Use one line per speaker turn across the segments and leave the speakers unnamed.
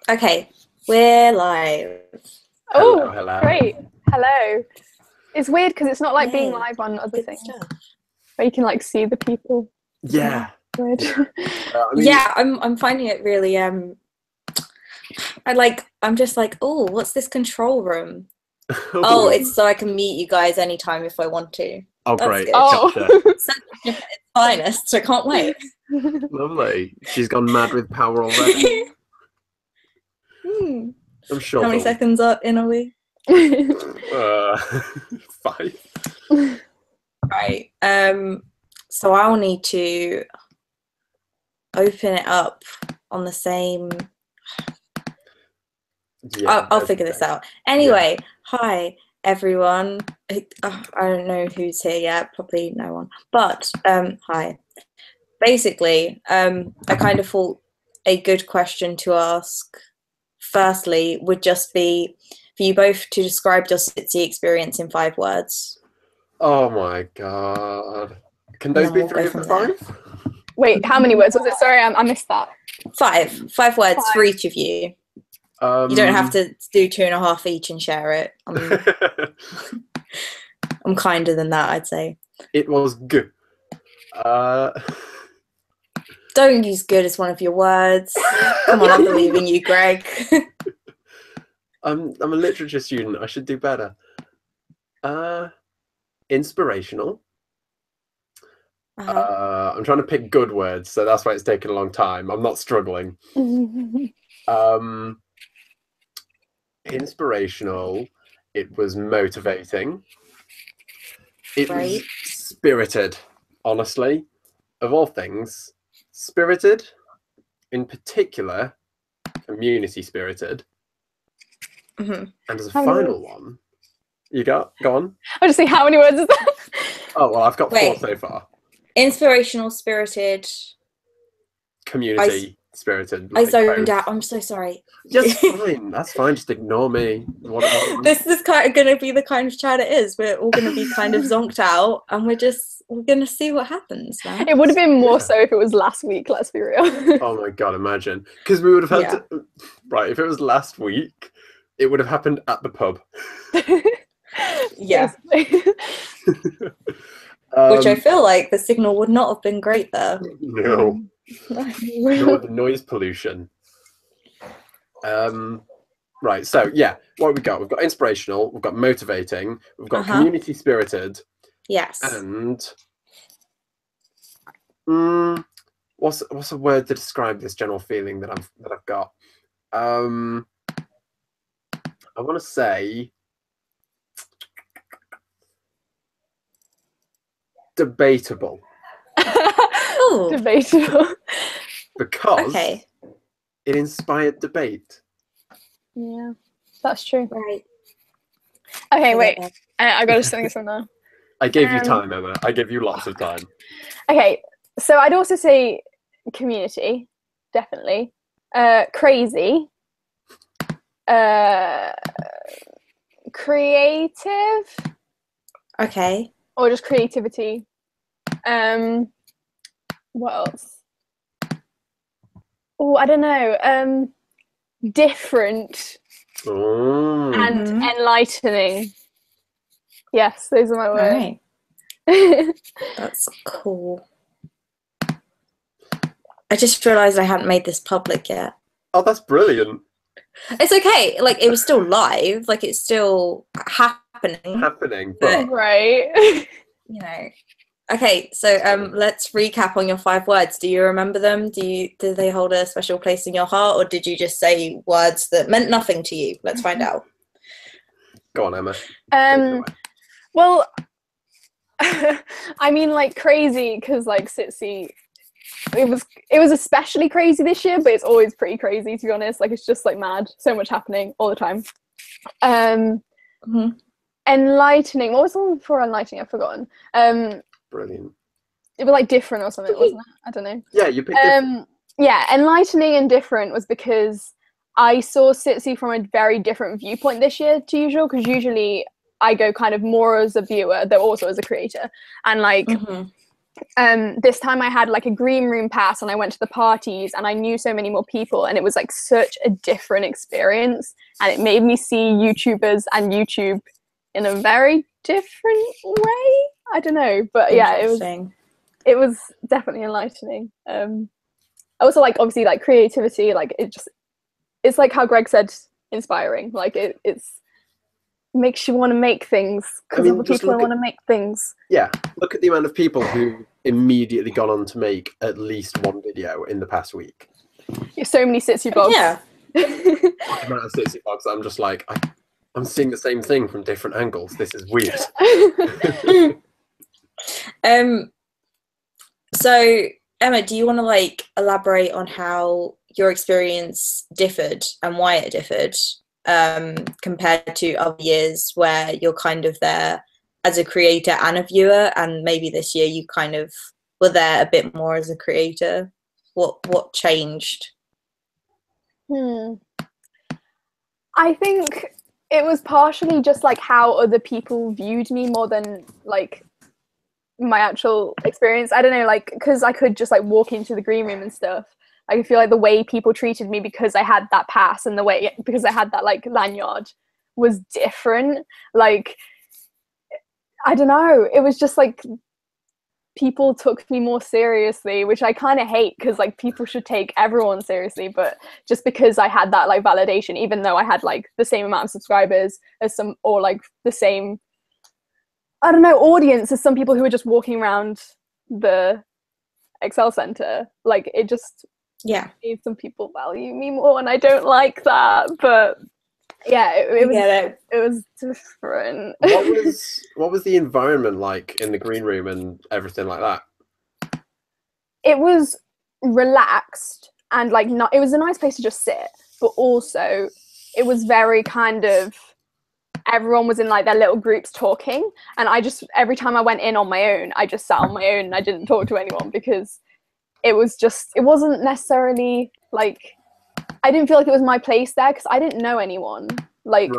Okay, we're live.
Hello,
Oh,
hello.
great. Hello. It's weird because it's not like being
Yay.
live on other
Good
things,
stuff.
where you can like see the people.
Yeah.
Weird.
I mean,
Yeah, I'm finding it really I'm just like, oh, what's this control room? Oh,
oh,
it's so I can meet you guys anytime if I want to.
oh,
That's
great.
good.
Oh.
Gotcha.
Censorship at its finest. I can't wait.
Lovely. She's gone mad with power already.
Hmm.
I'm sure.
How many seconds in are we?
Uh, 5.
Right. So I'll need to open it up on the same.
Yeah.
I'll figure this out. Anyway, hi everyone. I don't know who's here yet. Probably no one. But hi. Basically, I kind of thought a good question to ask. Firstly, would just be for you both to describe your SiTC experience in 5 words,
Oh my god. Can
and
those
then
be
we'll
3
go
of the
from there.
5?
Wait, how many words was it? Sorry, I missed that.
5 words for
5.
each of you. You don't have to do 2.5 each and share it. I'm kinder than that, I'd say.
It was good.
Don't use good as one of your words. Come on, I believe in you, Greg.
I'm a literature student. I should do better. Inspirational. I'm trying to pick good words, so that's why it's taken a long time. I'm not struggling. Inspirational. It was motivating. It was spirited, honestly. Of all things, spirited, in particular, community spirited. And as a final one, you go on.
I'll just say, how many words is that?
Oh, well, I've got 4 so far.
Inspirational, spirited,
community spirited.
I zoned out. I'm so sorry.
Just fine. That's fine. Just ignore me.
This is kind of going to be the kind of chat it is. We're all going to be kind of zonked out, and we're going to see what happens, man.
It would have been more so if it was last week, let's be real.
Oh my god, imagine. Because we would have had to... Right, if it was last week, it would have happened at the pub.
Yeah. Which I feel like the signal would not have been great there.
No. Nor the noise pollution. Right, so yeah, what have we got? We've got inspirational, we've got motivating, we've got community spirited.
Yes.
And what's a word to describe this general feeling that I've got? I want to say debatable.
Oh,
debatable.
Because it inspired debate.
Yeah, that's true.
Right.
Okay, wait. I got to think of something now.
I gave you time, Emma. I gave you lots of time.
Okay, so I'd also say community, definitely. Crazy. Creative.
Okay.
Or just creativity. What else? Oh, I don't know. Different and enlightening. Yes, those are my words.
Right. That's cool. I just realised I hadn't made this public yet.
Oh, that's brilliant.
It's okay. Like, it was still live. Like, it's still happening.
But
right.
You know. Okay, so let's recap on your 5 words. Do you remember them? Do they hold a special place in your heart, or did you just say words that meant nothing to you? Let's find out.
Go on, Emma.
Well, I mean, like, crazy, because like SiTC, it was especially crazy this year, but it's always pretty crazy, to be honest. Like, it's just like mad, so much happening all the time. Enlightening. What was the one before enlightening? I've forgotten.
Brilliant.
It was like different or something, wasn't it? I don't know.
Yeah, you picked different.
Yeah, enlightening and different was because I saw SiTC from a very different viewpoint this year to usual, because usually I go kind of more as a viewer, though also as a creator. And like this time I had like a green room pass and I went to the parties and I knew so many more people, and it was like such a different experience, and it made me see YouTubers and YouTube in a very different way. I don't know, but yeah, it was definitely enlightening. I also like, obviously, like creativity, like it's like how Greg said, inspiring. Like it's makes you want to make things because other people want to make things.
Yeah, look at the amount of people who immediately gone on to make at least one video in the past week.
There's so many SiTC blogs.
Yeah.
The amount of SiTC blogs, I'm just like, I'm seeing the same thing from different angles. This is weird.
So Emma, do you want to like elaborate on how your experience differed and why it differed compared to other years where you're kind of there as a creator and a viewer, and maybe this year you kind of were there a bit more as a creator? What changed?
I think it was partially just like how other people viewed me more than like my actual experience. I don't know, like, because I could just like walk into the green room and stuff. I feel like the way people treated me because I had that pass and the way, because I had that like lanyard, was different. Like, I don't know, it was just like people took me more seriously, which I kind of hate, because like people should take everyone seriously, but just because I had that like validation, even though I had like the same amount of subscribers as some, or like the same, I don't know, audience as some people who were just walking around the Excel Center, like it just made some people value me more, and I don't like that. But yeah, it was different.
What was the environment like in the green room and everything like that?
It was relaxed and like it was a nice place to just sit, but also it was very kind of, everyone was in like their little groups talking, and I just, every time I went in on my own, I just sat on my own and I didn't talk to anyone, because it wasn't necessarily like, I didn't feel like it was my place there, because I didn't know anyone. Like,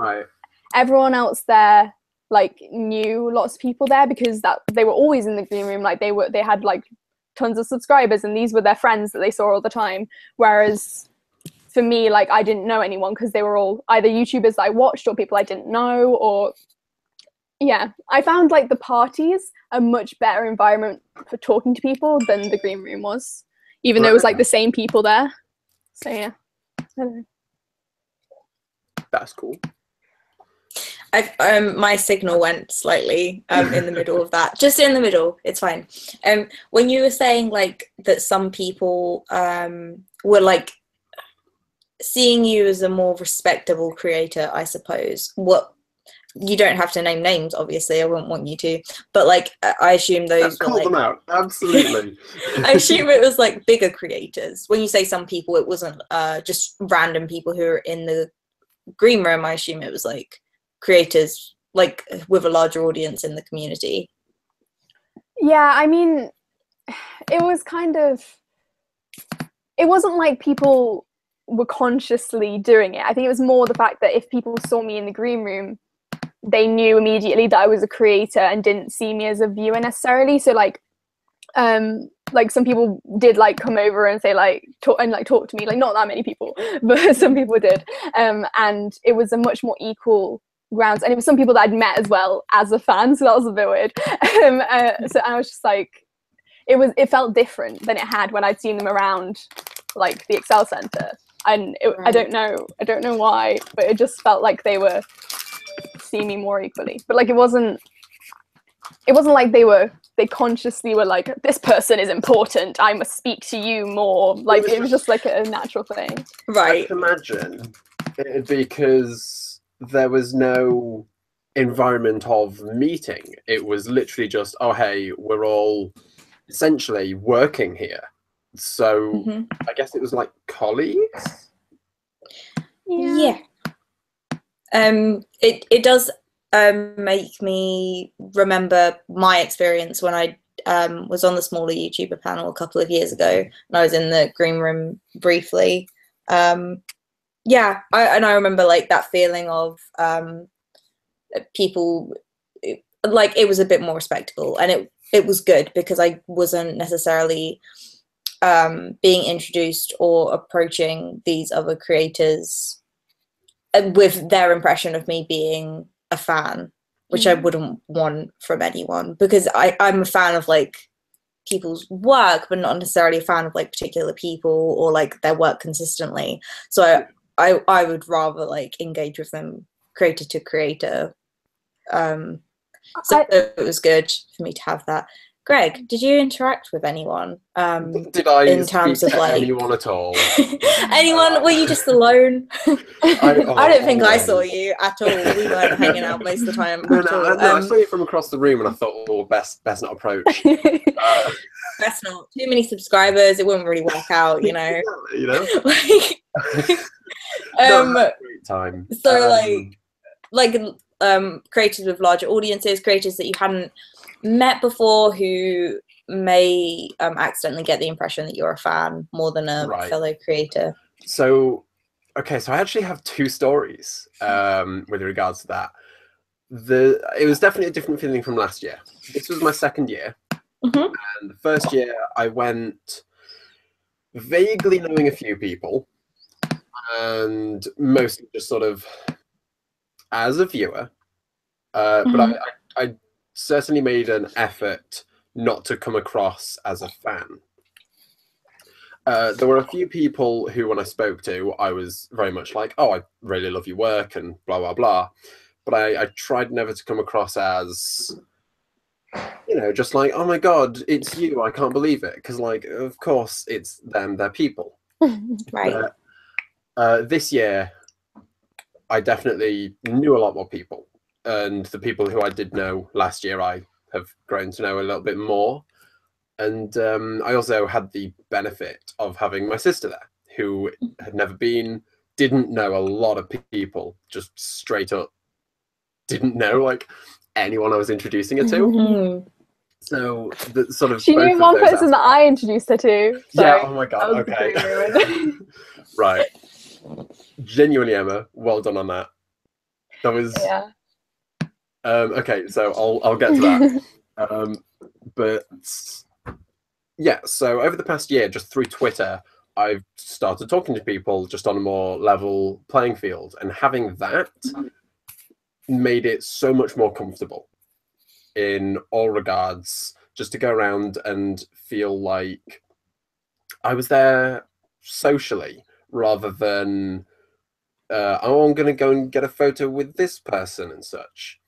everyone else there like knew lots of people there, because that they were always in the green room, like they had like tons of subscribers and these were their friends that they saw all the time, whereas for me, like, I didn't know anyone, because they were all either YouTubers that I watched or people I didn't know. Or yeah, I found like the parties a much better environment for talking to people than the green room was, even though it was like the same people there. So yeah, I don't know.
That's cool.
My signal went slightly in the middle of that, just in the middle, it's fine. When you were saying like that some people were like seeing you as a more respectable creator, I suppose, what, you don't have to name names, obviously, I wouldn't want you to, but like I assume those were
call
like,
them out, absolutely.
I assume it was like bigger creators. When you say some people, it wasn't just random people who are in the green room. I assume it was like creators like with a larger audience in the community.
Yeah, I mean, it was kind of, it wasn't like people were consciously doing it. I think it was more the fact that if people saw me in the green room, they knew immediately that I was a creator and didn't see me as a viewer necessarily. So like some people did like come over and say like talk to me, like not that many people, but some people did, and it was a much more equal grounds, and it was some people that I'd met as well as a fan, so that was a bit weird. So I was just like, it felt different than it had when I'd seen them around like the Excel Center, and I don't know why, but it just felt like they were seeing me more equally. But like it wasn't like they consciously were like, this person is important, I must speak to you more. Like it was just like a natural thing.
Right. I can imagine it, because there was no environment of meeting. It was literally just, oh hey, we're all essentially working here. So I guess it was like colleagues.
Yeah. It does make me remember my experience when I was on the smaller YouTuber panel a couple of years ago, and I was in the green room briefly. Yeah, I remember like that feeling of people, like it was a bit more respectable, and it was good because I wasn't necessarily being introduced or approaching these other creators with their impression of me being a fan, which I wouldn't want from anyone, because I'm a fan of like people's work, but not necessarily a fan of like particular people or like their work consistently. So I would rather like engage with them creator to creator. So it was good for me to have that. Greg, did you interact with anyone?
Did I
in terms
speak
of
to
like
anyone at all?
anyone? Were you just alone? I don't think I saw you at all. We weren't hanging out most of the time at all.
No, I saw you from across the room, and I thought, oh, best not approach.
Best not. Too many subscribers. It wouldn't really work out, you know.
You know. Great time.
So creators with larger audiences, creators that you hadn't met before, who may accidentally get the impression that you're a fan more than a fellow creator.
So I actually have 2 stories with regards to that. It was definitely a different feeling from last year. This was my 2nd year, and the 1st year I went vaguely knowing a few people, and mostly just sort of as a viewer. But I certainly made an effort not to come across as a fan. There were a few people who, when I spoke to, I was very much like, oh, I really love your work and blah, blah, blah. But I tried never to come across as, you know, just like, oh my God, it's you. I can't believe it. Because, like, of course, it's them. They're people.
Right.
This year, I definitely knew a lot more people. And the people who I did know last year, I have grown to know a little bit more. And I also had the benefit of having my sister there, who had never been, didn't know a lot of people, just straight up didn't know like anyone I was introducing her to. So the sort of
she knew one person that I introduced her to. So
yeah. Oh my God. Okay. Right. Genuinely, Emma, well done on that. That was okay. So I'll get to that. But yeah, so over the past year, just through Twitter, I've started talking to people just on a more level playing field, and having that made it so much more comfortable in all regards, just to go around and feel like I was there socially rather than, oh, I'm going to go and get a photo with this person and such.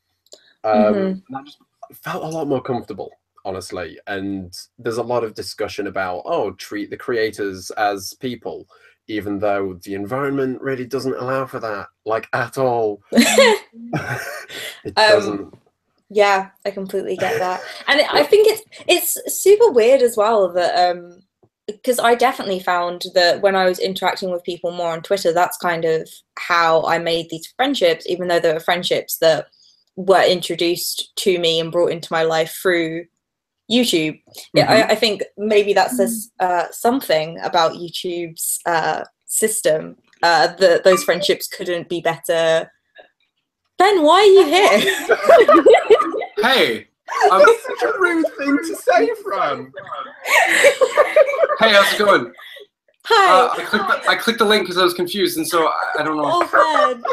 And I just felt a lot more comfortable, honestly. And there's a lot of discussion about, oh, treat the creators as people, even though the environment really doesn't allow for that, like, at all. It doesn't.
Yeah, I completely get that. And I think it's super weird as well that because I definitely found that when I was interacting with people more on Twitter, that's kind of how I made these friendships, even though they were friendships that were introduced to me and brought into my life through YouTube. I think maybe that says something about YouTube's system, that those friendships couldn't be better. Ben, why are you here?
Hey,
That's such a rude thing to say, Fran.
Hey, how's it going?
Hi.
I clicked the link because I was confused, and so I don't know.
Oh, Ben.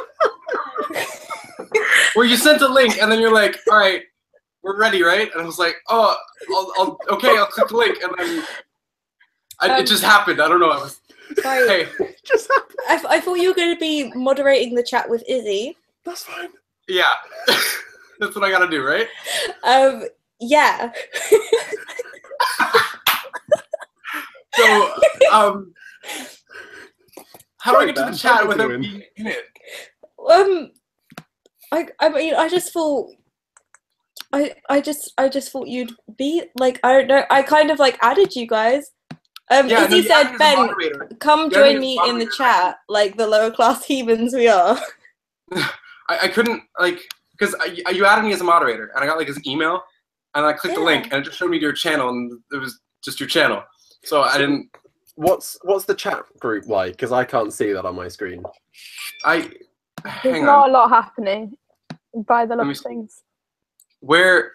Well, you sent a link, and then you're like, "All right, we're ready, right?" And I was like, "Oh, I'll click the link," and then it just happened. I don't know. I was
Sorry.
Hey,
Just happened.
I thought you were going to be moderating the chat with Izzy.
That's fine.
yeah, that's what I gotta do, right?
Yeah.
So, how do I get to the chat without being in it?
I mean, I just thought you'd be like, I don't know. I kind of like added you guys. Izzy said, Ben, come join me in the chat, like the lower class heathens we are.
I couldn't, like, because you added me as a moderator, and I got like his email, and I clicked the link, and it just showed me your channel, and it was just your channel. So I didn't.
What's the chat group like? Because I can't see that on my screen.
There's not a lot happening by the look of things.
Where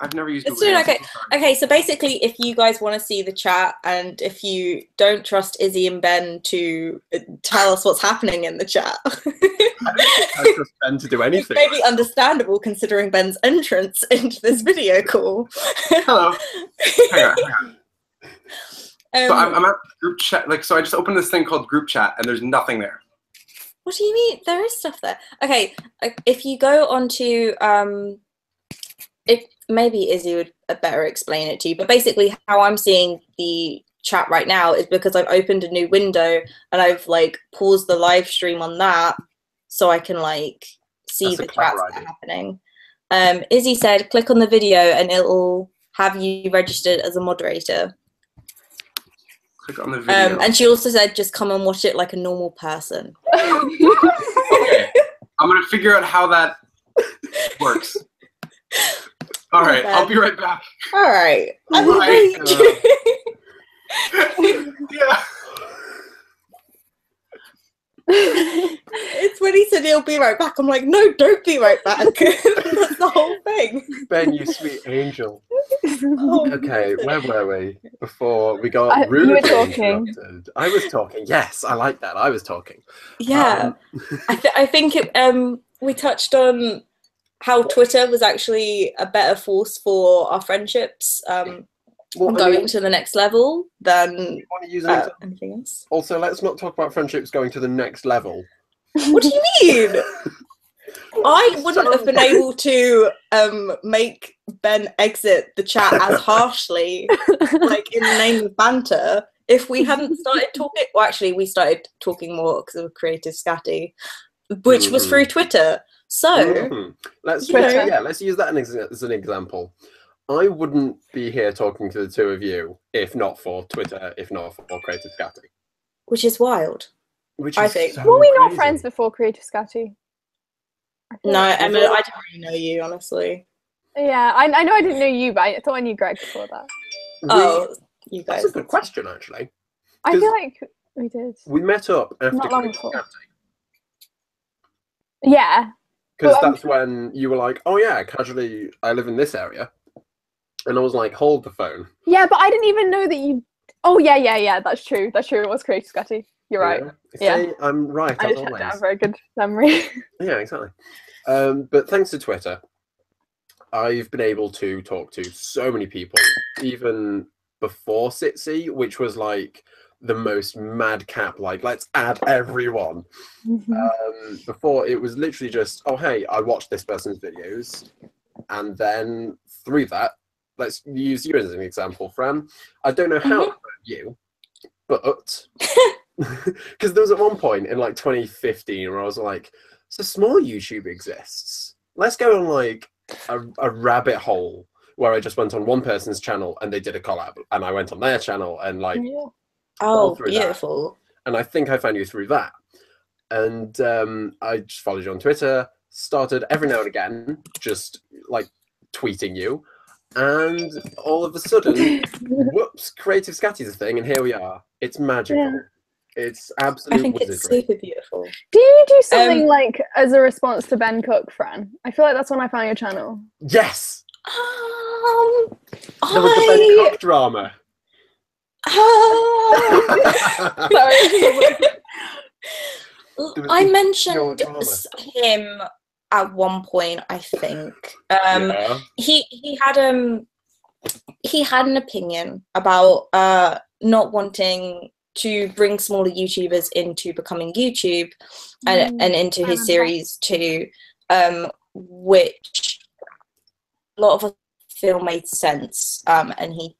I've never used
It's
Google
doing
Hangout.
okay. Okay, so basically, if you guys want to see the chat, and if you don't trust Izzy and Ben to tell us what's happening in the chat,
I don't think I trust Ben to do
it's
anything.
maybe understandable considering Ben's entrance into this video call.
Hello. Hang on. So
Um,
I'm at group chat. Like, so I just opened this thing called group chat, and there's nothing there.
what do you mean? There is stuff there. Okay, if you go onto if maybe Izzy would better explain it to you, but basically how I'm seeing the chat right now is because I've opened a new window and I've like paused the live stream on that so I can like see
That's a
the
clever
chats that are
idea.
happening. Izzy said click on the video and it'll have you registered as a moderator.
Click on the video.
And she also said just come and watch it like a normal person.
Okay. I'm gonna figure out how that works. All right, I'll be right back.
All right.
Right. Yeah.
It's when he said he'll be right back. I'm like, no, don't be right back. That's the whole thing.
Ben, you sweet angel.
Oh,
Okay, where were we before we got
You
rudely
were talking.
interrupted? I was talking. Yes, I like that. I was talking.
yeah. I think we touched on how Twitter was actually a better force for our friendships going to the next level than
You want to use an example?
anything else.
Also, let's not talk about friendships going to the next level.
What do you mean? I wouldn't have been able to make Ben exit the chat as harshly, like in the name of banter, if we hadn't started talking. Well, actually, we started talking more because of Creative Scatty, which was through Twitter. So
let's
Twitter.
let's use that as an example. I wouldn't be here talking to the two of you if not for Twitter, if not for Creative Scatty.
which is wild.
Which
I
is
think.
so
Were we not
crazy.
friends before Creative Scatty?
No, Emma, I don't really know you, honestly.
Yeah, I know I didn't know you, but I thought I knew Greg before that.
You guys.
That's a good question, actually.
I
'Cause
feel like we did.
We met up after
Not long
Creative
before.
Scatty.
Yeah.
Because
Well,
that's when you were like, oh yeah, casually, I live in this area. And I was like, hold the phone.
Yeah, but I didn't even know that you... Oh, yeah, that's true. That's true, it was Creative Scatty. You're right.
Yeah. See, I'm right,
I
as
just
always.
don't have a very good memory.
Yeah, exactly. But thanks to Twitter, I've been able to talk to so many people, even before SiTC, which was like the most madcap, like, let's add everyone. Before, it was literally just, oh, hey, I watched this person's videos. And then through that, let's use you as an example, Fran. I don't know how about you, but because there was at one point in like 2015 where I was like, so small YouTube exists. Let's go on like a rabbit hole where I just went on one person's channel and they did a collab, and I went on their channel and like
Oh,
through
beautiful.
that. And I think I found you through that. And I just followed you on Twitter, started every now and again just like tweeting you, and all of a sudden, whoops, Creative Scatty's a thing, and here we are. It's magical.
Yeah.
It's absolute
I think
wizardry.
it's super beautiful.
Do you do something like as a response to Ben Cook, Fran? I feel like that's when I found your channel.
Yes!
There
There was the Ben Cook drama.
Sorry.
I mentioned
drama.
him at one point, I think.
Yeah.
He had an opinion about not wanting to bring smaller YouTubers into becoming YouTube and into his series too, which a lot of us feel made sense, and he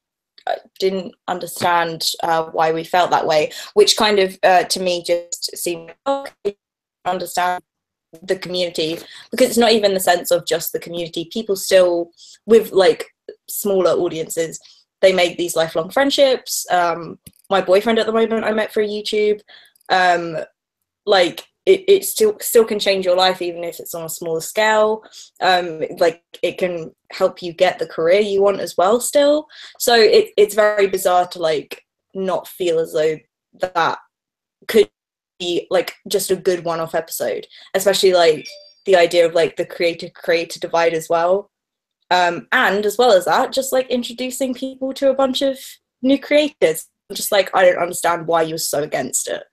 didn't understand why we felt that way, which kind of to me just seemed okay, understand the community, because it's not even the sense of just the community. People still, with like smaller audiences, they make these lifelong friendships. My boyfriend at the moment I met through YouTube. Like it still can change your life, even if it's on a smaller scale. Like it can help you get the career you want as well still. So it's very bizarre to like not feel as though that could be like just a good one-off episode, especially like the idea of like the creator divide as well. And as well as that, just like introducing people to a bunch of new creators. Just like, I don't understand why you're so against it.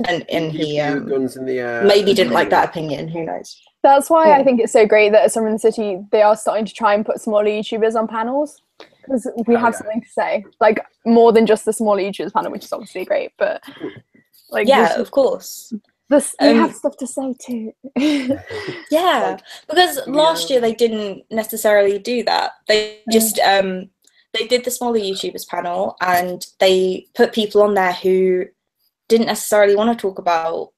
And he
guns in the air,
maybe didn't like that opinion, who knows.
That's why I think it's so great that at Summer in the City they are starting to try and put smaller YouTubers on panels, because we have something to say, like more than just the smaller YouTubers panel, which is obviously great, but like
of course.
We have stuff to say too.
Yeah, because last year they didn't necessarily do that. They just they did the smaller YouTubers panel, and they put people on there who didn't necessarily want to talk about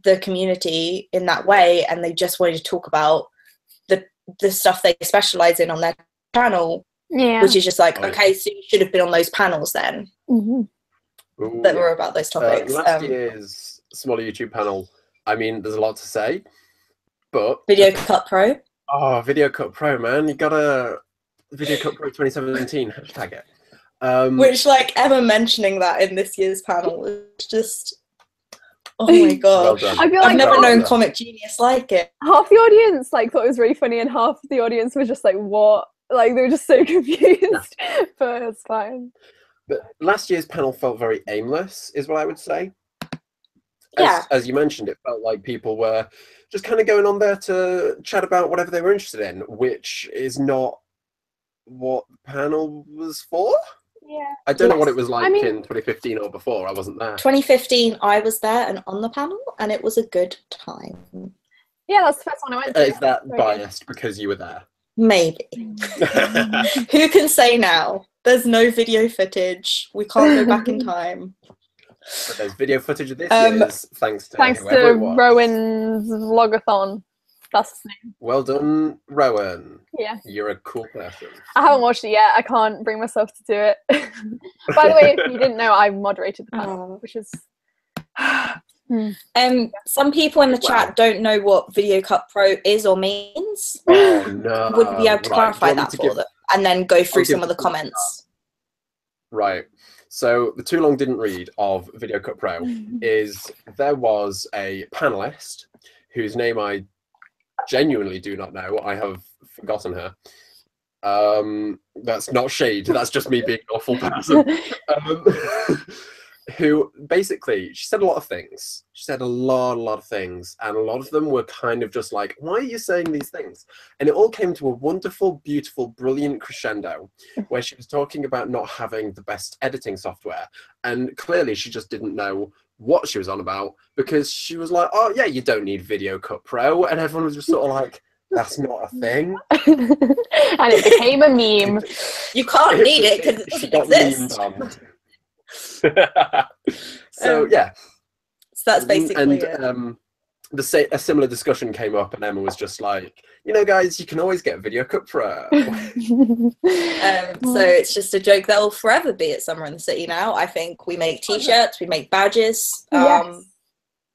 the community in that way, and they just wanted to talk about the stuff they specialize in on their channel, which is just like, okay, so you should have been on those panels then that were about those topics.
Last year's smaller YouTube panel, I mean, there's a lot to say, but
Video Cut Pro.
Oh, Video Cut Pro, man, you gotta Video Cut Pro 2017 hashtag it.
Which, like, Emma mentioning that in this year's panel was just, oh my god!
Well
I feel like
I've never known comic genius like it.
Half the audience like thought it was really funny, and half the audience was just like, "What?" Like they were just so confused. But it's fine.
But last year's panel felt very aimless, is what I would say. As you mentioned, it felt like people were just kind of going on there to chat about whatever they were interested in, which is not what the panel was for.
Yeah.
I don't know what it was like in 2015 or before. I wasn't there.
2015, I was there and on the panel, and it was a good time.
Yeah, that's the first one I went to.
Is that biased because you were there?
Maybe. Who can say now? There's no video footage. We can't go back in time.
But there's video footage of this year's, thanks to
Rowan's vlogathon. That's his name.
Well done, Rowan.
Yeah.
You're a cool person.
I haven't watched it yet. I can't bring myself to do it. By the way, if you didn't know, I moderated the panel, which is...
Some people in the chat don't know what Video Cut Pro is or means.
Oh, no.
Would we be able to clarify that for them? And then go through some of the comments.
Right. So the too long didn't read of Video Cut Pro is there was a panelist whose name I genuinely do not know. I have forgotten her. That's not shade. That's just me being an awful person. Who basically, she said a lot of things. She said a lot of things, and a lot of them were kind of just like, why are you saying these things? And it all came to a wonderful, beautiful, brilliant crescendo where she was talking about not having the best editing software, and clearly she just didn't know what she was on about, because she was like, oh yeah, you don't need Video Cut Pro, and everyone was just sort of like, that's not a thing.
And it became a meme.
You can't need it because it doesn't exist.
So yeah,
so that's basically it.
A similar discussion came up, and Emma was just like, you know, guys, you can always get Video Cut Pro.
So it's just a joke that will forever be at Summer in the City now. I think we make t-shirts, we make badges.
Yes.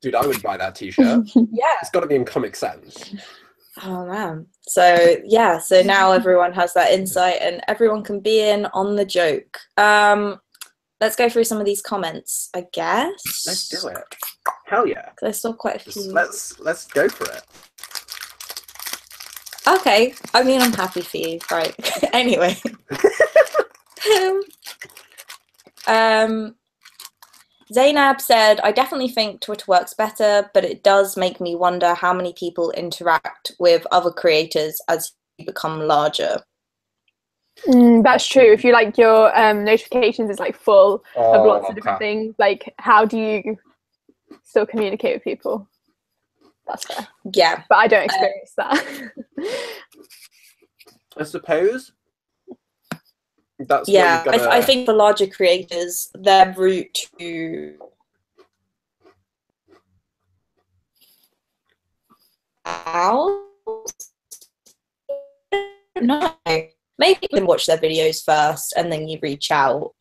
Dude, I would buy that t-shirt.
Yeah,
it's got to be in Comic Sans.
Oh man. So yeah, so now everyone has that insight, and everyone can be in on the joke. Let's go through some of these comments, I guess.
Let's do it. Hell yeah.
I saw quite a few.
Let's go for it.
Okay. I mean, I'm happy for you. Right. Anyway. Zainab said, I definitely think Twitter works better, but it does make me wonder how many people interact with other creators as you become larger.
That's true. If you like your notifications is like full of lots of different things, like how do you still communicate with people? That's fair.
Yeah,
but I don't experience that.
I suppose that's
I think for larger creators, their route to maybe you can watch their videos first and then you reach out.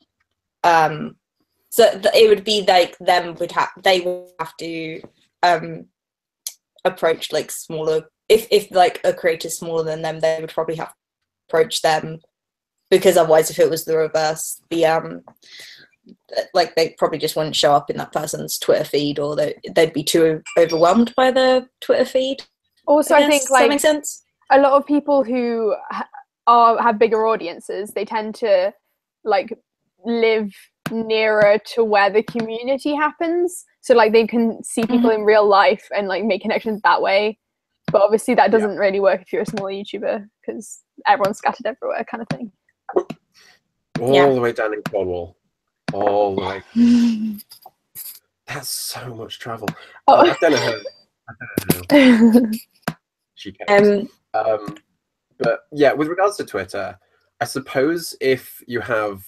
So it would be like they would have to approach like smaller. If like a creator smaller than them, they would probably have to approach them, because otherwise, if it was the reverse, like they probably just wouldn't show up in that person's Twitter feed, or they'd be too overwhelmed by the Twitter feed.
Also, I think like
that makes sense.
A lot of people who have bigger audiences, they tend to like live nearer to where the community happens, so like they can see people in real life and like make connections that way. But obviously that doesn't really work if you're a small YouTuber, because everyone's scattered everywhere kind of thing.
All the way down in Cornwall, all the way. That's so much travel. I don't know how. She can. But yeah, with regards to Twitter, I suppose if you have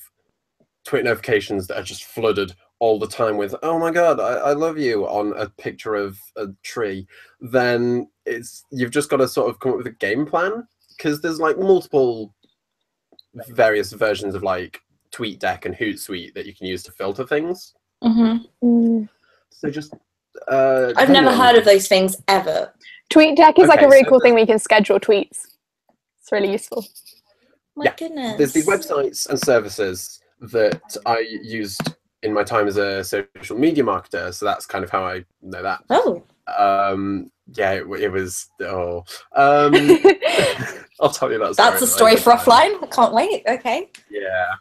Twitter notifications that are just flooded all the time with "Oh my god, I love you" on a picture of a tree, then you've just got to sort of come up with a game plan, because there's like multiple various versions of like TweetDeck and Hootsuite that you can use to filter things. So just
I've never heard of those things ever.
TweetDeck is like a really cool thing where you can schedule tweets. It's really useful.
My goodness.
There's these websites and services that I used in my time as a social media marketer, so that's kind of how I know that.
Oh.
Yeah, it was. Oh. I'll tell you that story.
That's a story for offline. I can't wait. Okay.
Yeah.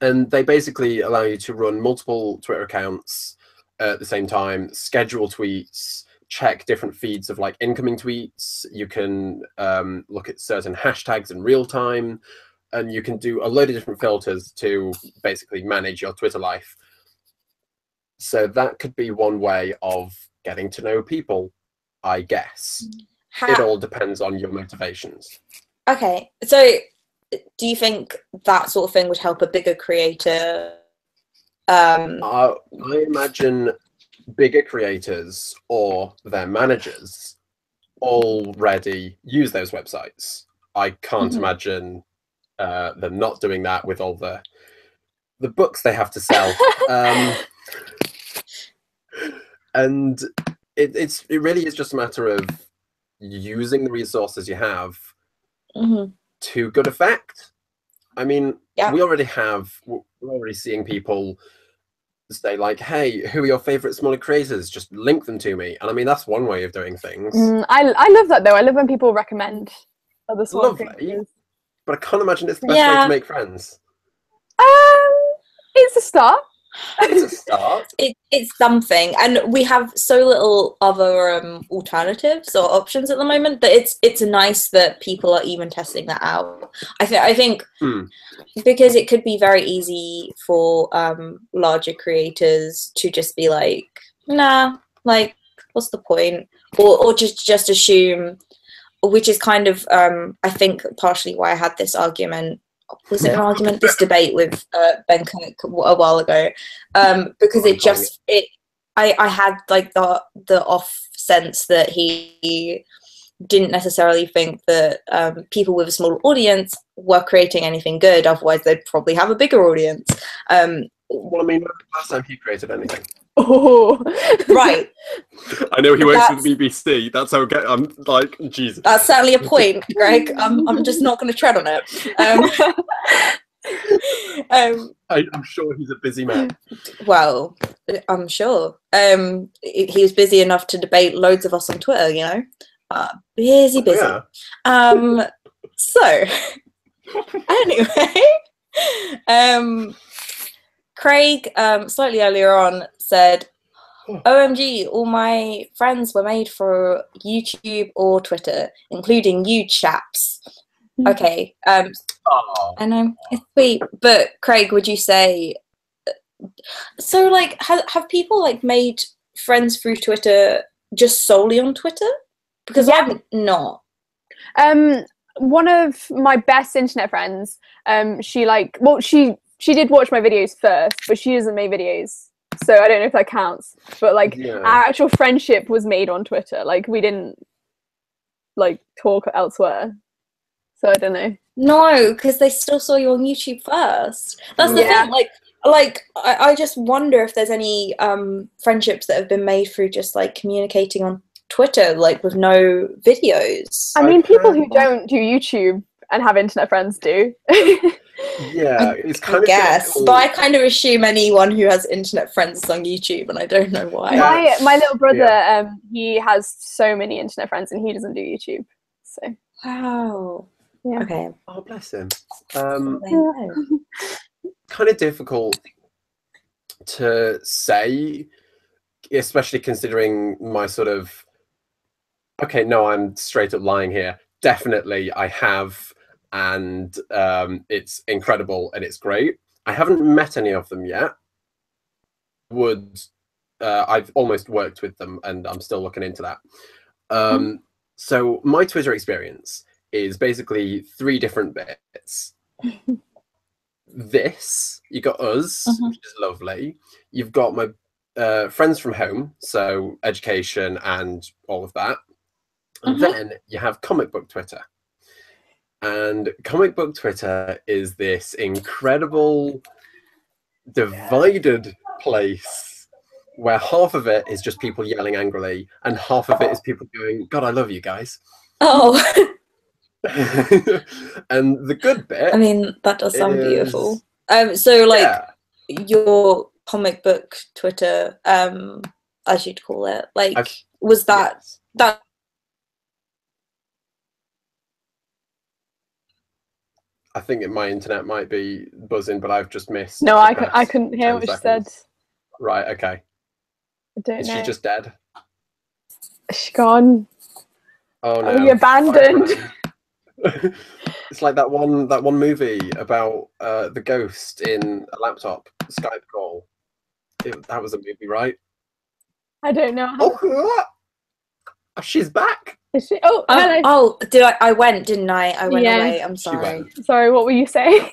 And they basically allow you to run multiple Twitter accounts at the same time, schedule tweets, check different feeds of like incoming tweets. You can look at certain hashtags in real time, and you can do a load of different filters to basically manage your Twitter life. So that could be one way of getting to know people, I guess. It all depends on your motivations.
Okay, so do you think that sort of thing would help a bigger creator?
I imagine bigger creators or their managers already use those websites. I can't imagine them not doing that with all the books they have to sell. And it really is just a matter of using the resources you have to good effect. I mean, we're already seeing people say like, hey, who are your favorite smaller creators? Just link them to me. And I mean, that's one way of doing things.
I love that though. I love when people recommend other smaller creators.
But I can't imagine it's the best way to make friends.
It's a start.
It's a start.
It's something, and we have so little other alternatives or options at the moment that it's nice that people are even testing that out. I think because it could be very easy for larger creators to just be like, nah, like what's the point, or just assume, which is kind of I think partially why I had this argument. Was it an argument? This debate with Ben Cook a while ago, because I had like the off sense that he didn't necessarily think that people with a small audience were creating anything good. Otherwise, they'd probably have a bigger audience.
Well, I mean, last time he created anything.
Oh,
right.
I know he works with the BBC. That's how I'm like, Jesus.
That's certainly a point, Greg. I'm just not going to tread on it.
I'm sure he's a busy man.
Well, I'm sure. He was busy enough to debate loads of us on Twitter, you know. Busy. Yeah. So, anyway, Craig, slightly earlier on, said, OMG, all my friends were made for YouTube or Twitter, including you chaps. Okay, I know, it's sweet, but Craig, would you say, so like, have people like made friends through Twitter just solely on Twitter? Because I'm not.
One of my best internet friends, she did watch my videos first, but she doesn't make videos, so I don't know if that counts. But like, our actual friendship was made on Twitter. Like, we didn't like talk elsewhere, so I don't know.
No, because they still saw you on YouTube first. That's the thing. Like I just wonder if there's any friendships that have been made through just like communicating on Twitter, like with no videos.
I mean, people who don't do YouTube and have internet friends do.
Yeah, it's kind
I guess, but I kind of assume anyone who has internet friends is on YouTube, and I don't know why.
My little brother, he has so many internet friends, and he doesn't do YouTube. So
Wow.
Yeah.
Okay.
Oh, bless him.
There you go.
Kind of difficult to say, especially considering my sort of, okay, no, I'm straight up lying here. Definitely I have, and it's incredible and it's great. I haven't met any of them yet. I've almost worked with them, and I'm still looking into that. So my Twitter experience is basically 3 different bits. This, you got us, which is lovely. You've got my friends from home, so education and all of that. And then you have comic book Twitter. And comic book Twitter is this incredible divided place where half of it is just people yelling angrily and half of it is people going, God, I love you guys.
Oh.
And the good bit,
I mean, that does sound
is,
beautiful. So like your comic book Twitter, as you'd call it, like was that that?
I think my internet might be buzzing, but I've just missed.
No, I couldn't hear what she said.
Right, okay.
I don't know.
Is she just dead?
She's gone.
Oh no.
Are we abandoned?
It's like that one movie about the ghost in a laptop Skype call. That was a movie, right?
I don't know.
Oh, she's back.
Is she? Oh, hello.
Oh, I went, didn't I? I went away. I'm sorry.
Sorry, what were you saying?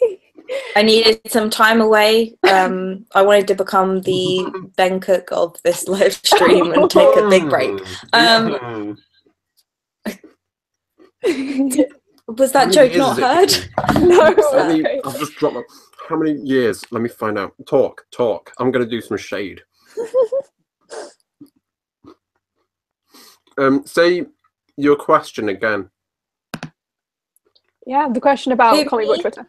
I needed some time away. I wanted to become the Ben Cook of this live stream and take a big break. Was that joke not heard?
No.
I've just dropped. How many years? Let me find out. Talk. I'm going to do some shade. Say your question again.
Yeah, the question about comic book Twitter.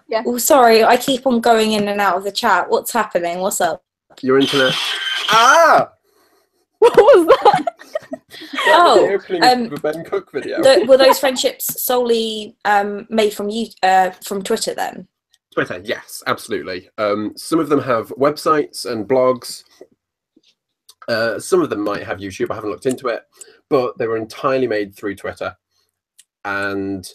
Yeah.
Oh, sorry, I keep on going in and out of the chat. What's happening? What's up?
Your internet. Ah!
What was that?
The opening of the Ben Cook video.
Were those friendships solely made from you, from Twitter then?
Twitter, yes, absolutely. Some of them have websites and blogs. Some of them might have YouTube. I haven't looked into it, but they were entirely made through Twitter. And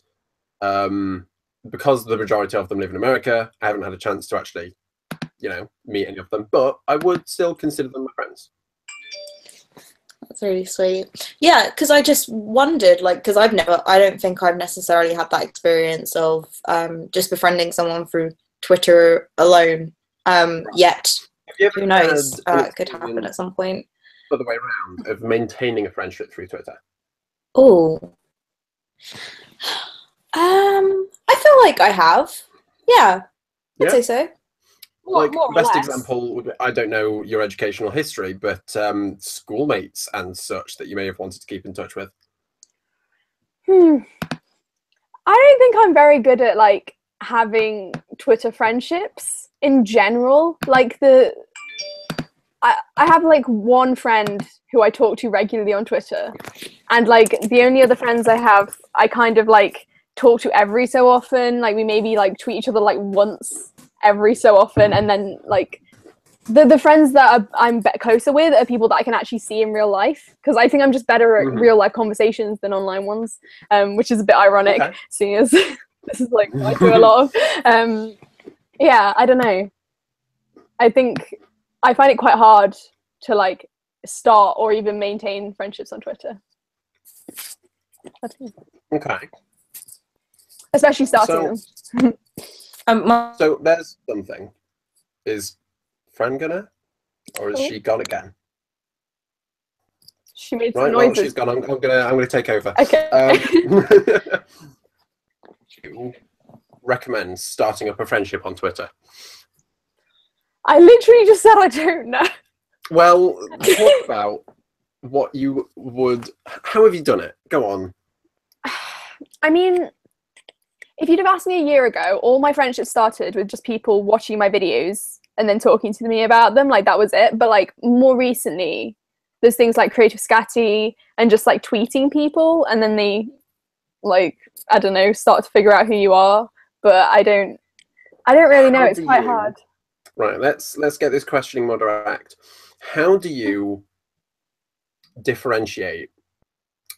because the majority of them live in America, I haven't had a chance to actually, meet any of them. But I would still consider them my friends.
That's really sweet. Yeah, because I just wondered, like, because I don't think I've necessarily had that experience of just befriending someone through Twitter alone yet. Who knows? It could happen at some point.
Other way around, of maintaining a friendship through Twitter.
Oh. I feel like I have. Yeah, I'd say so.
Like, best example would be, I don't know your educational history, but schoolmates and such that you may have wanted to keep in touch with.
I don't think I'm very good at like having Twitter friendships in general. Like I have like one friend who I talk to regularly on Twitter, and like the only other friends I have, I kind of like talk to every so often. Like we maybe like tweet each other like once every so often, and then like the friends that I'm closer with are people that I can actually see in real life, because I think I'm just better at real life conversations than online ones, which is a bit ironic, seeing as this is like what I do a lot of. Yeah, I don't know. I think I find it quite hard to like start or even maintain friendships on Twitter.
Okay.
Especially starting them.
So there's something. Is Fran gonna, or is she gone again?
She made some noises.
Well, she's gone. I'm gonna take over.
Okay.
You recommend starting up a friendship on Twitter?
I literally just said I don't know.
Well, talk about what you would. How have you done it? Go on.
I mean, if you'd have asked me a year ago, all my friendships started with just people watching my videos and then talking to me about them. Like, that was it. But like more recently, there's things like Creative Scatty and just like tweeting people, and then they like, I don't know, start to figure out who you are. But I don't really know.
How
It's
do
quite
you-
hard.
Right, let's get this questioning more direct. How do you differentiate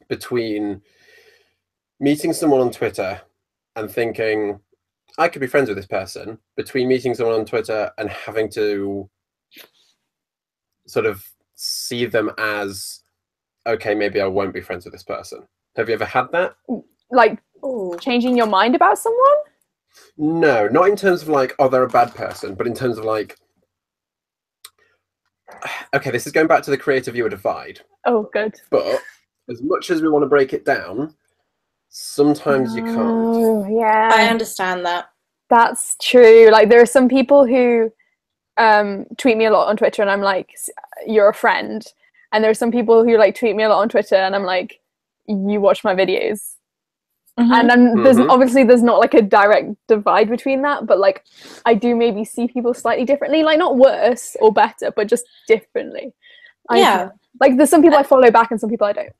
between meeting someone on Twitter and thinking, I could be friends with this person, between meeting someone on Twitter and having to sort of see them as, okay, maybe I won't be friends with this person? Have you ever had that?
Like,
Ooh.
changing your mind about someone?
No, not in terms of like, oh, they're a bad person, but in terms of like, okay, this is going back to the creator viewer divide.
Oh, good.
But as much as we want to break it down, sometimes you can't.
Oh, yeah.
I understand that.
That's true. Like, there are some people who tweet me a lot on Twitter and I'm like, you're a friend. And there are some people who like tweet me a lot on Twitter and I'm like, you watch my videos. And then there's not like a direct divide between that, but like I do maybe see people slightly differently, like not worse or better, but just differently.
Yeah.
Like there's some people I follow back and some people I don't.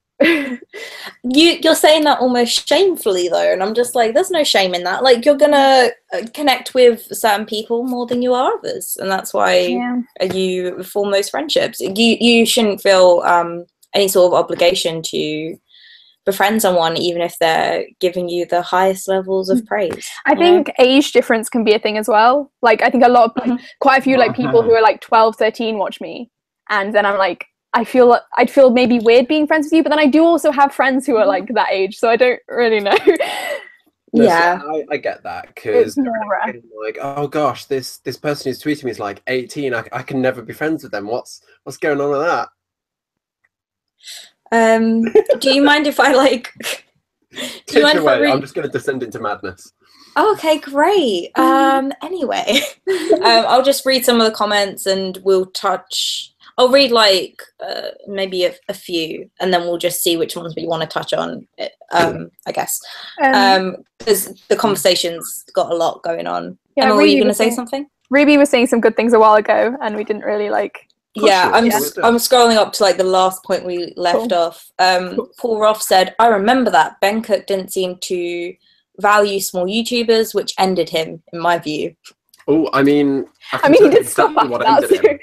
You're saying that almost shamefully though, and I'm just like, there's no shame in that. Like, you're gonna connect with certain people more than you are others, and that's why you form those friendships. You shouldn't feel any sort of obligation to befriend someone even if they're giving you the highest levels of praise.
I think age difference can be a thing as well. Like I think a lot of quite a few like people who are like 12, 13 watch me, and then I'm like, I'd feel maybe weird being friends with you, but then I do also have friends who are like that age, so I don't really know.
Yeah,
I get that, because
rare.
like, oh gosh, this person who's tweeting me is like 18. I can never be friends with them. What's going on with that?
do you mind if I like? Do you mind if I read?
I'm just going to descend into madness.
Okay, great. Anyway, I'll just read some of the comments and I'll read like maybe a few, and then we'll just see which ones we want to touch on. I guess because the conversation's got a lot going on.
Yeah,
Emma, were you going to say something?
Ruby was saying some good things a while ago, and we didn't really like.
Yeah, I'm scrolling up to like the last point we left off. Paul Roth said, "I remember that Ben Cook didn't seem to value small YouTubers, which ended him, in my view."
Oh, I mean,
he did stop after that.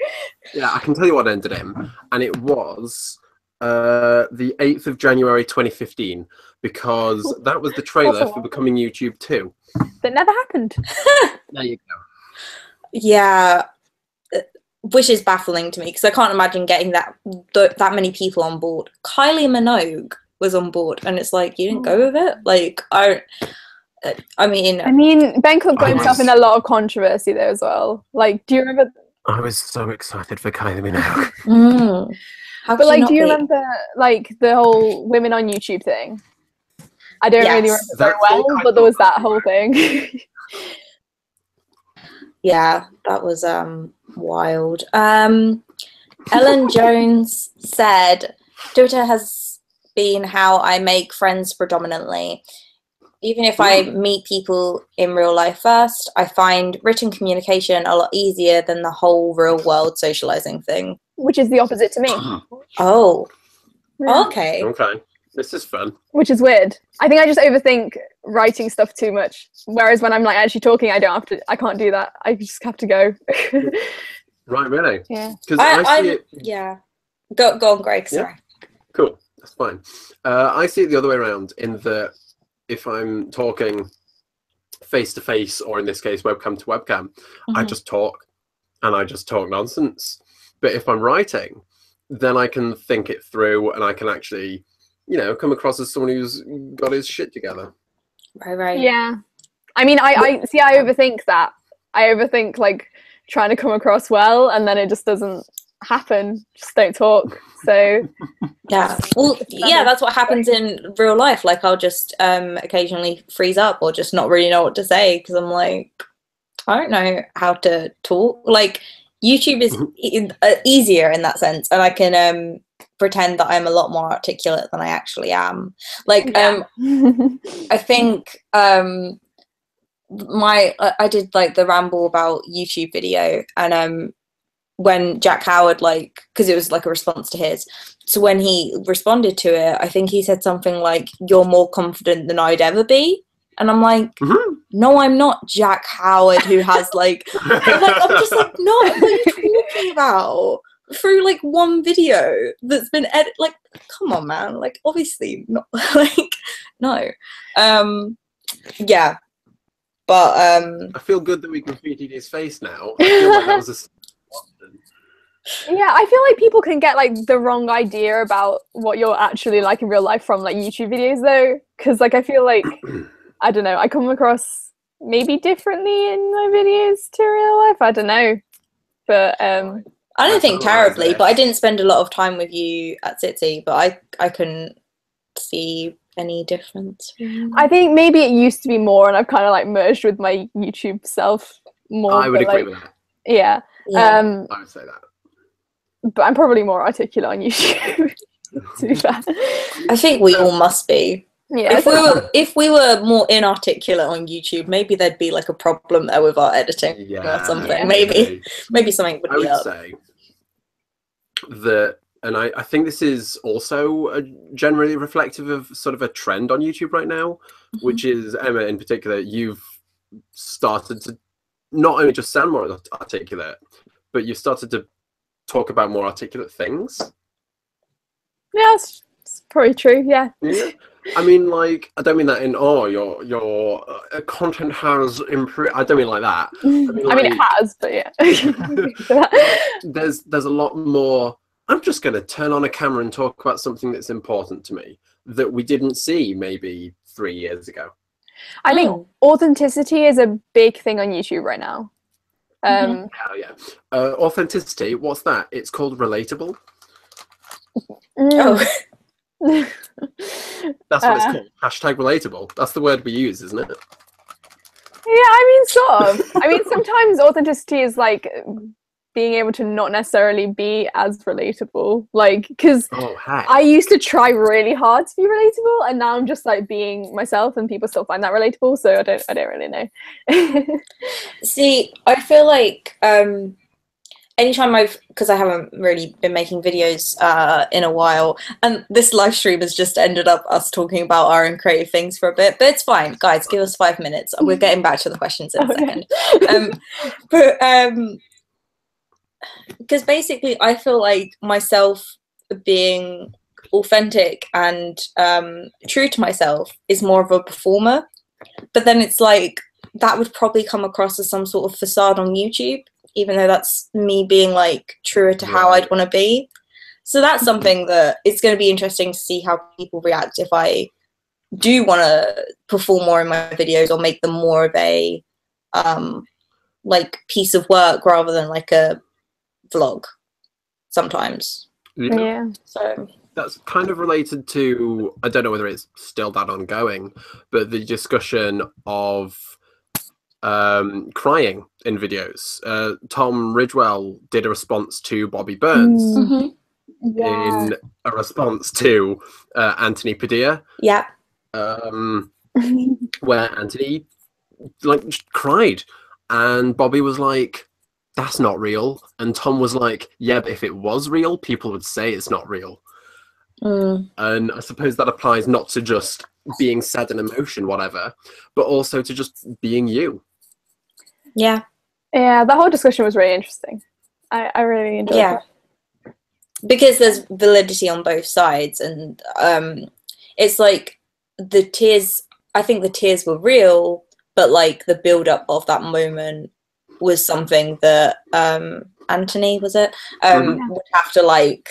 Yeah, I can tell you what ended him, and it was the 8th of January 2015, because that was the trailer for Becoming YouTube 2.
That never happened.
There you go.
Yeah. Which is baffling to me, because I can't imagine getting that many people on board. Kylie Minogue was on board, and it's like, you didn't go with it? Like, I mean, Ben Cook got himself in a lot of controversy there as well. Like, do you remember?
I was so excited for Kylie Minogue.
But like, do you remember like the whole women on YouTube thing? I don't really remember very well, but there was that whole thing.
Yeah, that was wild. Ellen Jones said, Twitter has been how I make friends predominantly. Even if I meet people in real life first, I find written communication a lot easier than the whole real world socializing thing.
Which is the opposite to me.
Oh,
yeah.
Okay.
Okay. This is fun.
Which is weird. I think I just overthink writing stuff too much. Whereas when I'm like actually talking, I can't do that. I just have to go.
Right, really?
Yeah.
Because I see it.
Yeah. Go on, Greg. Sorry.
Yeah. Cool. That's fine. I see it the other way around, in that if I'm talking face to face, or in this case, webcam to webcam, I just talk, and I just talk nonsense. But if I'm writing, then I can think it through, and I can actually, come across as someone who's got his shit together.
Right.
Yeah. I mean, I see, I overthink that. I overthink, like, trying to come across well, and then it just doesn't happen. Just don't talk. So
yeah. Well, yeah, that's what happens in real life. Like, I'll just occasionally freeze up or just not really know what to say, because I'm like, I don't know how to talk. Like, YouTube is easier in that sense, and I can pretend that I'm a lot more articulate than I actually am. Like, I think I did like the ramble about YouTube video, and when Jack Howard, like, because it was like a response to his. So when he responded to it, I think he said something like, "You're more confident than I'd ever be." And I'm like, no, I'm not Jack Howard, who has like, I'm just like, no, what are you talking about? Through like one video that's been edited, like, come on, man, like, obviously not, like, no, yeah, but
I feel good that we graffitied his face now. I feel like that was a.
Yeah, I feel like people can get like the wrong idea about what you're actually like in real life from like YouTube videos, though, because like I feel like. I don't know, I come across maybe differently in my videos to real life. I don't know. But
I don't think terribly, but I didn't spend a lot of time with you at SiTC, but I couldn't see any difference.
I think maybe it used to be more, and I've kind of like merged with my YouTube self more.
I would agree with that.
Yeah.
Yeah.
I would say that.
But I'm probably more articulate on YouTube. To be fair.
I think we all must be.
Yeah.
If we were more inarticulate on YouTube, maybe there'd be like a problem there with our editing or something.
Yeah.
Maybe something would be up.
I would say that, and I think this is also generally reflective of sort of a trend on YouTube right now, which is, Emma in particular, you've started to not only just sound more articulate, but you've started to talk about more articulate things.
Yeah, it's probably true. Yeah.
I mean, like, I don't mean that in your content has improved. I don't mean like that. I mean
it has, but yeah.
there's a lot more. I'm just going to turn on a camera and talk about something that's important to me that we didn't see maybe 3 years ago.
I think authenticity is a big thing on YouTube right now.
Hell yeah. Authenticity, what's that? It's called relatable.
Oh.
That's what it's called. Hashtag relatable. That's the word we use, isn't it?
Yeah, I mean, sort of. I mean, sometimes authenticity is like being able to not necessarily be as relatable. Like, because I used to try really hard to be relatable, and now I'm just like being myself, and people still find that relatable. So I don't really know.
See, I feel like anytime because I haven't really been making videos in a while, and this live stream has just ended up us talking about our own creative things for a bit, but it's fine, guys, give us 5 minutes. We're getting back to the questions in a second. Because basically I feel like myself being authentic and true to myself is more of a performer, but then it's like that would probably come across as some sort of facade on YouTube, even though that's me being like truer to how I'd want to be. So that's something that it's going to be interesting to see how people react if I do want to perform more in my videos or make them more of a like piece of work rather than like a vlog sometimes.
Yeah.
So
that's kind of related to, I don't know whether it's still that ongoing, but the discussion of crying in videos. Tom Ridgewell did a response to Bobby Burns in a response to Anthony Padilla.
Yeah.
Where Anthony like just cried, and Bobby was like, "That's not real," and Tom was like, "Yeah, but if it was real, people would say it's not real." And I suppose that applies not to just being sad and emotion, whatever, but also to just being you.
Yeah.
Yeah, that whole discussion was really interesting. I really enjoyed that.
Because there's validity on both sides, and it's like the tears, I think the tears were real, but like the build up of that moment was something that Anthony, was it, would have to like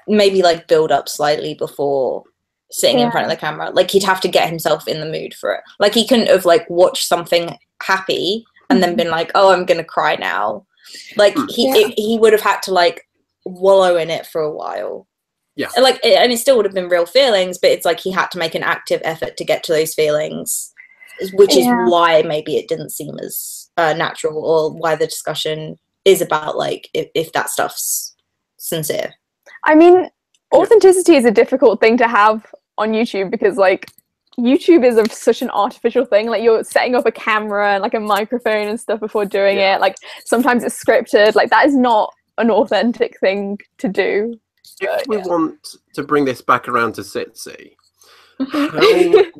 maybe like build up slightly before sitting in front of the camera. Like he'd have to get himself in the mood for it. Like he couldn't have like watched something happy and then been like, oh, I'm gonna cry now. Like he would have had to like wallow in it for a while.
Yeah.
Like and it still would have been real feelings, but it's like he had to make an active effort to get to those feelings, which is why maybe it didn't seem as natural, or why the discussion is about like if that stuff's sincere. I
mean, authenticity is a difficult thing to have on YouTube because like YouTube is such an artificial thing. Like, you're setting up a camera and like a microphone and stuff before doing it. Like, sometimes it's scripted. Like, that is not an authentic thing to do.
If we want to bring this back around to SiTC, how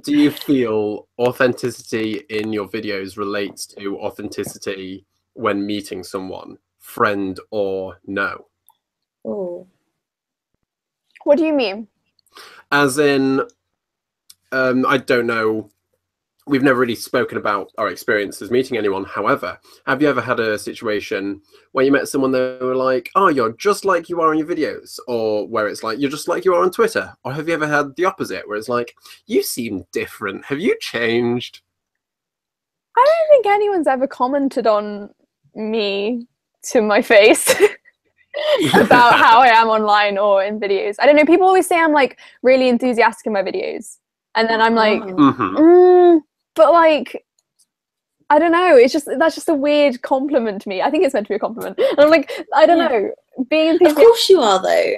do you feel authenticity in your videos relates to authenticity when meeting someone, friend or no?
Oh.
What do you mean?
As in, I don't know. We've never really spoken about our experiences meeting anyone. However, have you ever had a situation where you met someone that were like, oh, you're just like you are in your videos, or where it's like, you're just like you are on Twitter? Or have you ever had the opposite, where it's like, you seem different. Have you changed?
I don't think anyone's ever commented on me to my face about how I am online or in videos. I don't know. People always say I'm like really enthusiastic in my videos. And then I'm like, but like, I don't know. It's just, that's just a weird compliment to me. I think it's meant to be a compliment. And I'm like, I don't know. Being enthusiastic.
Of course you are, though.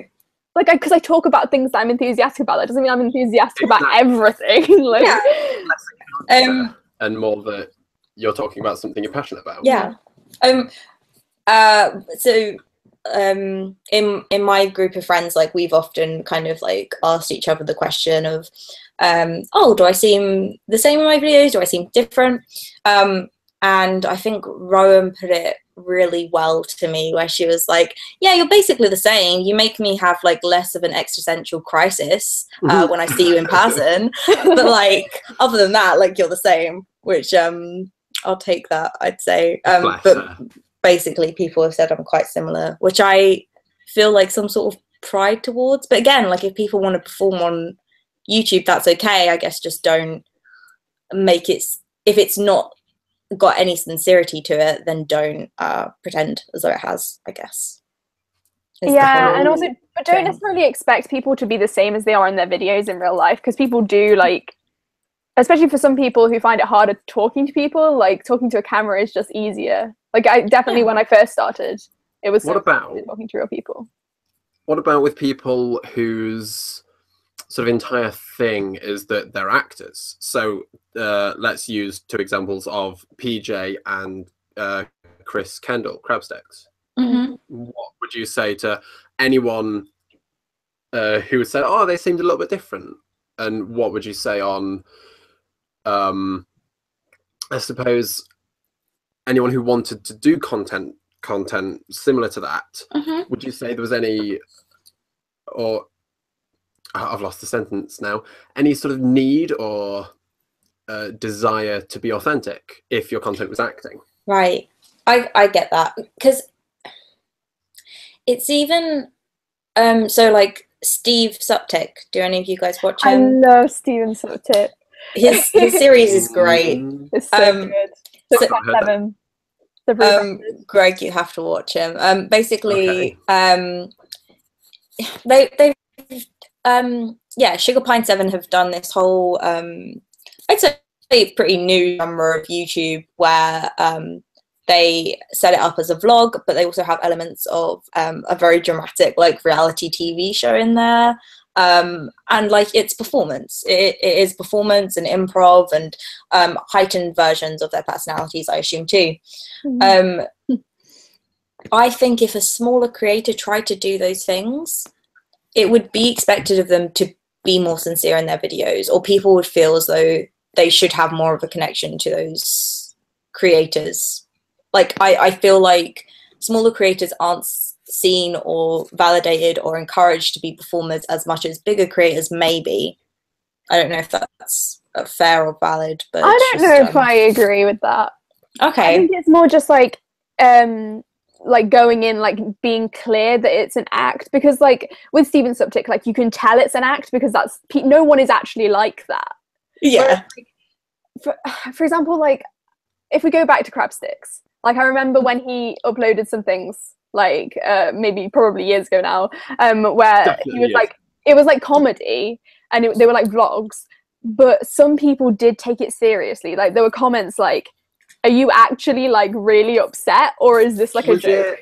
Like, because I talk about things that I'm enthusiastic about. That doesn't mean I'm enthusiastic about everything. Like,
and more that you're talking about something you're passionate about.
Yeah. So in my group of friends, like, we've often kind of like asked each other the question of, oh, do I seem the same in my videos? Do I seem different? And I think Rowan put it really well to me, where she was like, yeah, you're basically the same. You make me have like less of an existential crisis when I see you in person. But like, other than that, like, you're the same, which I'll take that, I'd say. But basically people have said I'm quite similar, which I feel like some sort of pride towards. But again, like, if people want to perform on YouTube, that's okay. I guess just don't make it, if it's not got any sincerity to it, then don't pretend as though it has, I guess.
Yeah, and also, but don't necessarily expect people to be the same as they are in their videos in real life, because people do, like, especially for some people who find it harder talking to people, like, talking to a camera is just easier. Like, I definitely, when I first started, it was so easy talking to real people.
What about with people whose sort of entire thing is that they're actors? So let's use two examples of PJ and Chris Kendall, Crabsticks. What would you say to anyone who would say, oh, they seemed a little bit different? And what would you say on, I suppose, anyone who wanted to do content similar to that? Would you say there was any, or I've lost the sentence now, any sort of need or desire to be authentic if your content was acting?
Right. I get that, because it's even so, like, Steve Suptic. Do any of you guys watch him?
I love Steven Suptic.
His series is great.
It's so good.
Greg, you have to watch him. Basically, they Sugar Pine 7 have done this whole I'd say pretty new genre of YouTube where they set it up as a vlog, but they also have elements of a very dramatic, like, reality TV show in there. And like, it's performance. It is performance and improv and heightened versions of their personalities, I assume, too. I think if a smaller creator tried to do those things, it would be expected of them to be more sincere in their videos, or people would feel as though they should have more of a connection to those creators. Like, I feel like smaller creators aren't seen or validated or encouraged to be performers as much as bigger creators may be. I don't know if that's fair or valid, but
I don't know if I agree with that.
Okay.
I think it's more just like going in, like, being clear that it's an act, because like with Steven Suptic, like, you can tell it's an act because that's no one is actually like that.
Yeah.
Whereas, like, for example, like, if we go back to Crabsticks, like, I remember when he uploaded some things, like, probably years ago now, where
Definitely,
he was
yes.
like, it was like comedy, and they were like vlogs, but some people did take it seriously. Like, there were comments like, are you actually, like, really upset, or is this like a joke?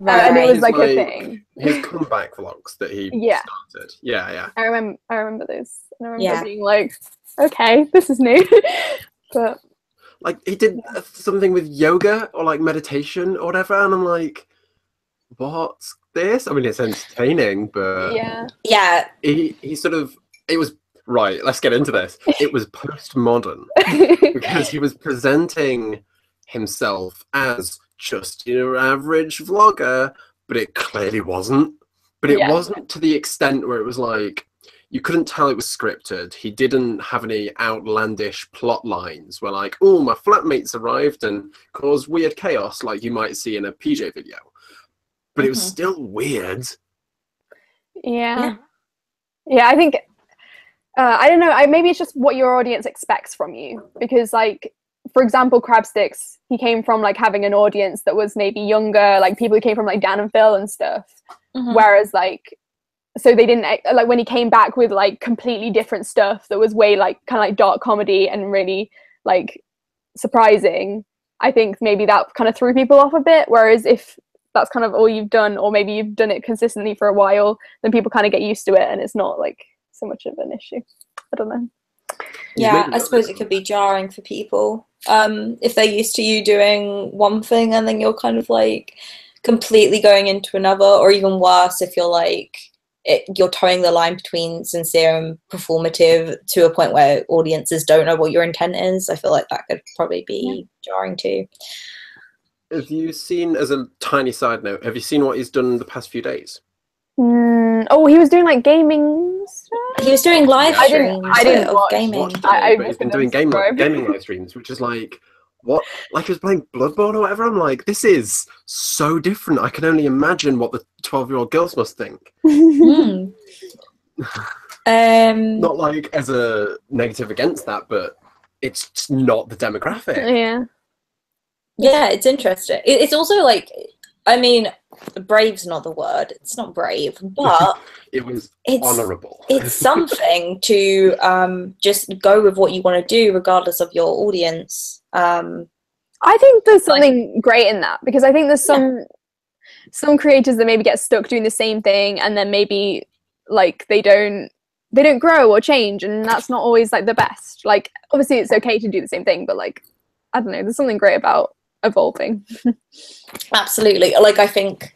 And it was like a thing.
His comeback vlogs that he started. Yeah.
I remember those. And I remember being like, okay, this is new. But
Like he did something with yoga or like meditation or whatever, and I'm like, what's this? I mean, it's entertaining, but
yeah,
he sort of, it was right. Let's get into this. It was postmodern because he was presenting himself as just your average vlogger, but it clearly wasn't. But it wasn't to the extent where it was like, you couldn't tell it was scripted. He didn't have any outlandish plot lines where like, oh, my flatmates arrived and caused weird chaos like you might see in a PJ video. But it was still weird.
Yeah, I think, I don't know, maybe it's just what your audience expects from you. Because like, for example, Crabsticks, he came from like having an audience that was maybe younger, like people who came from like Dan and Phil and stuff. Whereas like, so they didn't, like when he came back with like completely different stuff that was way like kind of like dark comedy and really like surprising, I think maybe that kind of threw people off a bit. Whereas if that's kind of all you've done, or maybe you've done it consistently for a while, then people kind of get used to it and it's not like so much of an issue. I don't know.
Yeah, I suppose it could be jarring for people if they're used to you doing one thing and then you're kind of like completely going into another, or even worse if you're like you're towing the line between sincere and performative to a point where audiences don't know what your intent is. I feel like that could probably be jarring too.
Have you seen, as a tiny side note, have you seen what he's done the past few days?
Oh, he was doing like gaming stuff?
He was doing live streams.
I didn't watch
gaming.
But he's been doing gaming live streams, which is like, what? Like he was playing Bloodborne or whatever. I'm like, this is so different. I can only imagine what the 12-year-old girls must think. Not like as a negative against that, but it's just not the demographic.
Yeah, it's interesting. It's also like, I mean, brave's not the word. It's not brave, but
it's honourable.
It's something to just go with what you want to do, regardless of your audience.
I think there's something great in that, because I think there's some creators that maybe get stuck doing the same thing, and then maybe like they don't grow or change, and that's not always like the best. Like obviously it's okay to do the same thing, but like I don't know, there's something great about evolving.
Absolutely. Like I think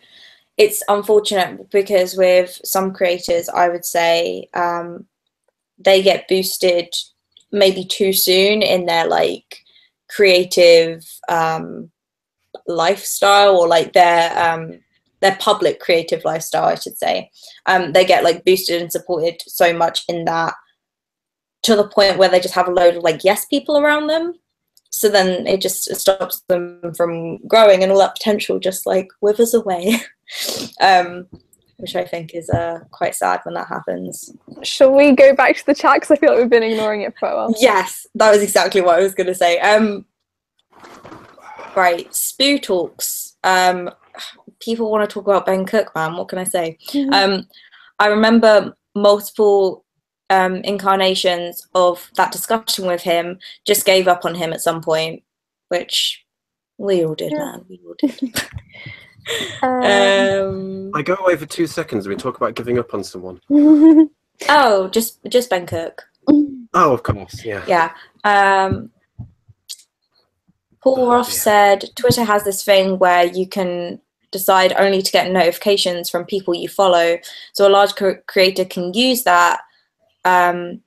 it's unfortunate because with some creators, I would say they get boosted maybe too soon in their like creative lifestyle, or like their public creative lifestyle, I should say. They get like boosted and supported so much in that, to the point where they just have a load of like yes people around them. So then it just stops them from growing, and all that potential just like withers away, which I think is quite sad when that happens.
Shall we go back to the chat, because I feel like we've been ignoring it for a while?
Yes, that was exactly what I was going to say. Right, Spoo Talks. People want to talk about Ben Cook, man. What can I say? I remember multiple incarnations of that discussion with him just gave up on him at some point, which we all did, man. We all did.
I go away for 2 seconds and we talk about giving up on someone.
Oh, just Ben Cook.
Oh, of course, yeah.
Paul Ross said Twitter has this thing where you can decide only to get notifications from people you follow, so a large creator can use that, and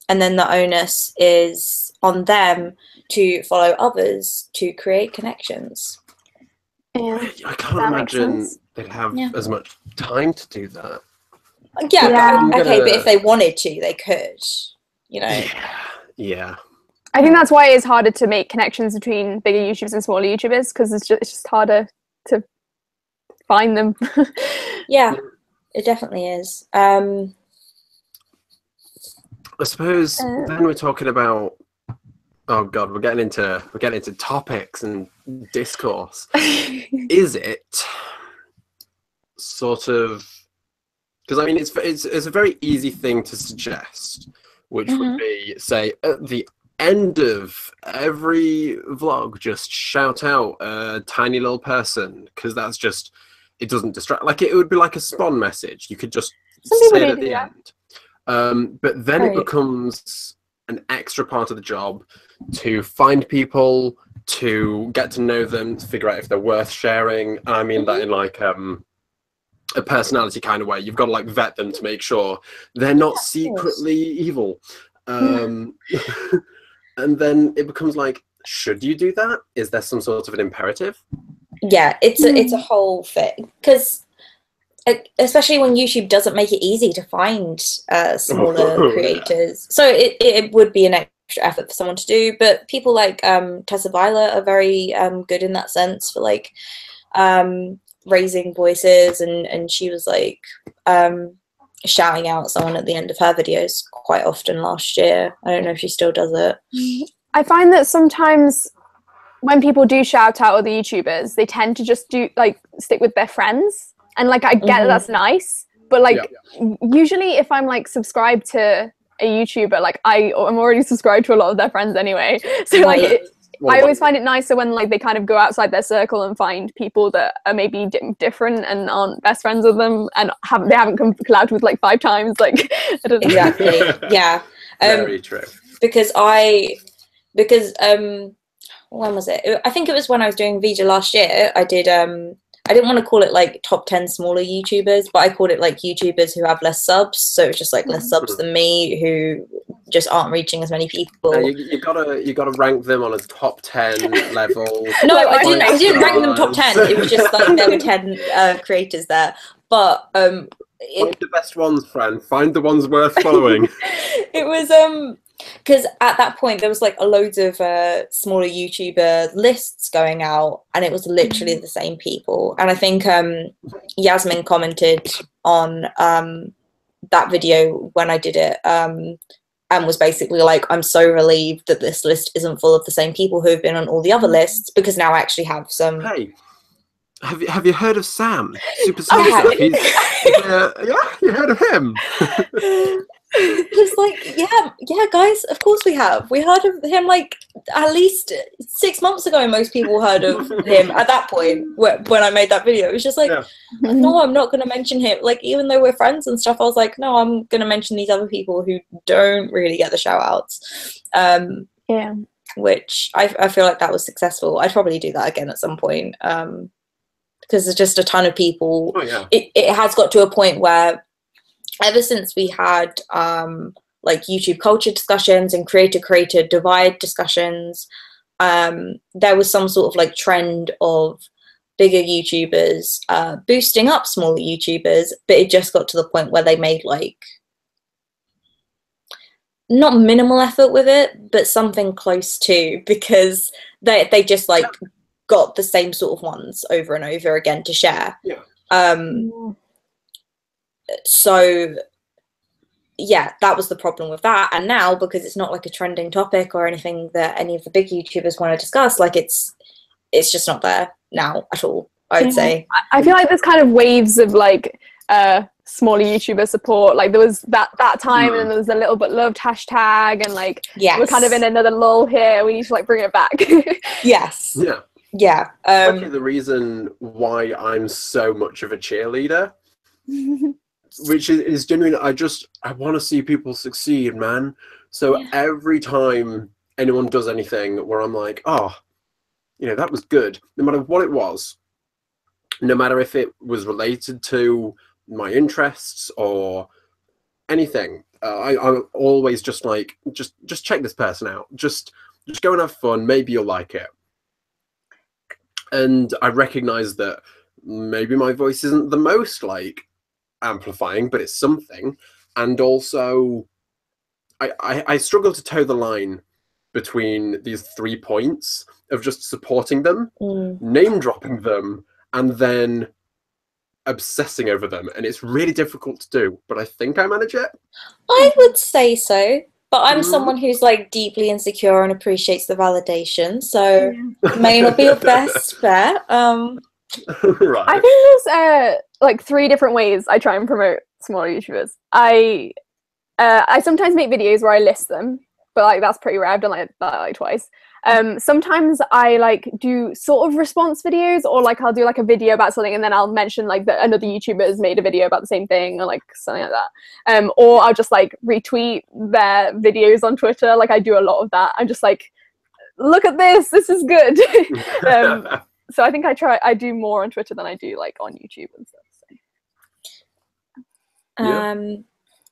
then the onus is on them to follow others to create connections.
Yeah,
I can't imagine they'd have as much time to do that.
But if they wanted to, they could, you know.
Yeah.
I think that's why it's harder to make connections between bigger YouTubers and smaller YouTubers, because it's just harder to find them.
Yeah, it definitely is.
I suppose then we're talking about, oh god, we're getting into topics and discourse. Is it sort of, because I mean it's a very easy thing to suggest, which would be, say, at the end of every vlog, just shout out a tiny little person, because that's just, it doesn't distract. Like it would be like a spawn message. You could just say it at the end. But then it becomes an extra part of the job to find people, to get to know them, to figure out if they're worth sharing. And I mean that in like a personality kind of way. You've got to like vet them to make sure they're not secretly evil. And then it becomes like, should you do that? Is there some sort of an imperative?
Yeah, it's a whole thing, because especially when YouTube doesn't make it easy to find smaller creators. So it would be an extra effort for someone to do, but people like Tessa Violet are very good in that sense for like raising voices, and she was like shouting out someone at the end of her videos quite often last year. I don't know if she still does it.
I find that sometimes when people do shout out other YouTubers, they tend to just do like stick with their friends, and like I get that that's nice, but like usually if I'm like subscribed to a YouTuber, like I'm already subscribed to a lot of their friends anyway, so like I always find it nicer when like they kind of go outside their circle and find people that are maybe different and aren't best friends with them, and they haven't collabed with like 5 times. Like I don't know.
Exactly. Yeah.
Very true.
Because when was it? I think it was when I was doing Vija last year. I didn't want to call it like top 10 smaller YouTubers, but I called it like YouTubers who have less subs. So it's just like less subs than me, who just aren't reaching as many people.
No, you gotta rank them on a top 10 level.
No, I didn't rank them top 10. It was just like there were 10 creators there. But
find the best ones, Fran. Find the ones worth following.
It was because at that point there was like a loads of smaller YouTuber lists going out, and it was literally the same people. And I think Yasmin commented on that video when I did it, and was basically like, I'm so relieved that this list isn't full of the same people who have been on all the other lists, because now I actually have some.
Hey, have you heard of Sam? Super Sam. Yeah, you heard of him?
Just like, yeah, guys, of course we have. We heard of him like at least 6 months ago. Most people heard of him at that point when I made that video. It was just like, no, I'm not going to mention him. Like, even though we're friends and stuff, I was like, no, I'm going to mention these other people who don't really get the shout outs.
Yeah.
Which I feel like that was successful. I'd probably do that again at some point. Because there's just a ton of people.
Oh, yeah.
It has got to a point where ever since we had like YouTube culture discussions and creator divide discussions, there was some sort of like trend of bigger YouTubers boosting up smaller YouTubers, but it just got to the point where they made like not minimal effort with it, but something close to, because they just like got the same sort of ones over and over again to share. So yeah, that was the problem with that. And now, because it's not like a trending topic or anything that any of the big YouTubers want to discuss, like it's just not there now at all, I would say.
I feel like there's kind of waves of like smaller YouTuber support. Like there was that time, and then there was a little but loved hashtag, and like we're kind of in another lull here. We need to like bring it back.
Yes. Yeah.
Actually, the reason why I'm so much of a cheerleader, which is genuine, I want to see people succeed, man. So every time anyone does anything where I'm like, oh, you know, that was good, no matter what it was, no matter if it was related to my interests or anything, I'm always just like, just check this person out. Just go and have fun. Maybe you'll like it. And I recognize that maybe my voice isn't the most like amplifying, but it's something. And also I struggle to toe the line between these 3 points of just supporting them, name dropping them, and then obsessing over them. And it's really difficult to do, but I think I manage it.
I would say so. But I'm someone who's like deeply insecure and appreciates the validation, so may not be your best bet.
Right.
I think there's like 3 different ways I try and promote smaller YouTubers. I sometimes make videos where I list them, but like that's pretty rare. I've done like that like twice. Sometimes I like do sort of response videos, or like I'll do like a video about something and then I'll mention like that another YouTuber has made a video about the same thing, or like something like that. Or I'll just like retweet their videos on Twitter. Like I do a lot of that. I'm just like, look at this is good. So I think I do more on Twitter than I do like on YouTube and stuff. So.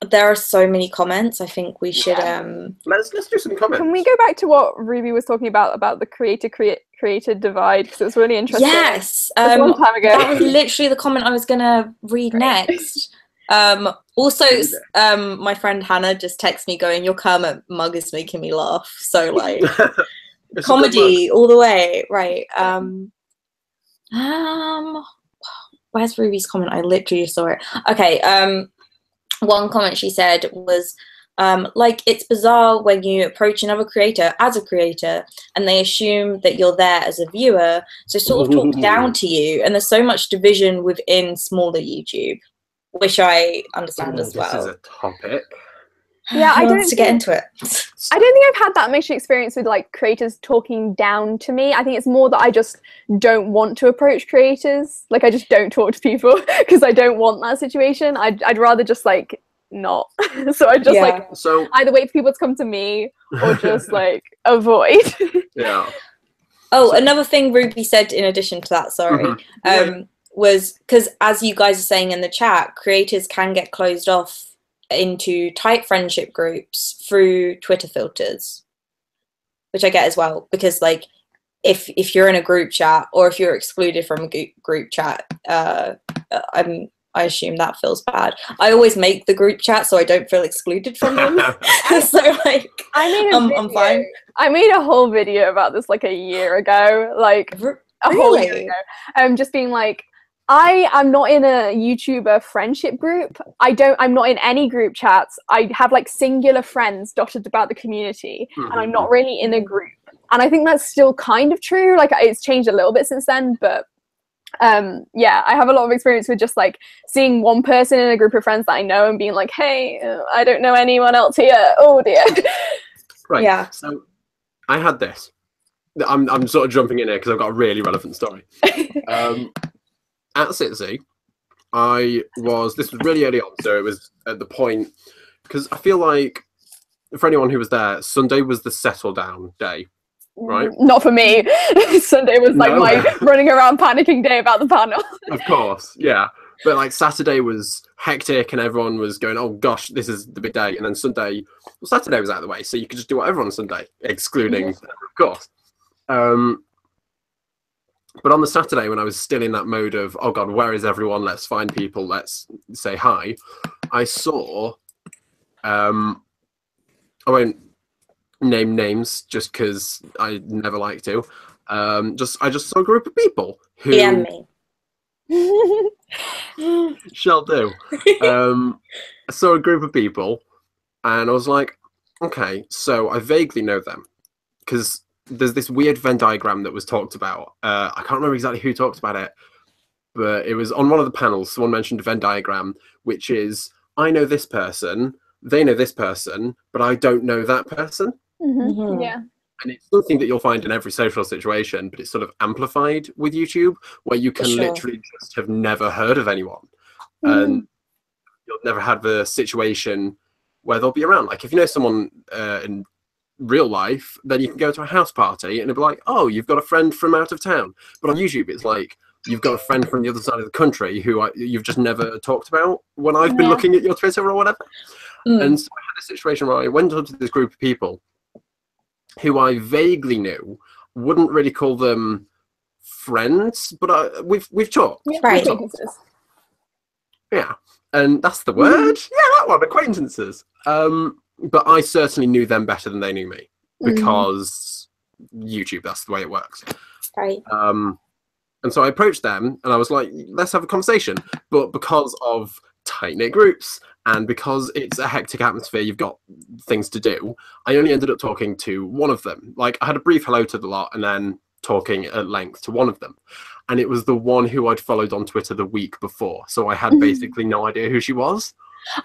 There are so many comments. I think we should
let's do some comments.
Can we go back to what Ruby was talking about the creator divide, because it was really interesting.
Yes,
a long time ago.
That was literally the comment I was gonna read next. Also, my friend Hannah just texted me going, "Your Kermit mug is making me laugh." So like, comedy all the way, right? Where's Ruby's comment? I literally just saw it. Okay. One comment she said was, like, it's bizarre when you approach another creator as a creator and they assume that you're there as a viewer, so sort of talk down to you, and there's so much division within smaller YouTube, which I understand as well.
This is a topic.
Yeah, I don't
get into it.
I don't think I've had that much experience with like creators talking down to me. I think it's more that I just don't want to approach creators. Like I just don't talk to people because I don't want that situation. I'd rather just like not. So I just like either wait for people to come to me or just like avoid.
Yeah.
Oh, another thing Ruby said in addition to that, sorry, was because as you guys are saying in the chat, creators can get closed off into tight friendship groups through Twitter filters, which I get as well, because like if you're in a group chat or if you're excluded from a group chat, I assume that feels bad. I always make the group chat so I don't feel excluded from them. So like I'm fine.
I made a whole video about this like a year ago, like a whole year ago. Just being like, I am not in a YouTuber friendship group. I'm not in any group chats. I have like singular friends dotted about the community, and I'm not really in a group. And I think that's still kind of true. Like it's changed a little bit since then, but yeah, I have a lot of experience with just like seeing one person in a group of friends that I know and being like, hey, I don't know anyone else here. Oh dear.
Right.
Yeah.
So I had this. I'm sort of jumping in here because I've got a really relevant story. At SiTC, this was really early on, so it was at the point, because I feel like for anyone who was there, Sunday was the settle down day, right?
Not for me. Sunday was like my running around panicking day about the panel.
Of course, yeah. But like Saturday was hectic and everyone was going, oh gosh, this is the big day. And then Saturday was out of the way, so you could just do whatever on Sunday, excluding, of course. But on the Saturday, when I was still in that mode of, oh God, where is everyone? Let's find people. Let's say hi. I saw, I won't name names just because I never like to. I just saw a group of people who.
DM me.
Shall do. I saw a group of people, and I was like, okay, so I vaguely know them because there's this weird Venn diagram that was talked about. I can't remember exactly who talked about it, but it was on one of the panels. Someone mentioned a Venn diagram, which is, I know this person, they know this person, but I don't know that person.
Yeah.
And it's something that you'll find in every social situation, but it's sort of amplified with YouTube, where you can literally just have never heard of anyone. And you'll never have the situation where they'll be around. Like if you know someone in real life, then you can go to a house party and it'll be like, oh, you've got a friend from out of town. But on YouTube, it's like you've got a friend from the other side of the country who you've just never talked about when I've been looking at your Twitter or whatever. And so I had a situation where I went up to this group of people who I vaguely knew, wouldn't really call them friends, but we've talked.
Right.
Yeah, and that's the word. Yeah, that one, acquaintances. But I certainly knew them better than they knew me because YouTube, that's the way it works.
Right.
And so I approached them and I was like, let's have a conversation. But because of tight-knit groups and because it's a hectic atmosphere, you've got things to do, I only ended up talking to one of them. Like I had a brief hello to the lot and then talking at length to one of them. And it was the one who I'd followed on Twitter the week before. So I had basically no idea who she was.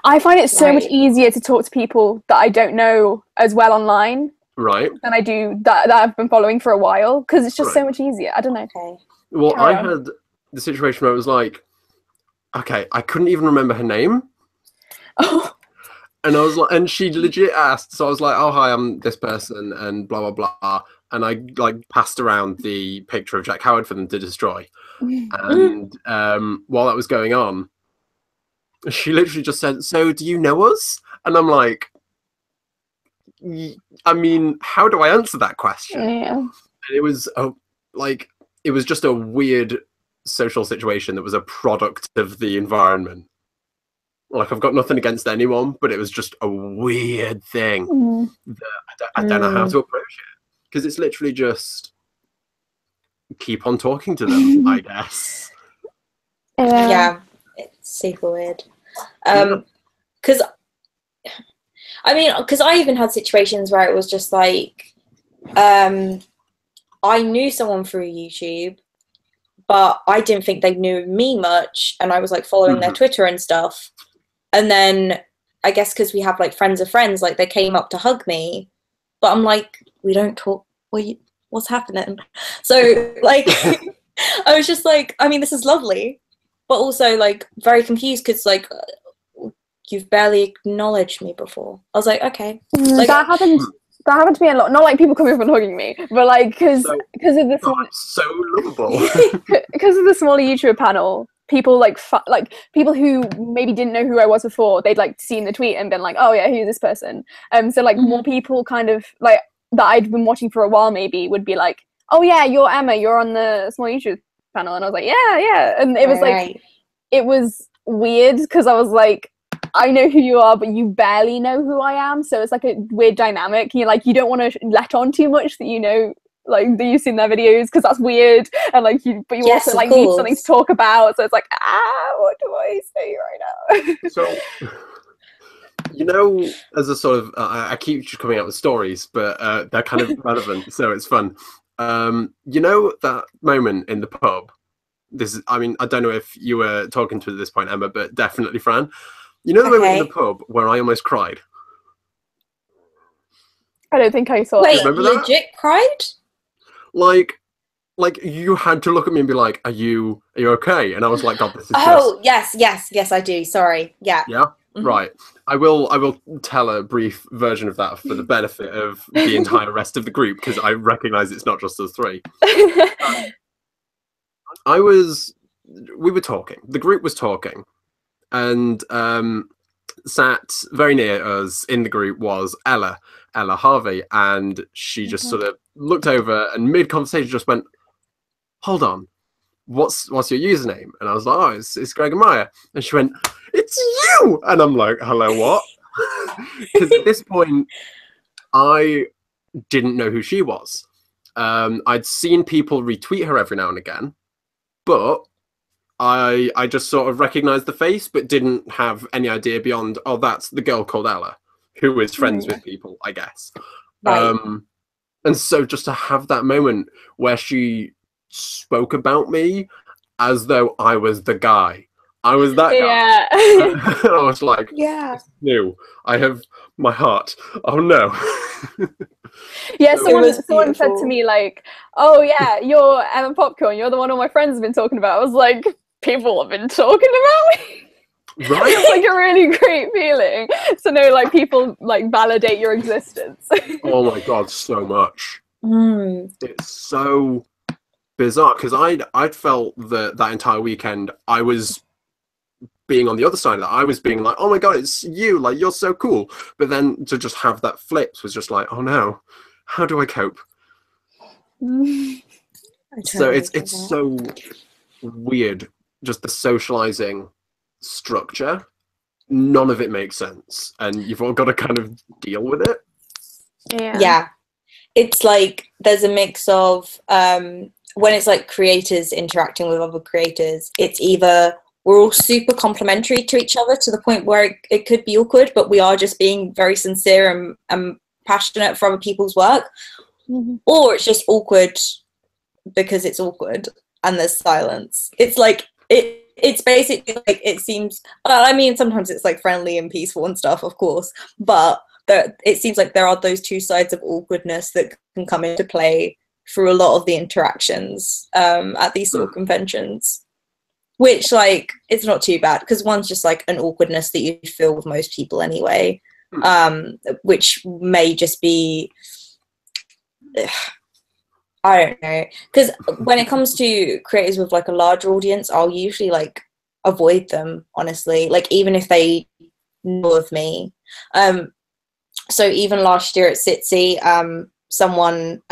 I find it so much easier to talk to people that I don't know as well online.
Right.
than I do that I've been following for a while, because it's just so much easier. I don't know.
Okay.
Well,
Carry
I
on.
had the situation where it was like, okay, I couldn't even remember her name.
Oh,
And I was like, and she legit asked, so I was like, oh, hi, I'm this person, and blah, blah, blah. And I like passed around the picture of Jack Howard for them to destroy. And while that was going on, she literally just said, so do you know us? And I'm like, I mean, how do I answer that question?
yeah.
And it was like, it was just a weird social situation that was a product of the environment. Like, I've got nothing against anyone, but it was just a weird thing that I don't know how to approach it, because it's literally just keep on talking to them, I guess.
Yeah, it's super weird. Because I even had situations where it was just like, I knew someone through YouTube, but I didn't think they knew me much, and I was like following their Twitter and stuff. And then I guess because we have like friends of friends, like they came up to hug me, but I'm like, we don't talk. What's happening? So like, I was just like, I mean, this is lovely, but also like very confused because like you've barely acknowledged me before. I was like, okay, like,
that happened to me a lot. Not like people coming up and hugging me, but like because of the small,
so lovable.
because of the smaller YouTuber panel. People like people who maybe didn't know who I was before, they'd like seen the tweet and been like, oh yeah, who's this person? So like more people kind of like that I'd been watching for a while maybe would be like, oh yeah, you're Emma, you're on the small YouTube panel, and I was like, yeah, and it was like it was weird because I was like, I know who you are, but you barely know who I am, so it's like a weird dynamic. You like you don't want to let on too much that you know. Like that you've seen their videos because that's weird, and like but you also like need something to talk about, so it's like what do I say right now?
So you know, as a sort of I keep just coming out with stories, but they're kind of relevant, so it's fun. You know that moment in the pub, this is, I mean, I don't know if you were talking to at this point, Emma, but definitely Fran, you know the moment in the pub where I almost cried?
I don't think I saw
Wait,
it.
Remember
legit cried?
Like you had to look at me and be like, are you okay? And I was like, God, this is
yes, I do. Sorry. Yeah.
Right. I will tell a brief version of that for the benefit of the entire rest of the group, because I recognize it's not just us three. We were talking. The group was talking, and sat very near us in the group was Ella Harvey, and she just sort of looked over and mid-conversation just went, hold on, what's your username? And I was like, oh, it's Greg and Maya. And she went, it's you! And I'm like, hello, what? Because at this point, I didn't know who she was. I'd seen people retweet her every now and again, but I just sort of recognized the face, but didn't have any idea beyond, oh, that's the girl called Ella, who is friends with people, I guess.
Right.
And so just to have that moment where she spoke about me as though I was the guy. I was that guy.
Yeah.
I was like,
yeah.
No, I have my heart. Oh no.
Yeah,
So
someone said to me like, oh yeah, you're Emma Popcorn, you're the one all my friends have been talking about. I was like, people have been talking about me.
Right.
It's like a really great feeling. So no, like people like validate your existence.
Oh my God, so much. It's so bizarre because I'd felt that entire weekend I was being on the other side of that. I was being like, oh my God, it's you, like you're so cool. But then to just have that flips was just like, oh no, how do I cope? So it's so weird, just the socializing structure. None of it makes sense, and you've all got to kind of deal with it.
Yeah, it's like there's a mix of when it's like creators interacting with other creators, it's either we're all super complimentary to each other to the point where it could be awkward, but we are just being very sincere and passionate for other people's work, or it's just awkward because it's awkward and there's silence. It's like it's basically like, it seems, I mean, sometimes it's like friendly and peaceful and stuff, of course, but it seems like there are those two sides of awkwardness that can come into play through a lot of the interactions at these sort of conventions, which like it's not too bad because one's just like an awkwardness that you feel with most people anyway, which may just be I don't know, because when it comes to creators with like a larger audience, I'll usually like avoid them, honestly, like even if they know of me. So even last year at SiTC, someone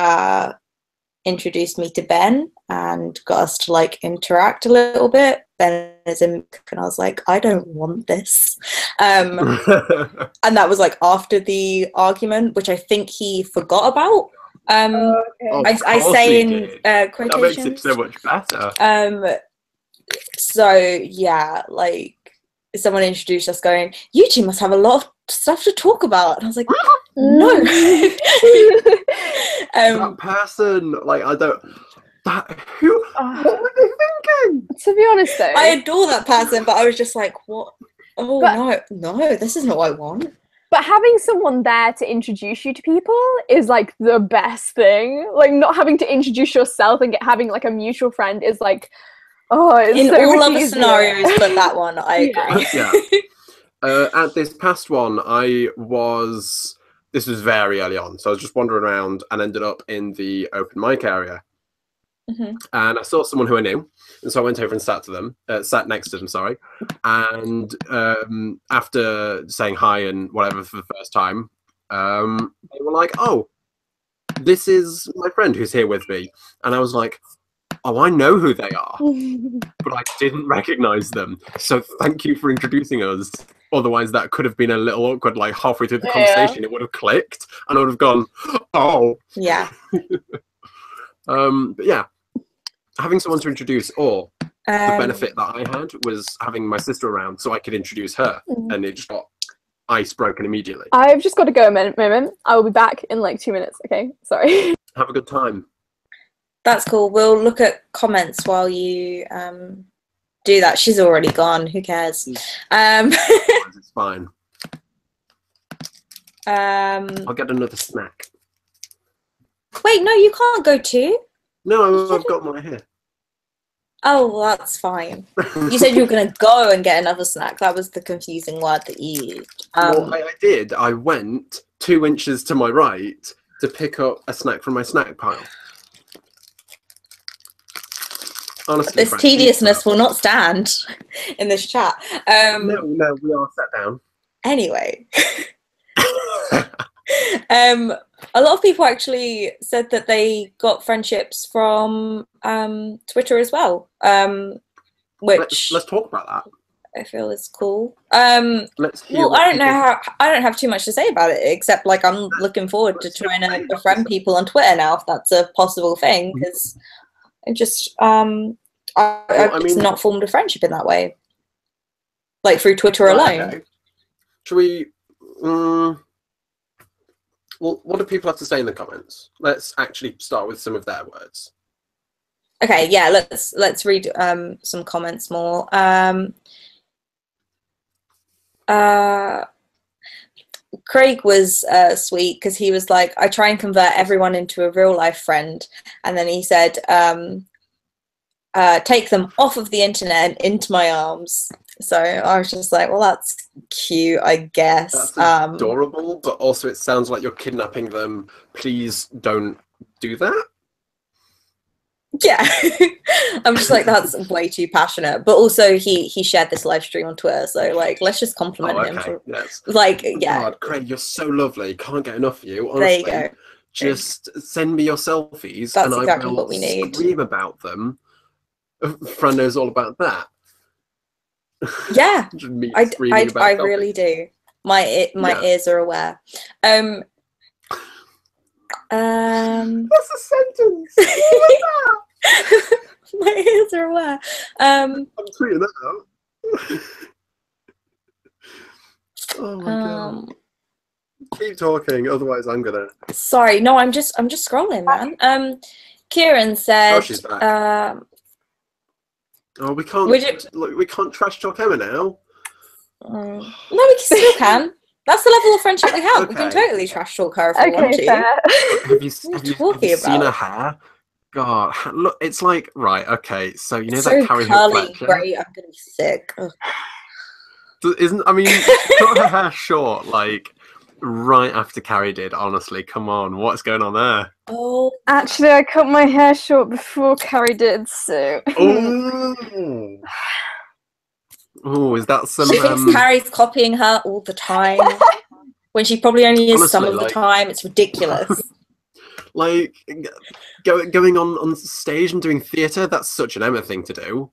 introduced me to Ben and got us to like interact a little bit. Ben is in, and I was like, I don't want this. And that was like after the argument, which I think he forgot about.
Okay.
I say in quotations.
That makes it so much better.
So yeah, like someone introduced us going, you two must have a lot of stuff to talk about. And I was like, no.
That person, like, I don't. That who? What were they thinking?
To be honest, though,
I adore that person, but I was just like, what? Oh no, this is not what I want.
But having someone there to introduce you to people is like the best thing. Like not having to introduce yourself and having like a mutual friend is like, oh, it's
in
so
all
much
other
easier.
scenarios, but that one, I agree.
Yeah. At this past one, this was very early on, so I was just wandering around and ended up in the open mic area. And I saw someone who I knew, and so I went over and sat next to them, sorry. And after saying hi and whatever for the first time, they were like, "Oh, this is my friend who's here with me," and I was like, "Oh, I know who they are," but I didn't recognize them. So thank you for introducing us. Otherwise, that could have been a little awkward. Like halfway through the conversation, it would have clicked, and I would have gone, "Oh,
yeah."
But yeah, having someone to introduce, or the benefit that I had was having my sister around, so I could introduce her, and it just got ice broken immediately.
I've just got to go a moment. I will be back in like 2 minutes. Okay, sorry.
Have a good time.
That's cool. We'll look at comments while you do that. She's already gone. Who cares?
It's fine. I'll get another snack.
Wait, no, you can't go too.
No, I've got my here.
Oh, well, that's fine. You said you were going to go and get another snack. That was the confusing word that you used.
Well, I did. I went 2 inches to my right to pick up a snack from my snack pile. Honestly,
this tediousness will not stand in this chat.
No, we are sat down.
Anyway. A lot of people actually said that they got friendships from Twitter as well, which
let's talk about that.
I feel is cool.
Let's hear.
Well, I don't have too much to say about it except like I'm looking forward to trying to befriend people on Twitter now, if that's a possible thing, because I just I've just not formed a friendship in that way, like through Twitter alone.
Okay. Should we? Well, what do people have to say in the comments? Let's actually start with some of their words.
Okay, yeah, let's read some comments more. Craig was sweet because he was like, I try and convert everyone into a real life friend, and then he said, take them off of the internet and into my arms. So I was just like, well, that's cute, I guess.
That's adorable, but also it sounds like you're kidnapping them. Please don't do that.
Yeah. I'm just like, that's way too passionate. But also he shared this live stream on Twitter, so like let's just compliment him for,
yes.
Like, yeah.
God, Craig, you're so lovely. Can't get enough of you. Honestly,
there you go.
Just send me your selfies.
That's
and
exactly
I will
what we need.
Scream about them. Fran knows all about that.
Yeah. I
about
really do. My ears are aware.
That's a sentence. What was that?
My ears are aware.
I'm tweeting that out. Oh my god. Keep talking, otherwise I'm gonna.
Sorry, no, I'm just scrolling, man. Kieran said.
Oh, she's back. Oh, we can't. Look, we can't trash talk Emma now.
No, we still can. That's the level of friendship we have. We can
Okay.
totally trash talk her if we want
Okay,
to.
fair.
Have you
talking
seen her
about?
hair? God, look, it's like, right, okay, so you know
So
that Carrie Hope
curly,
Fletcher?
great. I'm gonna be sick. Ugh.
I mean, cut her hair short, like, right after Carrie did, honestly, come on, what's going on there?
Oh,
Actually, I cut my hair short before Carrie did, so.
Oh, oh, is that some?
she thinks Carrie's copying her all the time when she probably only is some
Honestly,
of the time. It's ridiculous.
like going on stage and doing theatre? That's such an Emma thing to do.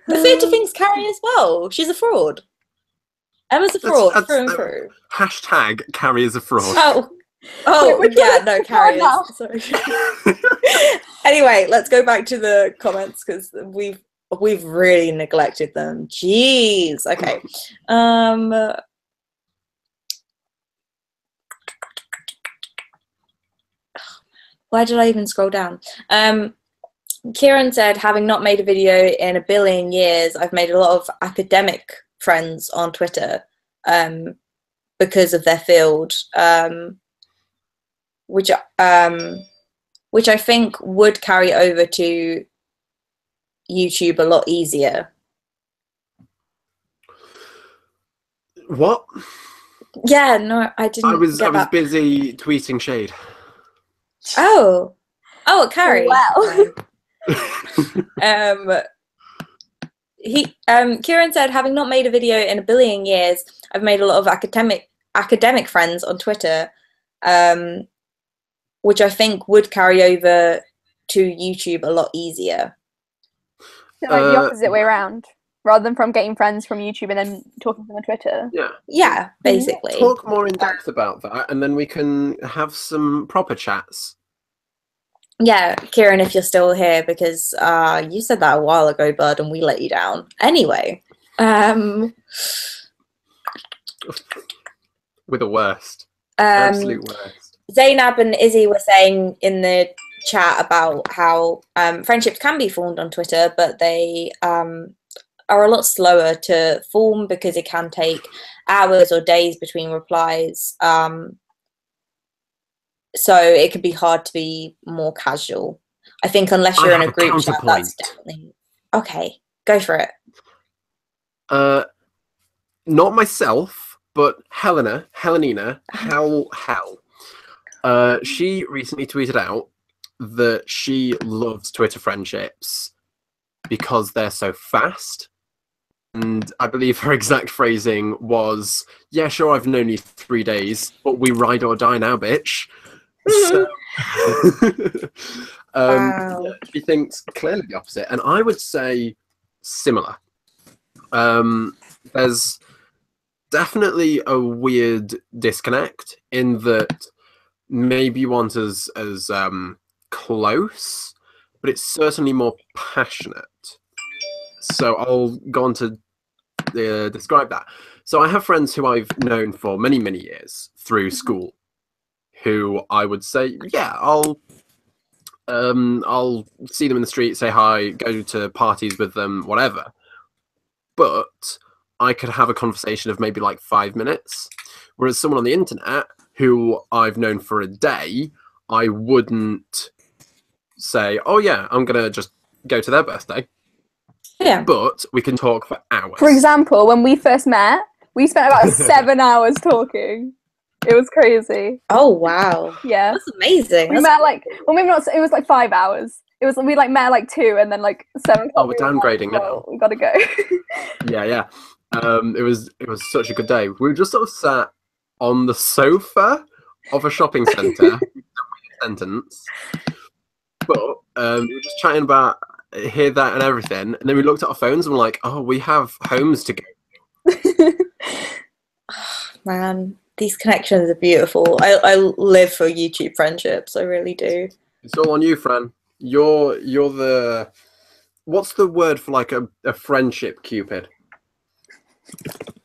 The theatre thinks Carrie as well. She's a fraud. Emma's a fraud through and through.
Hashtag Carrie is a fraud.
Oh, yeah, no, Carrie
now.
is. Sorry. Anyway, let's go back to the comments because we've really neglected them. Jeez. Okay. Why did I even scroll down? Kieran said, having not made a video in a billion years, I've made a lot of academic friends on Twitter because of their field, which I think would carry over to YouTube a lot easier.
What?
Yeah, no, I didn't.
I was
get that.
busy tweeting shade.
Oh, Carrie.
Wow.
Kieran said, having not made a video in a billion years, I've made a lot of academic friends on Twitter, which I think would carry over to YouTube a lot easier.
So like the opposite way around, rather than from getting friends from YouTube and then talking to them on Twitter.
Yeah, basically.
Talk more in depth about that, and then we can have some proper chats.
Yeah, Kieran, if you're still here, because you said that a while ago, bud, and we let you down. Anyway,
with the worst, absolute worst.
Zainab and Izzy were saying in the chat about how friendships can be formed on Twitter, but they are a lot slower to form because it can take hours or days between replies. So it could be hard to be more casual. I think unless you're in a group chat, that's definitely okay. Go for it.
Not myself, but Helenina, Hell. She recently tweeted out that she loves Twitter friendships because they're so fast. And I believe her exact phrasing was, "Yeah, sure, I've known you 3 days, but we ride or die now, bitch." So,
Wow.
she thinks clearly the opposite, and I would say similar. There's definitely a weird disconnect in that maybe you want as close, but it's certainly more passionate. So I'll go on to describe that. So I have friends who I've known for many, many years through school, who I would say, yeah, I'll see them in the street, say hi, go to parties with them, whatever. But I could have a conversation of maybe like 5 minutes. Whereas someone on the internet who I've known for a day, I wouldn't say, oh yeah, I'm going to just go to their birthday.
Yeah.
But we can talk for hours.
For example, when we first met, we spent about 7 hours talking. It was crazy.
Oh wow.
Yeah.
That's amazing.
We met like, well, maybe not. It was like 5 hours. We like met like 2, and then like 7 o'clock.
Oh, we're downgrading now.
We gotta go.
Yeah. It was such a good day. We were just sort of sat on the sofa of a shopping centre. Sentence. But we were just chatting about here, that, and everything, and then we looked at our phones and we're like, oh, we have homes to go.
Man, these connections are beautiful. I live for YouTube friendships. I really do.
It's all on you, Fran. You're the, what's the word for like a friendship cupid?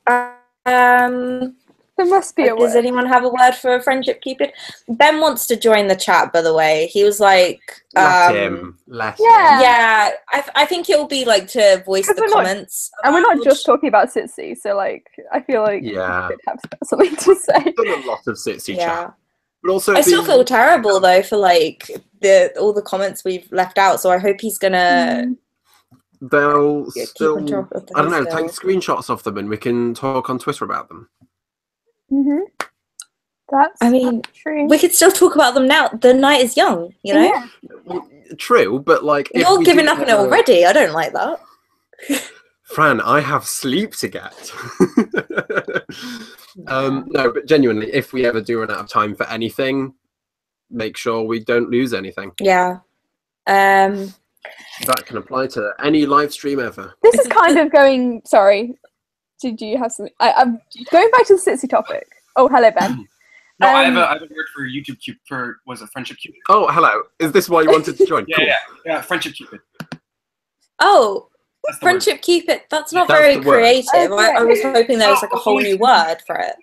The must be a
Does
word.
anyone have a word for friendship Cupid? Ben wants to join the chat, by the way. He was like,
Let him. Let
Yeah.
him.
yeah, I think it will be like to voice
'Cause
the
we're not-
comments.
And we're not
about-
just talking about SiTC, so like I feel like
Yeah.
we could have something to say.
I've done a lot of SiTC
Yeah.
chat. But also
I still feel terrible though for like all the comments we've left out. So I hope he's gonna
they'll
keep
still,
on top of
I don't know,
those
take
still.
screenshots of them and we can talk on Twitter about them.
That's
I mean,
true.
we could still talk about them now. The night is young, you know.
Yeah.
Well, true, but like if
You're
we
giving
do
up on it
ever-
already. I don't like that.
Fran, I have sleep to get. No, but genuinely, if we ever do run out of time for anything, make sure we don't lose anything.
Yeah.
That can apply to any live stream ever.
This is kind of going. Sorry, did you have something? I'm going back to the SiTC topic. Oh, hello, Ben.
No, I have a word for YouTube Cupid. Was it Friendship Cupid?
Oh, hello. Is this why you wanted to join? Cool.
Yeah. Friendship Cupid.
Oh,
That's the word.
friendship Cupid. That's not
That's
very
the word.
creative. I was hoping there was like a
Oh,
whole new word for it.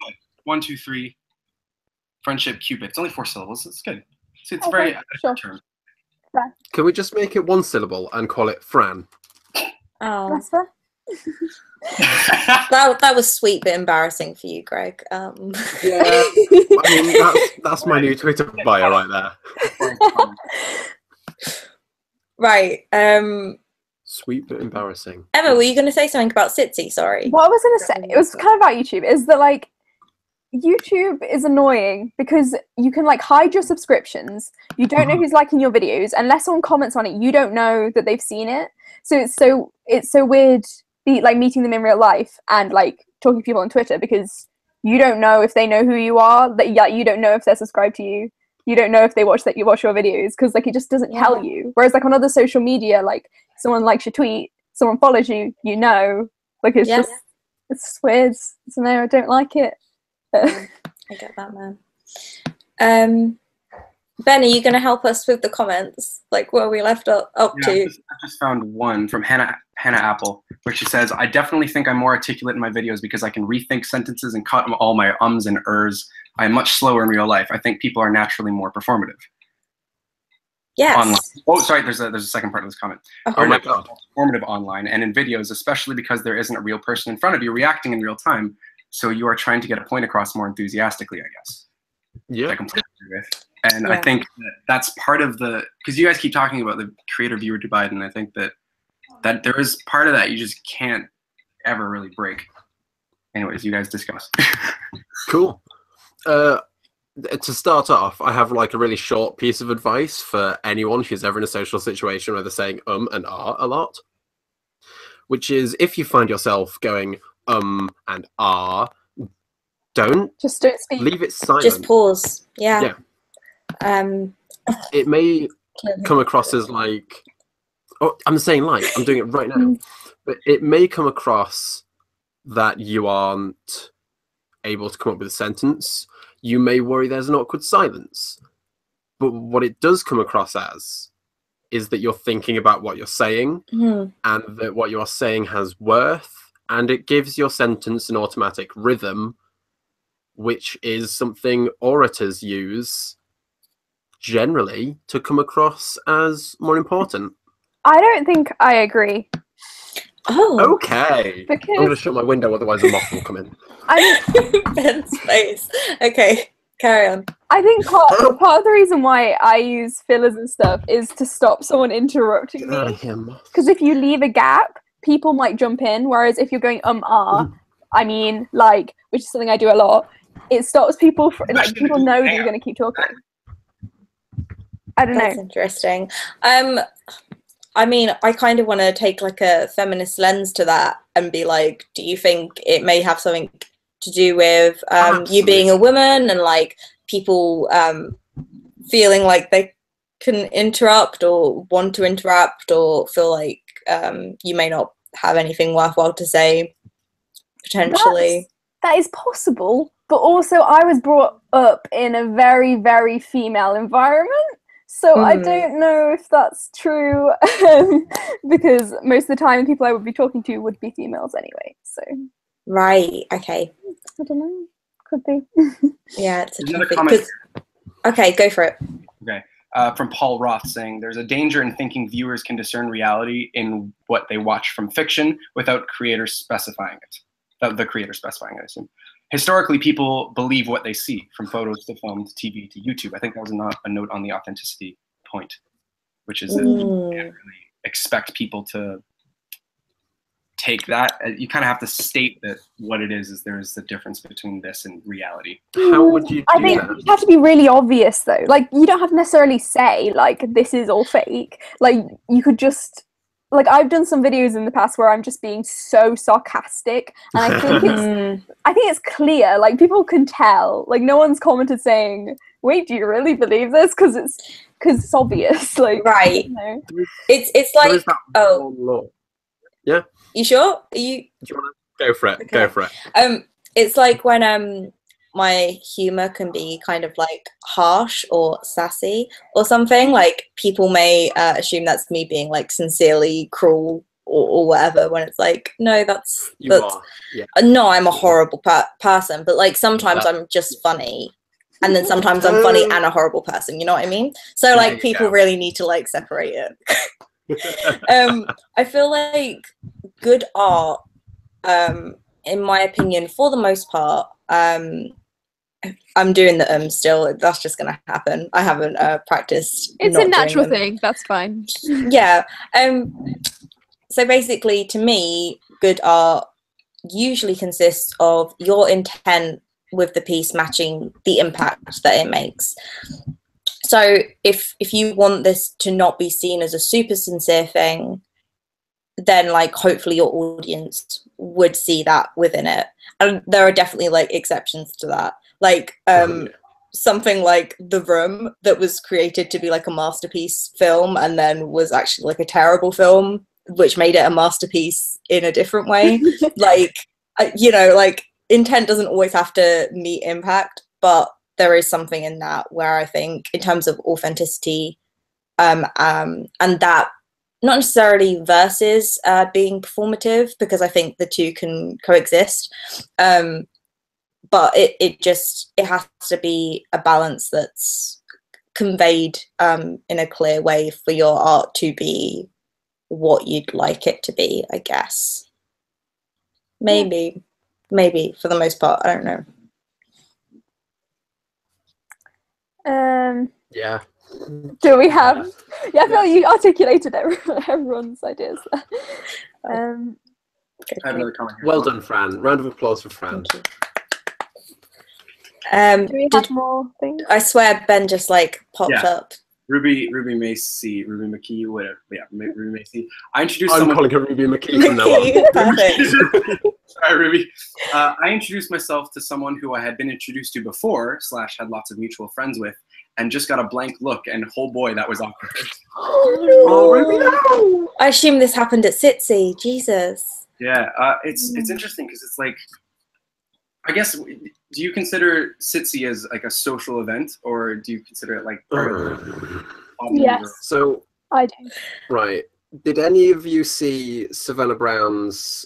1, 2, 3. Friendship Cupid. It's only 4 syllables. It's good. It's
Okay,
very
sure.
term.
Can we just make it one syllable and call it Fran?
Oh,
That's fair.
that was sweet but embarrassing for you, Greg.
Yeah. I mean, that's my new Twitter bio right there.
Right.
Sweet but embarrassing.
Emma, were you going to say something about SiTC? Sorry.
What I was going to say, it was kind of about YouTube, is that like YouTube is annoying because you can like hide your subscriptions. You don't know who's liking your videos unless someone comments on it. You don't know that they've seen it. So it's so weird, like meeting them in real life and like talking to people on Twitter because you don't know if they know who you are. That you don't know if they're subscribed to you. You don't know if they watch your videos because like it just doesn't tell you. Whereas like on other social media, like someone likes your tweet, someone follows you, you know. Like it's just weird. So no, I don't like it.
I get that, man. Ben, are you going to help us with the comments, like where we left up to?
I just found one from Hannah Apple, where she says, "I definitely think I'm more articulate in my videos because I can rethink sentences and cut all my ums and ers. I'm much slower in real life. I think people are naturally more performative."
Yes.
Online. Oh, sorry. There's a second part of this comment.
Oh my god.
Performative online and in videos, especially because there isn't a real person in front of you reacting in real time. So you are trying to get a point across more enthusiastically, I guess.
Yeah.
I completely agree with. And I think that's part of because you guys keep talking about the creator-viewer divide, and I think that there is part of that you just can't ever really break. Anyways, you guys discuss.
Cool. To start off, I have like a really short piece of advice for anyone who's ever in a social situation where they're saying and ah a lot, which is if you find yourself going and ah, don't
speak.
leave it silent.
Just pause. Yeah.
It may come across as like, oh, I'm saying like, I'm doing it right now, but it may come across that you aren't able to come up with a sentence. You may worry there's an awkward silence, but what it does come across as is that you're thinking about what you're saying and that what you're saying has worth, and it gives your sentence an automatic rhythm, which is something orators use generally to come across as more important.
I don't think I agree.
Oh.
Okay.
Because
I'm going to shut my window, otherwise a moth will come in.
Ben's face. Okay, carry on.
I think part of the reason why I use fillers and stuff is to stop someone interrupting
Get out
me.
of here, moth.
Because if you leave a gap, people might jump in. Whereas if you're going I mean, like, which is something I do a lot, it stops people like people know that you're going to keep talking. I don't
That's
know.
interesting. I mean, I kind of want to take like a feminist lens to that and be like, do you think it may have something to do with you being a woman and like people feeling like they can interrupt or want to interrupt or feel like you may not have anything worthwhile to say potentially?
That is possible, but also I was brought up in a very, very female environment. So I don't know if that's true, because most of the time the people I would be talking to would be females anyway. So
Right. Okay.
I don't know. Could be.
Yeah, it's a
Another
topic.
comment.
Okay, go for it.
Okay. From Paul Roth saying, there's a danger in thinking viewers can discern reality in what they watch from fiction without creators specifying it. The creator specifying it, I assume. Historically, people believe what they see, from photos to film to TV to YouTube. I think that was a note on the authenticity point, which is that you can't really expect people to take that. You kind of have to state that what it is there's the difference between this and reality.
How would you do
I think
that?
you have to be really obvious though. Like, you don't have to necessarily say like this is all fake. Like, you could just, like, I've done some videos in the past where I'm just being so sarcastic, and I think it's clear. Like, people can tell. Like, no one's commented saying, "Wait, do you really believe this?" Because it's obvious. Like,
Right.
you know.
It's like, oh,
yeah.
You sure? Are you?
Do you want to go for it?
Okay.
Go for it.
It's like when my humor can be kind of like harsh or sassy or something. Like, people may assume that's me being like sincerely cruel or whatever. When it's like, no, that's
are. Yeah.
No, I'm a horrible person. But like sometimes I'm just funny, and then sometimes I'm funny and a horrible person. You know what I mean? So like people really need to like separate it. I feel like good art, in my opinion, for the most part, I'm doing the still. That's just gonna happen. I haven't practiced.
It's a natural thing. That's fine.
Yeah. So basically, to me, good art usually consists of your intent with the piece matching the impact that it makes. So if you want this to not be seen as a super sincere thing, then like hopefully your audience would see that within it. And there are definitely like exceptions to that. Like something like The Room that was created to be like a masterpiece film and then was actually like a terrible film, which made it a masterpiece in a different way. Like, you know, like intent doesn't always have to meet impact, but there is something in that where I think in terms of authenticity, and that not necessarily versus being performative, because I think the two can coexist. But it has to be a balance that's conveyed in a clear way for your art to be what you'd like it to be, I guess. Maybe for the most part, I don't know.
Yeah.
Do we have? Yeah, I feel like you articulated everyone's ideas.
I have another comment here.
Well done, Fran. Round of applause for Fran.
Do we have more things?
I swear Ben just like popped up.
Ruby McKee, whatever. Yeah, Ruby Macy.
I'm calling her Ruby McKee from now on.
Perfect.
Sorry, Ruby. I introduced myself to someone who I had been introduced to before / had lots of mutual friends with, and just got a blank look, and oh boy, that was awkward.
Oh, Ruby, no!
I assume this happened at SiTC. Jesus.
Yeah, it's interesting because it's like, I guess, do you consider SiTC as like a social event, or do you consider it like part of the
Yes.
So
I do.
Right. Did any of you see Savannah Brown's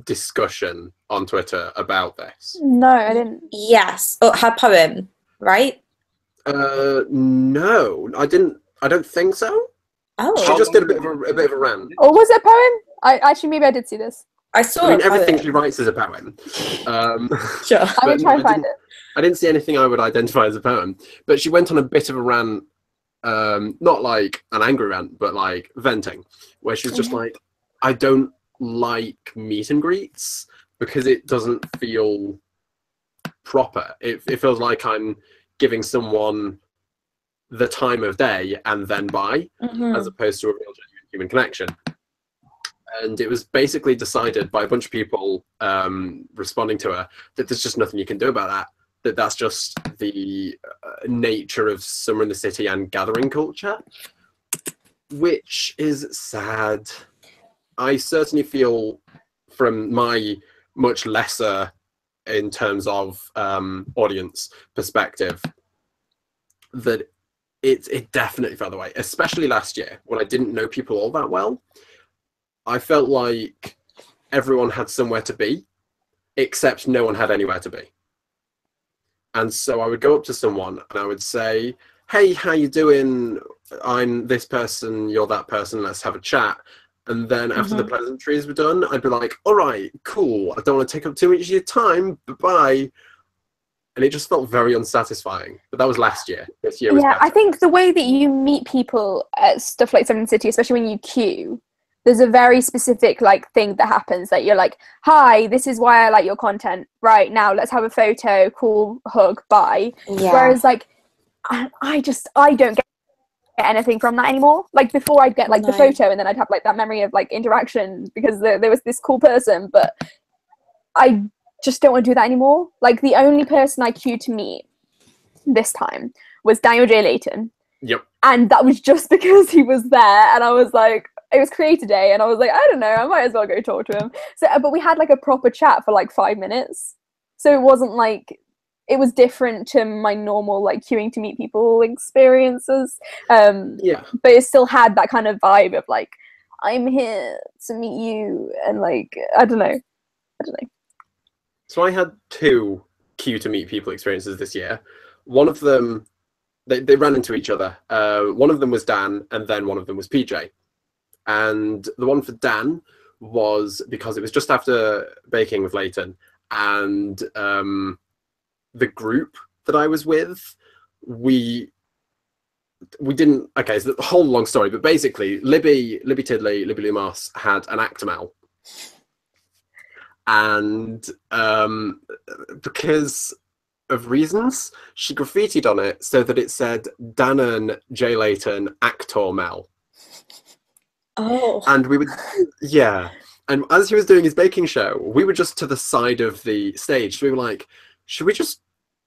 discussion on Twitter about this?
No, I didn't.
Yes. Oh, her poem, right?
No, I didn't. I don't think so.
Oh.
She just did a bit of a rant.
Or was it a poem? Maybe I did see this.
I saw.
I mean, everything she writes is a poem.
Sure.
I'm gonna try and find it.
I didn't see anything I would identify as a poem, but she went on a bit of a rant, not like an angry rant, but like venting, where she was just like, I don't like meet and greets because it doesn't feel proper. It feels like I'm giving someone the time of day and then bye, as opposed to a real genuine human connection. And it was basically decided by a bunch of people responding to her that there's just nothing you can do about that. That's just the nature of summer in the city and gathering culture, which is sad. I certainly feel, from my much lesser in terms of audience perspective, that it definitely felt the way, especially last year when I didn't know people all that well. I felt like everyone had somewhere to be, except no one had anywhere to be. And so I would go up to someone and I would say, hey, how you doing? I'm this person, you're that person, let's have a chat. And then after the pleasantries were done, I'd be like, all right, cool. I don't want to take up too much of your time. Bye-bye. And it just felt very unsatisfying. But that was last year. This year was better.
I think the way that you meet people at stuff like Seven City, especially when you queue, there's a very specific like thing that happens that you're like, hi, this is why I like your content. Right, now let's have a photo, cool, hug, bye.
Yeah.
Whereas like I don't get anything from that anymore. Like before I'd get like the photo and then I'd have like that memory of like interaction because there was this cool person, but I just don't want to do that anymore. Like the only person I queued to meet this time was Daniel J. Layton.
Yep.
And that was just because he was there and I was like, it was Creator Day and I was like, I don't know, I might as well go talk to him. So but we had like a proper chat for like 5 minutes. So it wasn't like, it was different to my normal like queuing to meet people experiences.
Yeah.
But it still had that kind of vibe of like, I'm here to meet you and like, I don't know.
So I had 2 queue to meet people experiences this year. One of them, they ran into each other. One of them was Dan and then one of them was PJ. And the one for Dan was because it was just after baking with Leighton, and the group that I was with, we didn't. Okay, so the whole long story, but basically, Libby Tiddley, Libby Lumos had an Actimel, and because of reasons, she graffitied on it so that it said Danon J. Leighton Actor Mel.
Oh.
And we would, yeah. And as he was doing his baking show, we were just to the side of the stage. So we were like, should we just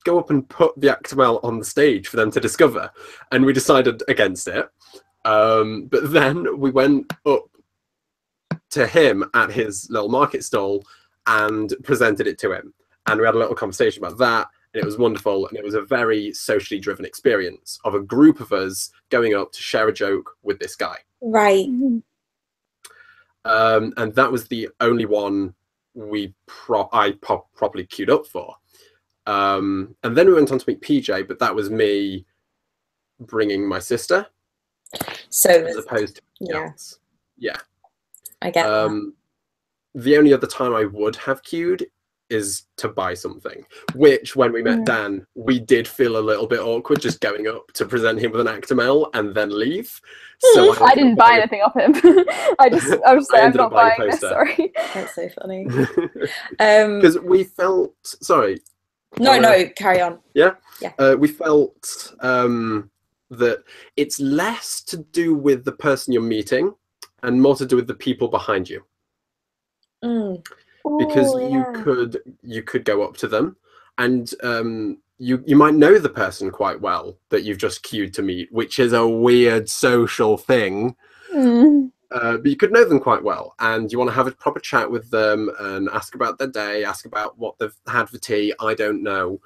go up and put the Actimel on the stage for them to discover? And we decided against it. But then we went up to him at his little market stall and presented it to him. And we had a little conversation about that. And it was wonderful. And it was a very socially driven experience of a group of us going up to share a joke with this guy.
Right.
And that was the only one I properly queued up for. And then we went on to meet PJ, but that was me bringing my sister.
So
as opposed to else. Yeah.
I get that.
The only other time I would have queued is to buy something, which when we met Dan, we did feel a little bit awkward just going up to present him with an Actimel and then leave. So
I didn't buy anything off him. I was like, I'm not buying this, sorry.
That's so funny.
Because we felt, sorry.
No, carry on.
Yeah?
Yeah.
We felt that it's less to do with the person you're meeting and more to do with the people behind you. Because you could go up to them and you might know the person quite well that you've just queued to meet, which is a weird social thing. But you could know them quite well and you want to have a proper chat with them and ask about their day, ask about what they've had for tea, I don't know.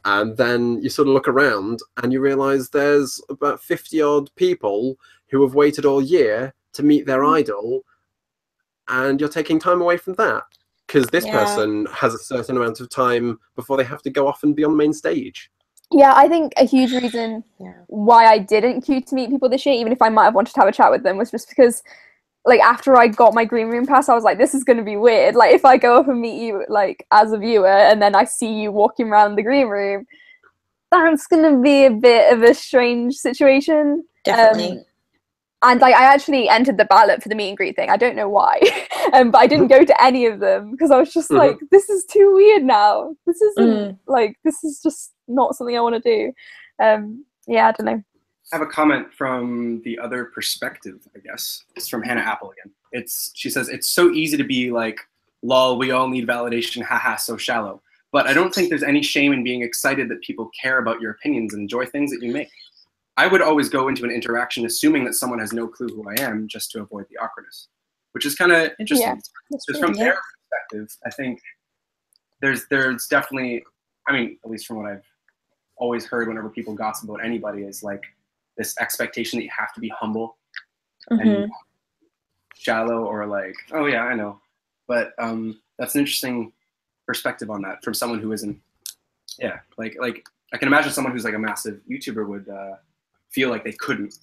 And then you sort of look around and you realise there's about 50 odd people who have waited all year to meet their idol, and you're taking time away from that. Because this person has a certain amount of time before they have to go off and be on the main stage.
Yeah, I think a huge reason why I didn't queue to meet people this year, even if I might have wanted to have a chat with them, was just because, like, after I got my green room pass, I was like, this is going to be weird. Like, if I go up and meet you, like, as a viewer, and then I see you walking around the green room, that's going to be a bit of a strange situation.
Definitely.
And like, I actually entered the ballot for the meet and greet thing. I don't know why, but I didn't go to any of them because I was just like, this is too weird now. This isn't like, this is just not something I want to do. Yeah, I don't know.
I have a comment from the other perspective, I guess. It's from Hannah Apple again. She says, it's so easy to be like, lol, we all need validation, haha, so shallow. But I don't think there's any shame in being excited that people care about your opinions and enjoy things that you make. I would always go into an interaction assuming that someone has no clue who I am just to avoid the awkwardness, which is kind of interesting.
Yeah,
just from their perspective, I think there's definitely, I mean, at least from what I've always heard whenever people gossip about anybody, is like this expectation that you have to be humble and shallow, or like, oh yeah, I know. But that's an interesting perspective on that from someone who isn't Yeah, like I can imagine someone who's like a massive YouTuber would feel like they couldn't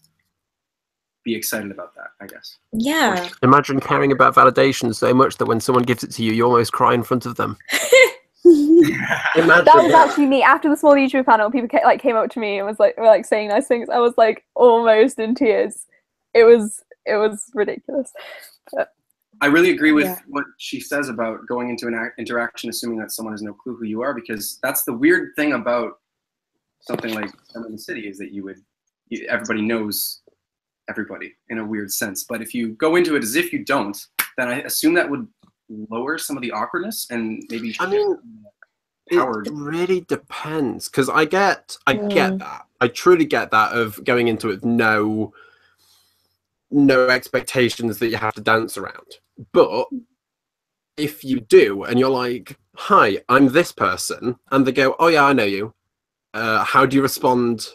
be excited about that, I guess.
Yeah.
Imagine caring about validation so much that when someone gives it to you, you almost cry in front of them. Imagine
That was actually me. After the small YouTube panel, people came up to me and were like saying nice things. I was like almost in tears. It was ridiculous. But,
I really agree with what she says about going into an interaction assuming that someone has no clue who you are, because that's the weird thing about something like Summer in the City, is that everybody knows everybody in a weird sense. But if you go into it as if you don't, then I assume that would lower some of the awkwardness and maybe.
I mean, it really depends, because I get that. I truly get that, of going into it with no expectations that you have to dance around. But if you do, and you're like, "Hi, I'm this person," and they go, "Oh yeah, I know you," how do you respond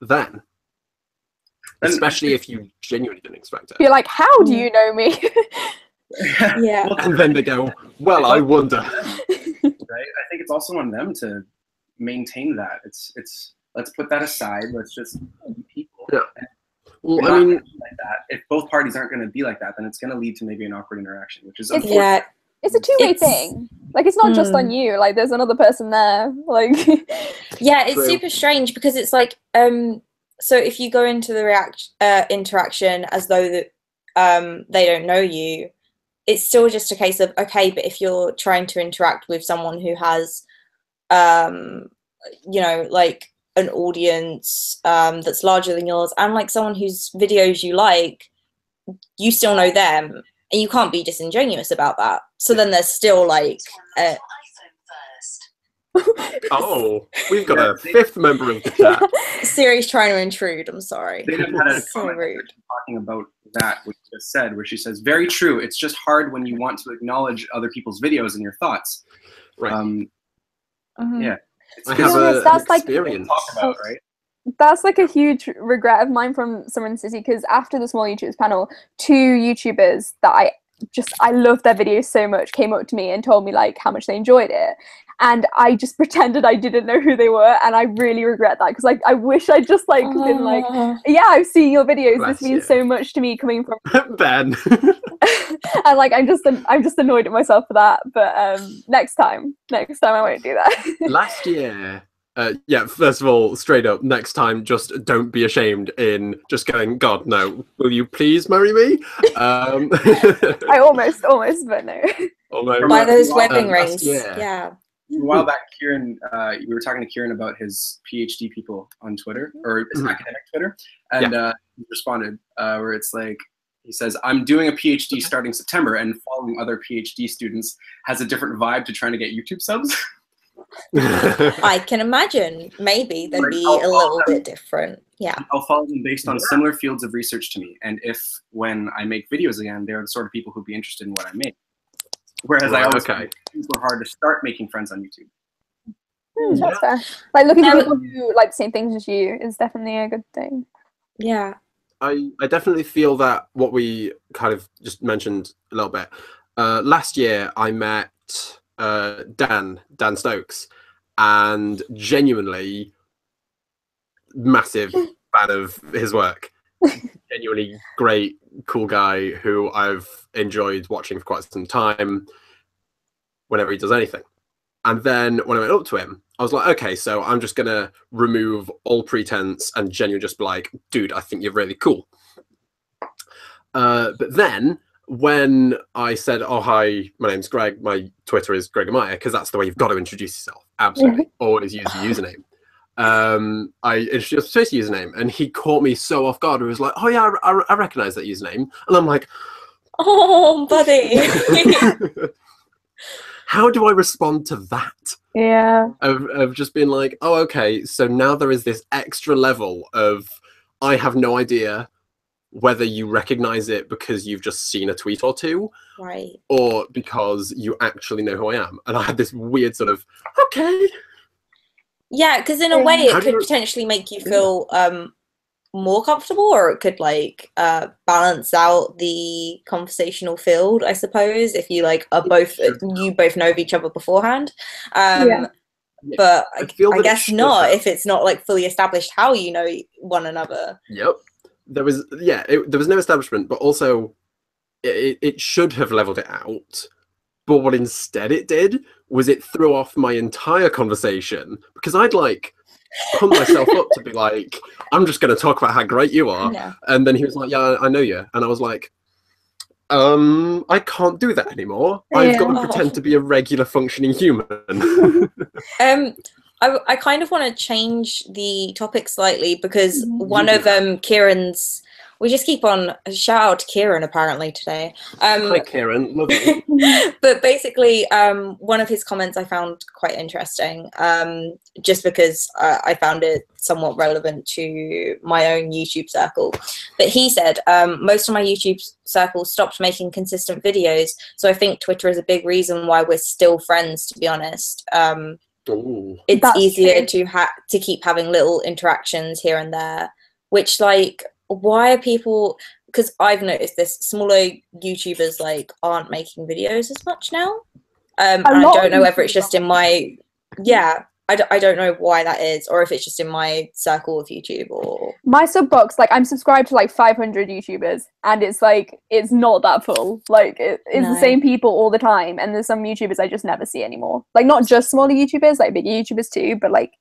then? Especially if you genuinely didn't expect it.
you're like, how do you know me?
Yeah.
And then they go, "Well, I wonder."
Right? I think it's also on them to maintain that. It's let's put that aside. Let's just be people.
Yeah. Well,
I mean, like that. If both parties aren't going to be like that, then it's going to lead to maybe an awkward interaction, which is unfortunate.
Yeah.
It's a two-way thing. Like, it's not just on you. Like, there's another person there. Like,
yeah, it's super strange, because it's like, so if you go into the interaction as though that they don't know you, it's still just a case of, okay, but if you're trying to interact with someone who has, you know, like an audience that's larger than yours, and like someone whose videos you like, you still know them, and you can't be disingenuous about that. So then there's still like
oh, we've got a fifth member of the chat.
Siri's trying to intrude. I'm sorry.
They had a
So
comment
rude.
talking about that, which you just said, where she says, "Very true. It's just hard when you want to acknowledge other people's videos and your thoughts."
Right.
Yeah.
I have
that's
an experience.
Talk about, right?
that's like a huge regret of mine from Summer in the City, because after the small YouTubers panel, 2 YouTubers that I love their videos so much came up to me and told me like how much they enjoyed it, and I just pretended I didn't know who they were, and I really regret that, because like I wish I'd just like been like, yeah, I've seen your videos.
Bless
this means
you.
so much to me coming from
Ben.
and like I'm just annoyed at myself for that. But next time I won't do that.
Last year, yeah, first of all, straight up, next time, just don't be ashamed in just going, "God, no, will you please marry me?"
I almost, but no.
Almost.
By those wedding
last
rings.
year.
Yeah.
A while back, Kieran, we were talking to Kieran about his PhD people on Twitter, or his academic Twitter, and he responded where it's like, he says, "I'm doing a PhD starting September, and following other PhD students has a different vibe to trying to get YouTube subs."
I can imagine. Maybe they'd be a little bit different. Yeah.
I'll follow them based on similar fields of research to me, and if when I make videos again, they're the sort of people who'd be interested in what I make. Whereas I always find it super hard to start making friends on YouTube.
That's fair. Like looking for people who like the same things as you is definitely a good thing.
Yeah.
I definitely feel that what we kind of just mentioned a little bit. Last year, I met Dan Stokes, and genuinely massive fan of his work. Genuinely great, cool guy who I've enjoyed watching for quite some time whenever he does anything. And then when I went up to him, I was like, okay, so I'm just going to remove all pretense and genuinely just be like, "Dude, I think you're really cool." But then when I said, "Oh, hi, my name's Greg, my Twitter is Greg Amaya," because that's the way you've got to introduce yourself. Absolutely. Always use your username. I introduced his username, and he caught me so off guard. He was like, "Oh yeah, I recognize that username," and I'm like,
"Oh, buddy."
How do I respond to that?
Yeah.
Of just being like, "Oh, okay, so now there is this extra level of I have no idea whether you recognize it because you've just seen a tweet or two,
Right,
or because you actually know who I am." And I had this weird sort of, okay.
Yeah, because in a way it could potentially make you feel more comfortable, or it could like balance out the conversational field, I suppose, if you like are both you both know of each other beforehand.
Yeah,
but
I feel
I
that it
guess
should
not
have.
if it's not like fully established how you know one another.
Yep. There was there was no establishment, but also it should have leveled it out. But what instead it did was it threw off my entire conversation, because I'd like pumped myself up to be like, I'm just going to talk about how great you are.
Yeah.
And then he was like, yeah, I know you. And I was like, I can't do that anymore. I've got to pretend to be a regular functioning human.
I kind of want to change the topic slightly, because one
You
of
do
Kieran's, we just keep on, shout out to Kieran apparently today.
Hi, Kieran. Love you.
But basically, one of his comments I found quite interesting, just because I found it somewhat relevant to my own YouTube circle. But he said, most of my YouTube circle stopped making consistent videos, so I think Twitter is a big reason why we're still friends, to be honest.
Ooh.
It's
That's
easier
true.
to keep having little interactions here and there, which, like, why are people, because I've noticed this, smaller YouTubers like aren't making videos as much now, and I don't know whether it's just in my I don't know why that is, or if it's just in my circle of YouTube. Or
my sub box, like, I'm subscribed to like 500 YouTubers, and it's like, it's not that full. Like, it's the same people all the time, and there's some YouTubers I just never see anymore. Like, not just smaller YouTubers, like bigger YouTubers too, but like,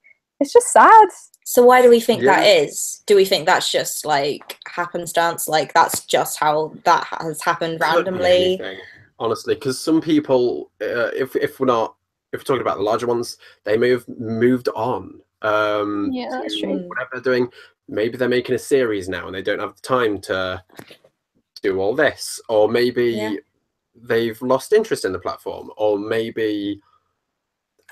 it's just sad.
so why do we think that is? Do we think that's just like happenstance? Like, that's just how that has happened randomly?
Anything, honestly, because some people, if we're talking about the larger ones, they may have moved on.
Yeah, that's true.
Whatever they're doing, maybe they're making a series now and they don't have the time to do all this, or maybe they've lost interest in the platform, or maybe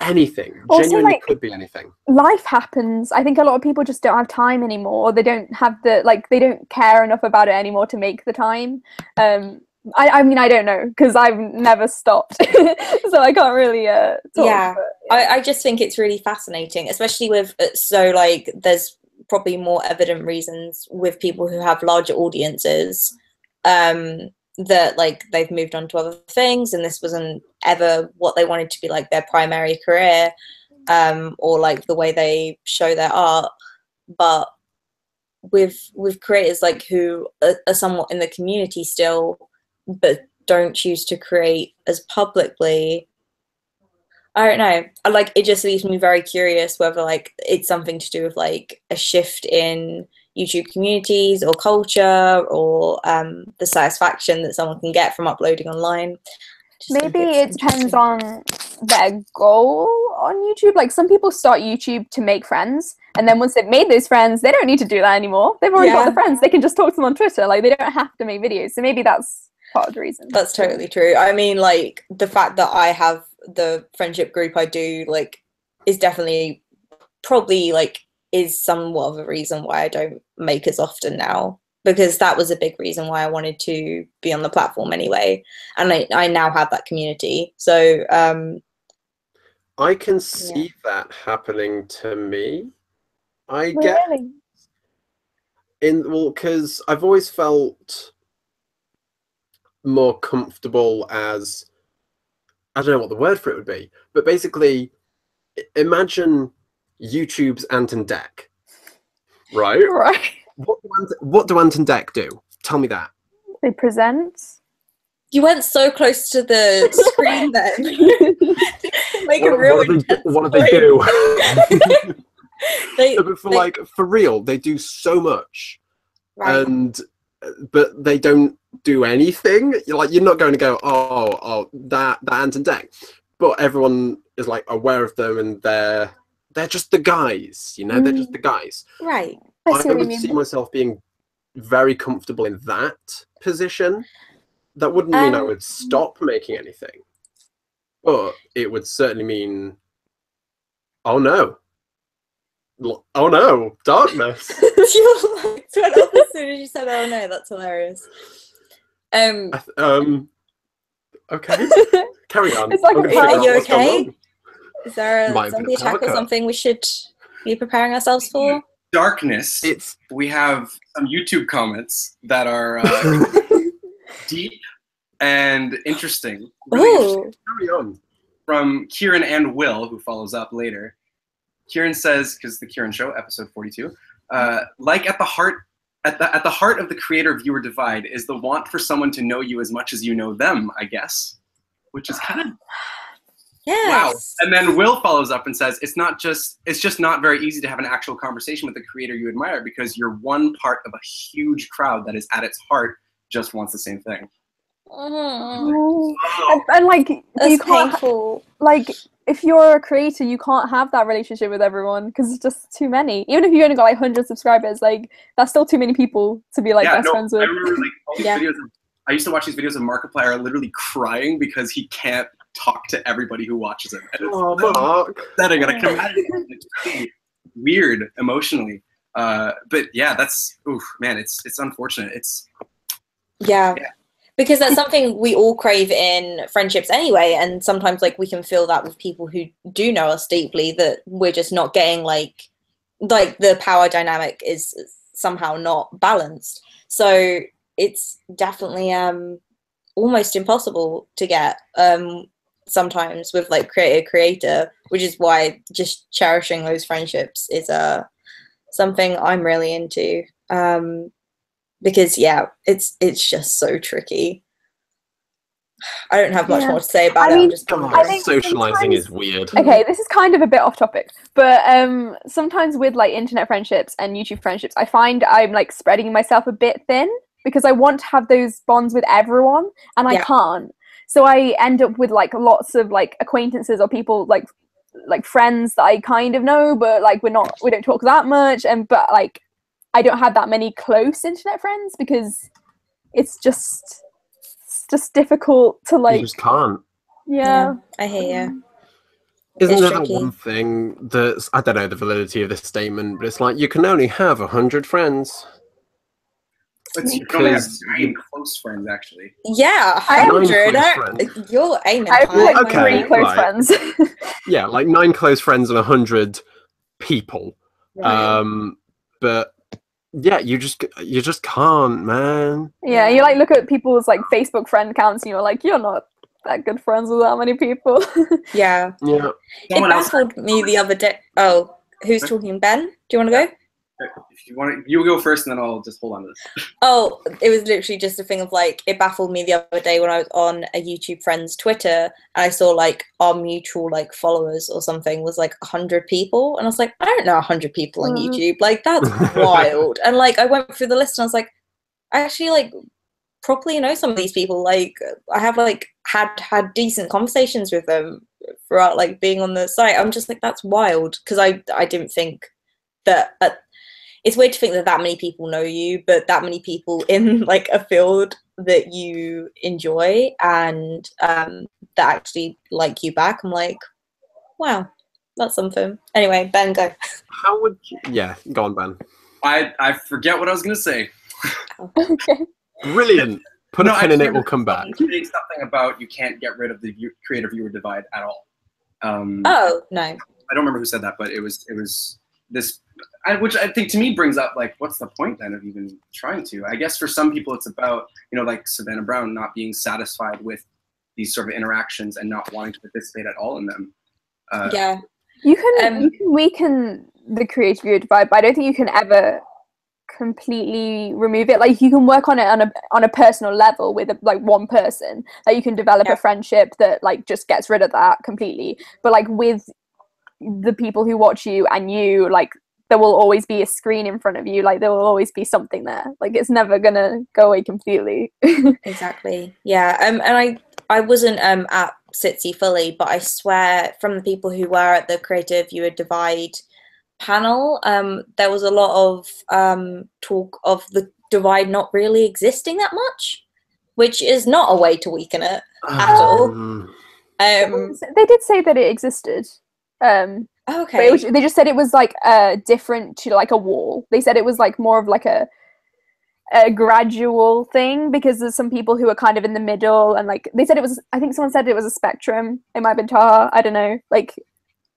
anything. Also, genuinely, like, could be anything.
Life happens. I think a lot of people just don't have time anymore. They don't have they don't care enough about it anymore to make the time. I mean, I don't know, because I've never stopped, so I can't really talk.
Yeah, I just think it's really fascinating, especially with, so like, there's probably more evident reasons with people who have larger audiences, that like they've moved on to other things, and this wasn't ever what they wanted to be like their primary career, or like the way they show their art. But with creators like who are somewhat in the community still, but don't choose to create as publicly, I don't know, like, it just leaves me very curious whether like it's something to do with like a shift in YouTube communities or culture, or the satisfaction that someone can get from uploading online.
Maybe it depends on their goal on YouTube. Like, some people start YouTube to make friends, and then once they've made those friends, they don't need to do that anymore. They've already got the friends. They can just talk to them on Twitter. Like, they don't have to make videos. So maybe that's part of the reason.
That's totally true. I mean, like, the fact that I have the friendship group I do, like, is definitely probably like is somewhat of a reason why I don't make as often now, because that was a big reason why I wanted to be on the platform anyway, and I now have that community. So
I can see that happening to me, I
guess.
Because I've always felt more comfortable as, I don't know what the word for it would be, but basically, imagine YouTube's Ant and Dec, right?
Right.
What do Ant and Dec do? Tell me that.
They present.
You went so close to the screen then. Make a real
what do they do? But for real, they do so much, right? But they don't do anything. You're not going to go, oh, that Ant and Dec, but everyone is like aware of them, and they're just the guys, they're just the guys.
Right.
I would see myself being very comfortable in that position. That wouldn't mean I would stop making anything, but it would certainly mean, oh no, darkness.
You went up as soon as you said, "Oh no," that's hilarious.
Okay, carry on.
It's like,
are you okay? Is there a zombie attack or something we should be preparing ourselves for?
Darkness. We have some YouTube comments that are deep and interesting.
Really interesting.
Carry on.
from Kieran and Will, who follows up later. Kieran says, because the Kieran Show, episode 42, like at the heart of the creator-viewer divide is the want for someone to know you as much as you know them, I guess, which is kind of
yes.
Wow. And then Will follows up and says, it's just not very easy to have an actual conversation with the creator you admire because you're one part of a huge crowd that is at its heart just wants the same thing.
And like,
that's
you can't,
painful.
like, if you're a creator, you can't have that relationship with everyone because it's just too many. Even if you only got like 100 subscribers, like that's still too many people to be like best friends with.
I remember like all these videos. I used to watch these videos of Markiplier literally crying because he can't talk to everybody who watches it. And it's
Mark.
upsetting, and I can imagine it's really weird emotionally. But yeah, that's man, it's unfortunate.
Yeah. Because that's something we all crave in friendships anyway, and sometimes like we can feel that with people who do know us deeply, that we're just not getting like the power dynamic is somehow not balanced. So it's definitely almost impossible to get sometimes with like creator, which is why just cherishing those friendships is something I'm really into. Because yeah, it's just so tricky. I don't have much more to say about it.
mean,
I'm just
I think
socializing is weird.
Okay, this is kind of a bit off topic, but sometimes with like internet friendships and YouTube friendships, I find I'm like spreading myself a bit thin because I want to have those bonds with everyone and I can't. So I end up with like lots of like acquaintances or people like friends that I kind of know, but like we don't talk that much, but like I don't have that many close internet friends because it's just difficult to like.
You just can't.
Yeah,
I hear you.
Isn't there that one thing that's, I don't know the validity of this statement, but it's like you can only have 100 friends.
You can only have 9 close friends, actually.
Yeah, 100. You're aiming
I have
high.
like 3 close friends.
Yeah, like 9 close friends and 100 people.
Right.
But yeah, you just can't, man.
Yeah, you like look at people's like Facebook friend counts and you're like, you're not that good friends with that many people.
Yeah.
Yeah.
It baffled me the other day. Oh, who's talking? Ben? Do you want to go?
If you want to, you go first, and then I'll just hold on to this.
Oh, it was literally just a thing of like, it baffled me the other day when I was on a YouTube friend's Twitter and I saw like our mutual like followers or something was like 100 people, and I was like, I don't know 100 people on YouTube, like that's wild. And like I went through the list and I was like, I actually like properly know some of these people. Like I have like had decent conversations with them throughout like being on the site. I'm just like, that's wild, because I didn't think that. It's weird to think that many people know you, but that many people in like a field that you enjoy and that actually like you back. I'm like, wow, that's something. Anyway, Ben, go.
How would you... Yeah, go on, Ben.
I forget what I was going to say.
Okay.
Brilliant. Put a pin in it, we'll come back.
Saying something about you can't get rid of the creator-viewer divide at all.
Oh, no.
I don't remember who said that, but it was this... which I think to me brings up like, what's the point then of even trying to? I guess for some people it's about, like Savannah Brown not being satisfied with these sort of interactions and not wanting to participate at all in them.
Yeah.
You can weaken the creative viewer divide, but I don't think you can ever completely remove it. Like you can work on it on a personal level with like one person. Like you can develop a friendship that like just gets rid of that completely. But like with the people who watch you and you, like there will always be a screen in front of you, like there will always be something there, like it's never gonna go away completely.
Exactly. Yeah. And I wasn't at SiTC fully, but I swear from the people who were at the creative viewer divide panel, there was a lot of talk of the divide not really existing that much, which is not a way to weaken it at all.
They did say that it existed.
Okay.
But they just said it was like different to like a wall. They said it was like more of like a gradual thing, because there's some people who are kind of in the middle, and like they said it was, I think someone said it was a spectrum. It might have been Taha, I don't know. Like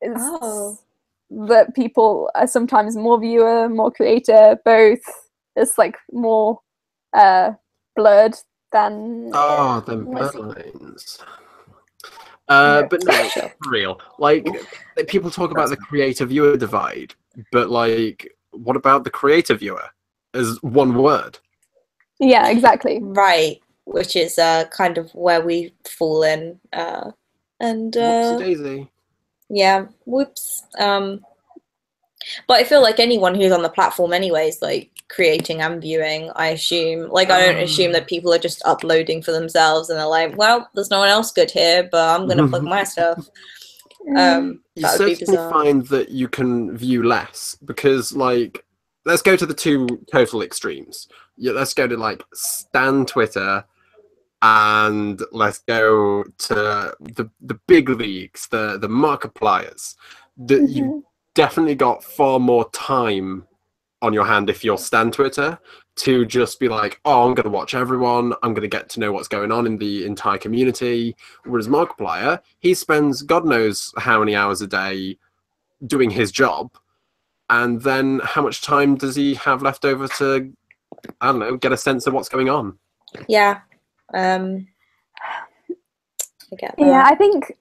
that people are sometimes more viewer, more creator, both. It's like more blurred than
the blurred lines. But no, for real. Like, people talk about the creator-viewer divide, but like, what about the creator viewer as one word?
Yeah, exactly.
Right, which is kind of where we fall in. And
Whoopsie daisy.
yeah, whoops. But I feel like anyone who's on the platform anyways, like creating and viewing, I assume. Like, I don't assume that people are just uploading for themselves and they're like, well, there's no one else good here, but I'm going to plug my stuff.
You certainly find that you can view less because, like, let's go to the two total extremes. Yeah, let's go to, like, Stan Twitter and let's go to the big leagues, the Markipliers. You've definitely got far more time on your hand if you're Stan Twitter to just be like, oh, I'm going to watch everyone. I'm going to get to know what's going on in the entire community. Whereas Markiplier, he spends God knows how many hours a day doing his job. And then how much time does he have left over to, I don't know, get a sense of what's going on?
Yeah. I get that.
Yeah, I think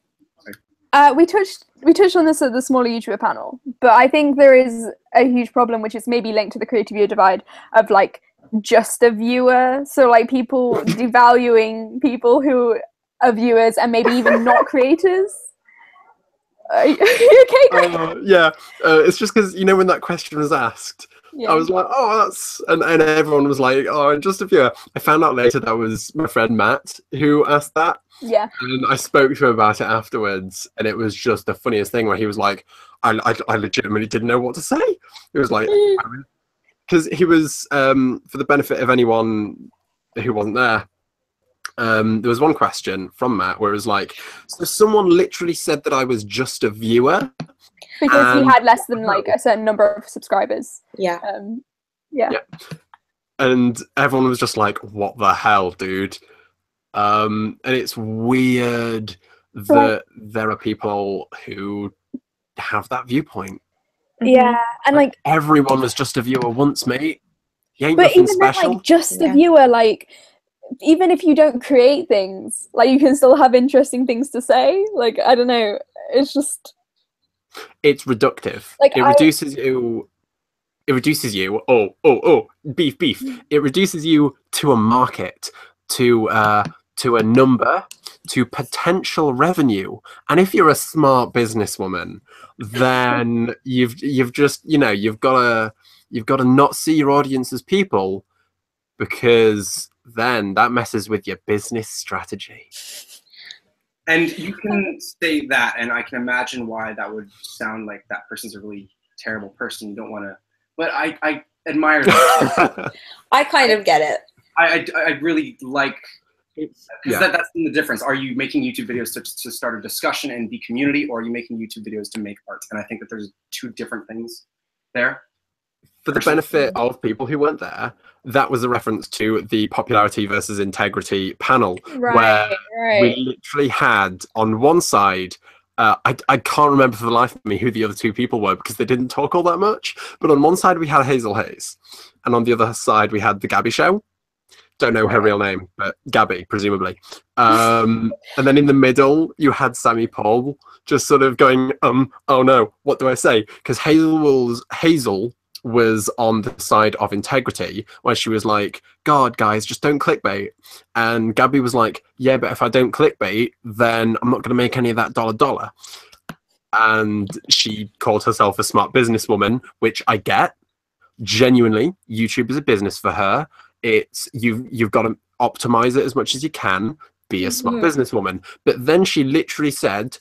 we touched on this at the smaller YouTuber panel, but I think there is a huge problem, which is maybe linked to the creator viewer divide of like just a viewer. So like people devaluing people who are viewers and maybe even not creators. Are you okay, Greg?
Yeah, it's just because, you know, when that question was asked, I was like, oh, that's... And everyone was like, oh, just a viewer. I found out later that was my friend Matt who asked that.
Yeah.
And I spoke to him about it afterwards, and it was just the funniest thing where he was like, I legitimately didn't know what to say. He was like... Because he was, for the benefit of anyone who wasn't there, there was one question from Matt where it was like, so someone literally said that I was just a viewer?
Because he had less than like a certain number of subscribers.
Yeah.
Yeah.
And everyone was just like, what the hell, dude? And it's weird that there are people who have that viewpoint.
Yeah, and like
everyone was just a viewer once, mate. You ain't
but
nothing
even
special.
then, like just a viewer, like even if you don't create things, like you can still have interesting things to say. Like I don't know, it's just
reductive.
Like
it reduces you. It reduces you. Oh, beef. It reduces you to a market, to a number, to potential revenue. And if you're a smart businesswoman, then you've just, you know, you've got to not see your audience as people, because then that messes with your business strategy.
And you can say that, and I can imagine why that would sound like that person's a really terrible person. You don't want to, but I admire that.
I kind of get it.
I really like, because that's the difference. Are you making YouTube videos to start a discussion and be community, or are you making YouTube videos to make art? And I think that there's two different things there.
For the benefit of people who weren't there, that was a reference to the popularity versus integrity panel, where we literally had on one side, I can't remember for the life of me who the other two people were because they didn't talk all that much, but on one side we had Hazel Hayes, and on the other side we had the Gabby Show. Don't know her real name, but Gabby, presumably. And then in the middle, you had Sammy Paul just sort of going, oh no, what do I say? Because Hazel was on the side of integrity, where she was like, God, guys, just don't clickbait. And Gabby was like, yeah, but if I don't clickbait, then I'm not going to make any of that dollar. And she called herself a smart businesswoman, which I get. Genuinely, YouTube is a business for her. It's you've got to optimize it as much as you can, be a smart businesswoman. But then she literally said,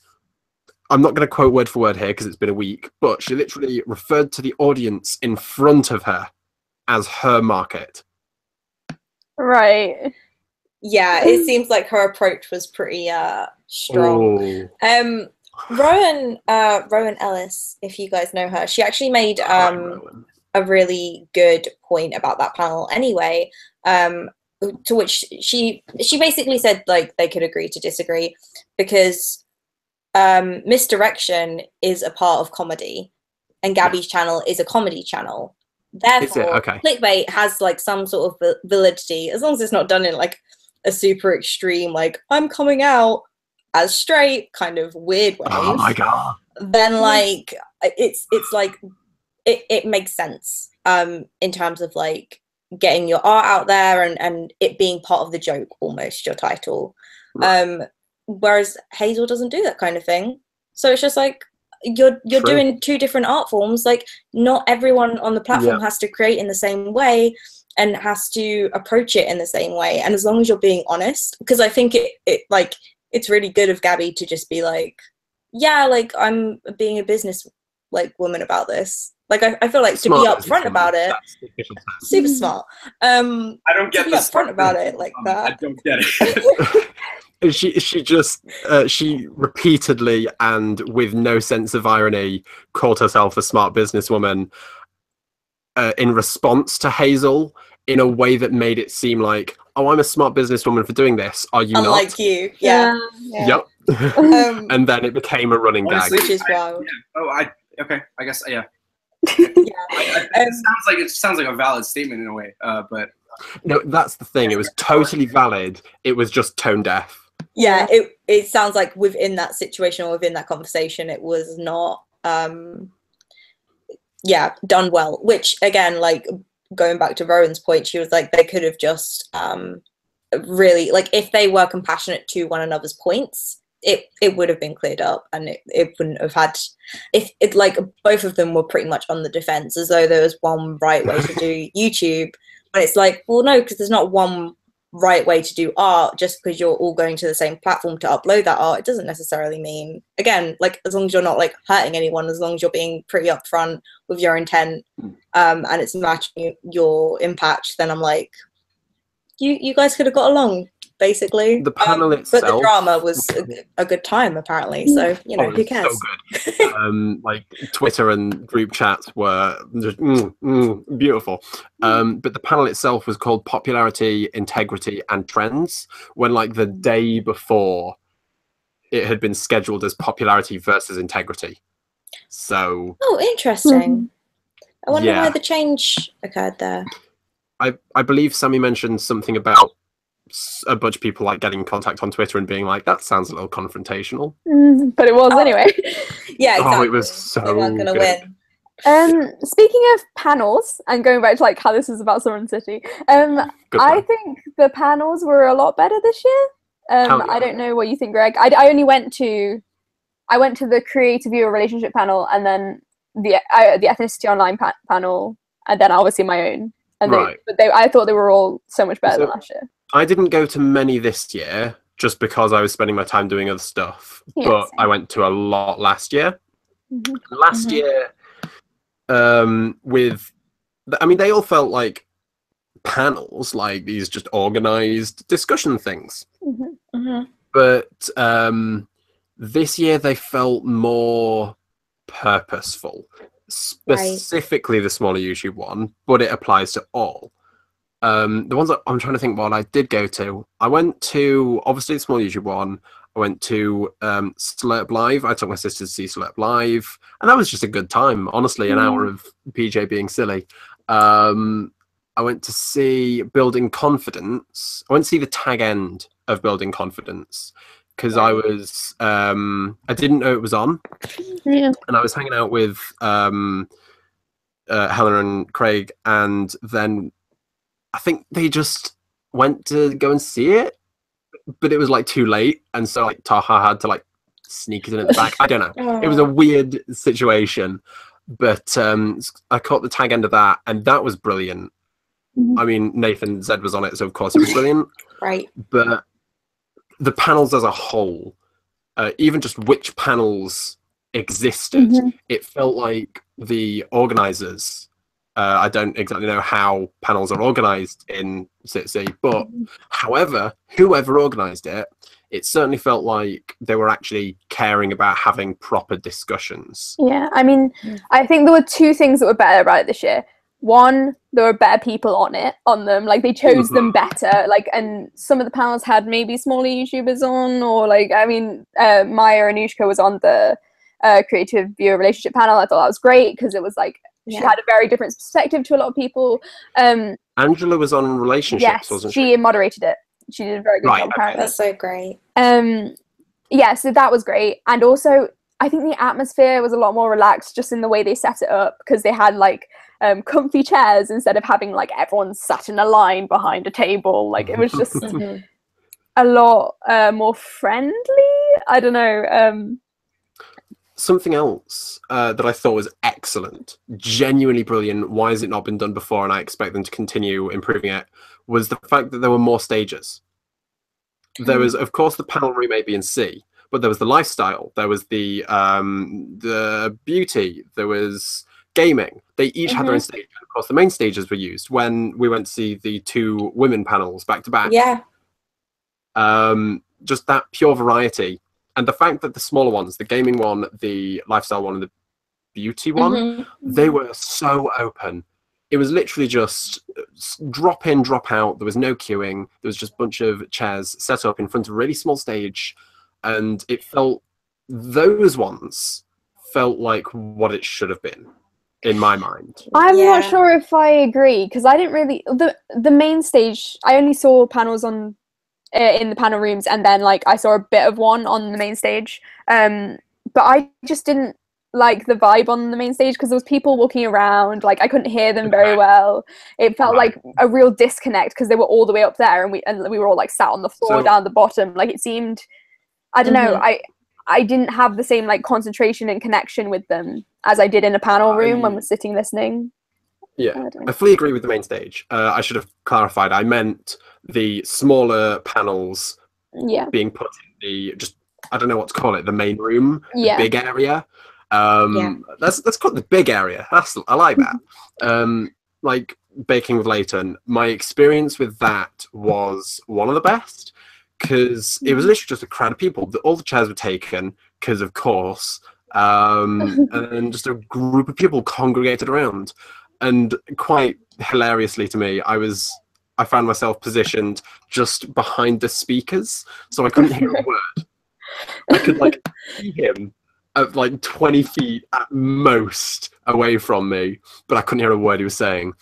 I'm not going to quote word for word here because it's been a week, but she literally referred to the audience in front of her as her market.
Right.
Yeah, it seems like her approach was pretty strong. Rowan Ellis, if you guys know her, she actually made a really good point about that panel anyway, to which she basically said like they could agree to disagree, because misdirection is a part of comedy and Gabby's channel is a comedy channel. Therefore, clickbait has like some sort of validity, as long as it's not done in like a super extreme, like I'm coming out as straight, kind of weird ways.
Oh my god.
Then like it's like it makes sense in terms of like getting your art out there and it being part of the joke, almost, your title. Right. Whereas Hazel doesn't do that kind of thing. So it's just like you're doing two different art forms. Like not everyone on the platform has to create in the same way and has to approach it in the same way. And as long as you're being honest, because I think it like it's really good of Gabby to just be like, yeah, like I'm being a business like woman about this. Like I feel like smart to be upfront about it. Super smart. I
don't get
to be upfront about it like that.
I don't get it.
She repeatedly and with no sense of irony called herself a smart businesswoman in response to Hazel in a way that made it seem like, oh, I'm a smart businesswoman for doing this. Are you
Unlike
not?
You, yeah.
Yep. And then it became a running gag.
Which is wild.
Okay, I guess, yeah.
Yeah.
It sounds like a valid statement in a way, but
no, that's the thing. It was totally valid. It was just tone deaf.
Yeah, it sounds like within that situation or within that conversation, it was not done well. Which again, like going back to Rowan's point, she was like they could have just really, like, if they were compassionate to one another's points, it would have been cleared up, and it wouldn't have had, if it, like, both of them were pretty much on the defense as though there was one right way to do YouTube. But it's like, well, no, because there's not one right way to do art. Just because you're all going to the same platform to upload that art, it doesn't necessarily mean, again, like, as long as you're not like hurting anyone, as long as you're being pretty upfront with your intent, and it's matching your impact, then I'm like, you guys could have got along, basically.
The panel itself,
but the drama was a good time, apparently. So, you know, who cares?
So good. Like, Twitter and group chats were just beautiful. But the panel itself was called Popularity, Integrity, and Trends, when, like, the day before it had been scheduled as Popularity versus Integrity. So... Oh,
interesting. I wonder why the change occurred there.
I believe Sammy mentioned something about a bunch of people like getting in contact on Twitter and being like, that sounds a little confrontational.
But it was anyway.
Yeah, exactly.
Oh, it was so
they weren't gonna win.
Speaking of panels, and going back to like how this is about Summer City, I think the panels were a lot better this year. I don't know what you think, Greg. I only went to the Creative Viewer Relationship panel, and then the Ethnicity Online panel, and then obviously my own. And I thought they were all so much better than last year.
I didn't go to many this year just because I was spending my time doing other stuff. Yeah, but same. I went to a lot last year. Last year, they all felt like panels, like these just organized discussion things. But this year they felt more purposeful. Specifically the smaller YouTube one, but it applies to all. The ones that I'm trying to think what I did go to. I went to, obviously, the small YouTube one. I went to Slurp Live. I took my sister to see Slurp Live, and that was just a good time. Honestly, an hour of PJ being silly. I went to see Building Confidence. I went to see the tag end of Building Confidence because I was, I didn't know it was on. Yeah. And I was hanging out with Helen and Craig, and then I think they just went to go and see it, but it was like too late, and so like Taha had to like sneak it in at the back. I don't know. It was a weird situation, but I caught the tag end of that, and that was brilliant. I mean, Nathan Zed was on it, so of course it was brilliant.
Right.
But the panels as a whole, even just which panels existed, it felt like the organizers, I don't exactly know how panels are organized in SiTC, but however, whoever organized it, it certainly felt like they were actually caring about having proper discussions.
Yeah, I mean, I think there were two things that were better about it this year. One, there were better people on them, like they chose them better, like, and some of the panels had maybe smaller YouTubers on, or like, I mean, Maya Anushka was on the Creative Viewer Relationship panel. I thought that was great because it was like, she had a very different perspective to a lot of people.
Angela was on relationships,
yes,
wasn't she?
She moderated it. She did a very good job.
That's so great.
yeah, so that was great. And also, I think the atmosphere was a lot more relaxed just in the way they set it up, because they had like comfy chairs instead of having like everyone sat in a line behind a table. Like it was just a lot more friendly. I don't know.
Something else that I thought was excellent, genuinely brilliant, why has it not been done before, and I expect them to continue improving it, was the fact that there were more stages. There was, of course, the panel room A, B, and C, but there was the lifestyle, there was the beauty, there was gaming. They each had their own stage. Of course, the main stages were used when we went to see the 2 women panels back to back.
Yeah.
Just that pure variety. And the fact that the smaller ones, the gaming one, the lifestyle one, and the beauty one, they were so open. It was literally just drop in, drop out. There was no queuing. There was just a bunch of chairs set up in front of a really small stage. And it felt, those ones felt like what it should have been, in my mind.
I'm not sure if I agree, because I didn't really, the main stage, I only saw panels on in the panel rooms, and then like I saw a bit of one on the main stage, but I just didn't like the vibe on the main stage, because there was people walking around, like I couldn't hear them very well. It felt like a real disconnect, because they were all the way up there and we were all like sat on the floor down the bottom. Like it seemed, I don't know, I didn't have the same like concentration and connection with them as I did in a panel room when we're sitting listening.
Yeah, I fully agree with the main stage. I should have clarified. I meant the smaller panels being put in the, just, I don't know what to call it, the main room, the big area. Let's call it the big area. I like that. Like Baking with Leighton, my experience with that was one of the best, because it was literally just a crowd of people. All the chairs were taken, because of course, and just a group of people congregated around. And quite hilariously to me, I found myself positioned just behind the speakers, so I couldn't hear a word. I could like see him at like 20 feet at most away from me, but I couldn't hear a word he was saying.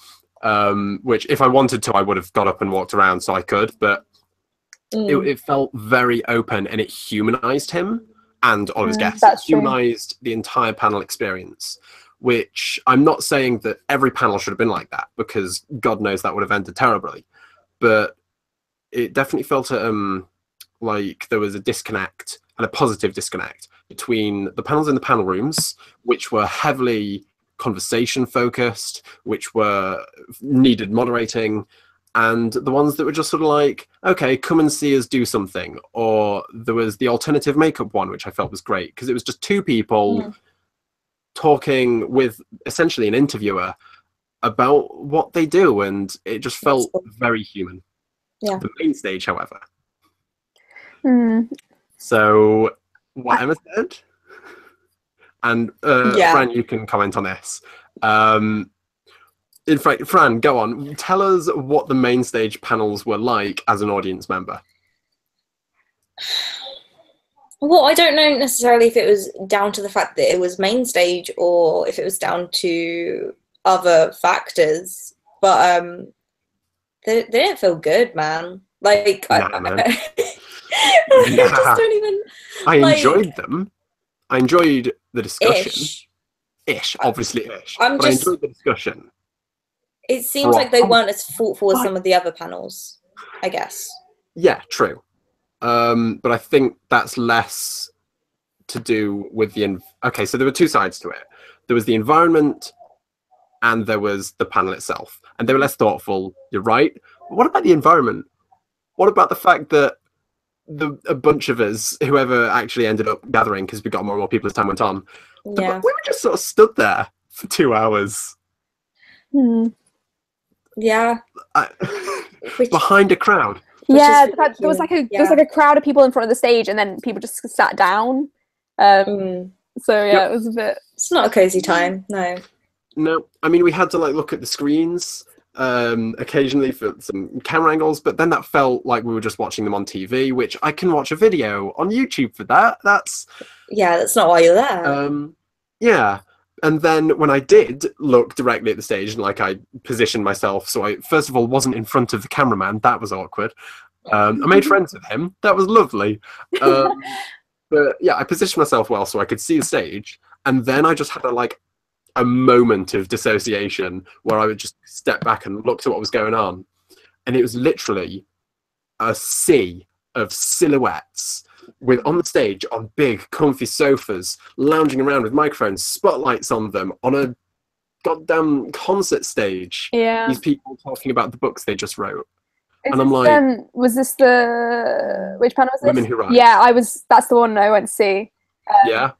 Which, if I wanted to, I would have got up and walked around so I could, but it felt very open, and it humanized him and all his guests. It humanized the entire panel experience. Which I'm not saying that every panel should have been like that, because God knows that would have ended terribly. But it definitely felt like there was a disconnect, and a positive disconnect, between the panels in the panel rooms, which were heavily conversation focused, which were needed moderating, and the ones that were just sort of like, okay, come and see us do something. Or there was the alternative makeup one, which I felt was great, because it was just 2 people talking with essentially an interviewer about what they do, and it just felt very human. The main stage, however. So what Emma said, and Fran, you can comment on this. In fact, Fran, go on. Tell us what the main stage panels were like as an audience member.
Well, I don't know necessarily if it was down to the fact that it was main stage, or if it was down to other factors, but they didn't feel good, man. Like, I just don't even.
I enjoyed them. I enjoyed the discussion. Ish, obviously ish. I enjoyed the discussion.
It seems like they weren't as thoughtful as some of the other panels, I guess.
Yeah, true. But I think that's less to do with the... Okay, so there were 2 sides to it. There was the environment, and there was the panel itself. And they were less thoughtful, you're right. But what about the environment? What about the fact that a bunch of us, whoever actually ended up gathering, because we got more and more people as time went on, we were just sort of stood there for 2 hours.
Yeah.
Behind a crowd.
Yeah, there was like a crowd of people in front of the stage, and then people just sat down. So yeah, it was a bit.
It's not a cozy time, no.
No, I mean, we had to like look at the screens occasionally for some camera angles, but then that felt like we were just watching them on TV, which I can watch a video on YouTube for that. That's
not why you're there.
Yeah. And then when I did look directly at the stage, and like I positioned myself, so I first of all wasn't in front of the cameraman. That was awkward. I made friends with him. That was lovely. But yeah, I positioned myself well so I could see the stage, and then I just had a moment of dissociation where I would just step back and look at what was going on, and it was literally a sea of silhouettes with on the stage on big comfy sofas, lounging around with microphones, spotlights on them, on a goddamn concert stage.
Yeah.
These people talking about the books they just wrote.
Is
And I'm
this,
like,
was this the which panel was this?
Women Who Write.
Yeah, that's the one I went to see.
Yeah.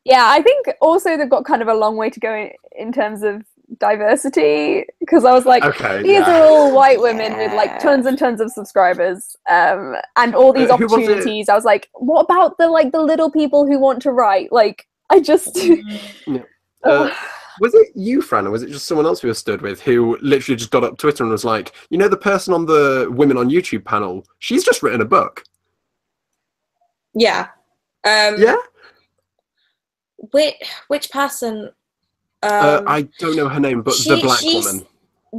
Yeah, I think also they've got kind of a long way to go in terms of diversity, because I was like,
Okay,
these are all white women with like tons and tons of subscribers, and all these
Who was it?
opportunities. I was like, what about the little people who want to write? Like, I just
Was it you, Fran, or was it just someone else we were stood with who literally just got up Twitter and was like, you know, the person on the Women on YouTube panel, she's just written a book.
Yeah.
Yeah?
Which person?
I don't know her name, but the black woman.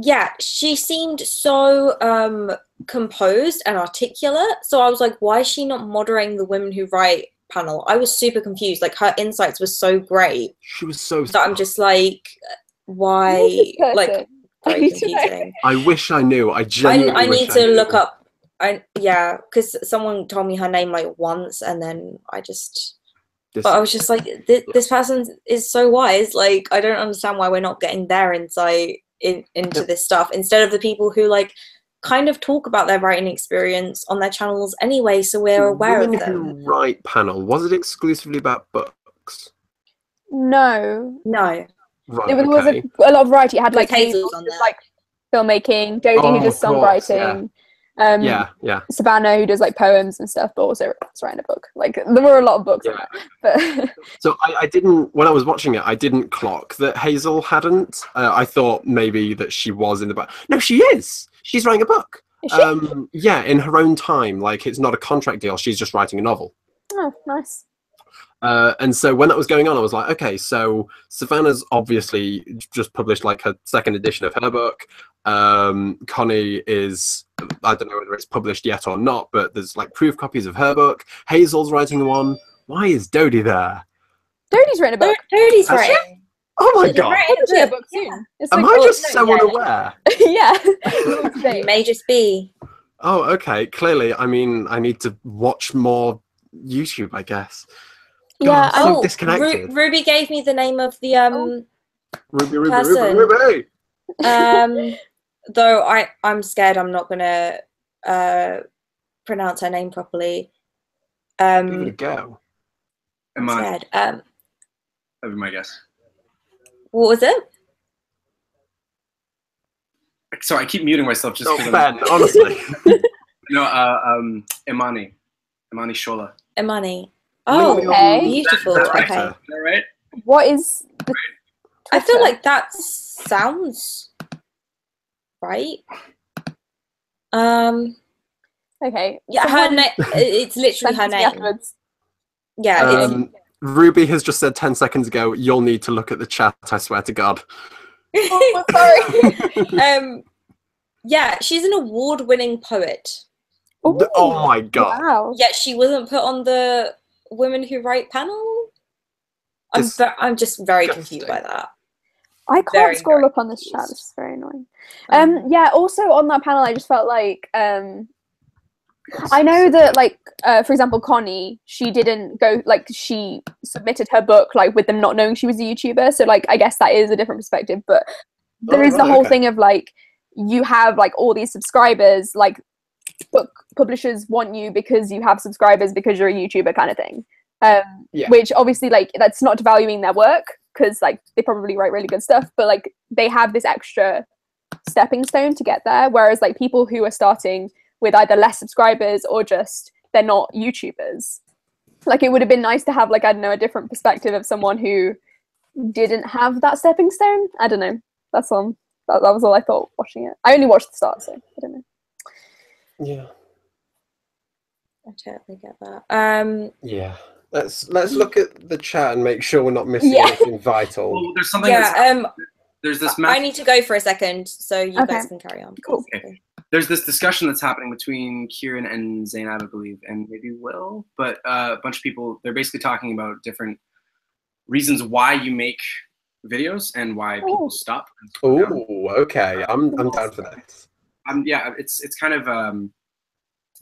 Yeah, she seemed so composed and articulate. So I was like, why is she not moderating the Women Who Write panel? I was super confused. Like, her insights were so great.
She was so
that I'm just like, why? Like, very confusing.
I wish I knew. I genuinely
I need to look up. Yeah, because someone told me her name like once, and then I just. But I was just like, this person is so wise. Like, I don't understand why we're not getting their insight into this stuff instead of the people who like kind of talk about their writing experience on their channels anyway, so we're aware of them.
Women Who Write panel, was it exclusively about books?
No.
Right,
There was a lot of variety. It had like
Hazel's on there.
like filmmaking, Jodie who does songwriting.
Yeah.
Savannah who does like poems and stuff, but also is writing a book. Like, there were a lot of books on there. But
So I didn't, when I was watching it, I didn't clock that Hazel hadn't. I thought maybe that she was in the book. No, she is. She's writing a book.
Is she?
Yeah, in her own time. Like, it's not a contract deal. She's just writing a novel.
Oh, nice.
And so when that was going on, I was like, okay, so Savannah's obviously just published like her second edition of her book. Connie is, I don't know whether it's published yet or not, but there's like proof copies of her book. Hazel's writing one. Why is Dodie there?
Dodie's written a book.
Dodie's writing.
Oh my god!
Publishing a book soon. It's
Am
like,
I just so unaware?
Yeah.
It may just be.
Oh, okay. Clearly, I mean, I need to watch more YouTube, I guess. God,
Yeah.
I'm so disconnected.
Ruby gave me the name of the
Ruby.
though I'm scared I'm not gonna pronounce her name properly.
Give it a go.
Am I?
Scared.
That'd be my guess.
What was it?
Sorry, I keep muting myself just because
Ben, honestly.
No, Imani Shola.
Imani. Oh,
okay.
beautiful.
That's
Okay.
better.
Is that right?
What is the
I feel
Twitter?
like that sounds right.
Okay.
Yeah, her
Someone
name. It's literally her
send it to me
name.
afterwards.
Yeah. It's,
Ruby has just said 10 seconds ago, you'll need to look at the chat, I swear to God.
Oh, sorry.
yeah, she's an award-winning poet.
Oh my God.
Wow.
Yet she wasn't put on the Women Who Write panel. I'm just very confused by that.
I can't
Very,
scroll
very
up on this chat. This is very annoying. Yeah. Also on that panel, I just felt like I know that, like, for example, Connie, she didn't go, like, she submitted her book, like, with them not knowing she was a YouTuber. So, like, I guess that is a different perspective. But there is the whole thing of, like, you have, like, all these subscribers, like, book publishers want you because you have subscribers because you're a YouTuber kind of thing. Which, obviously, like, that's not devaluing their work because, like, they probably write really good stuff. But, like, they have this extra stepping stone to get there. Whereas, like, people who are starting with either less subscribers or just they're not YouTubers. Like, it would have been nice to have, like, I don't know, a different perspective of someone who didn't have that stepping stone. I don't know. That's all. That was all I thought watching it. I only watched the start, so I don't know.
Yeah.
I totally get that.
Yeah. Let's look at the chat and make sure we're not missing anything vital.
Well, there's something.
Yeah.
There's this.
I need to go for a second, so you guys can carry on.
Cool.
Okay. there's this discussion that's happening between Kieran and Zainab, I believe, and maybe Will, but a bunch of people, they're basically talking about different reasons why you make videos and why people stop.
Oh, okay. I'm down for this.
Yeah, it's kind of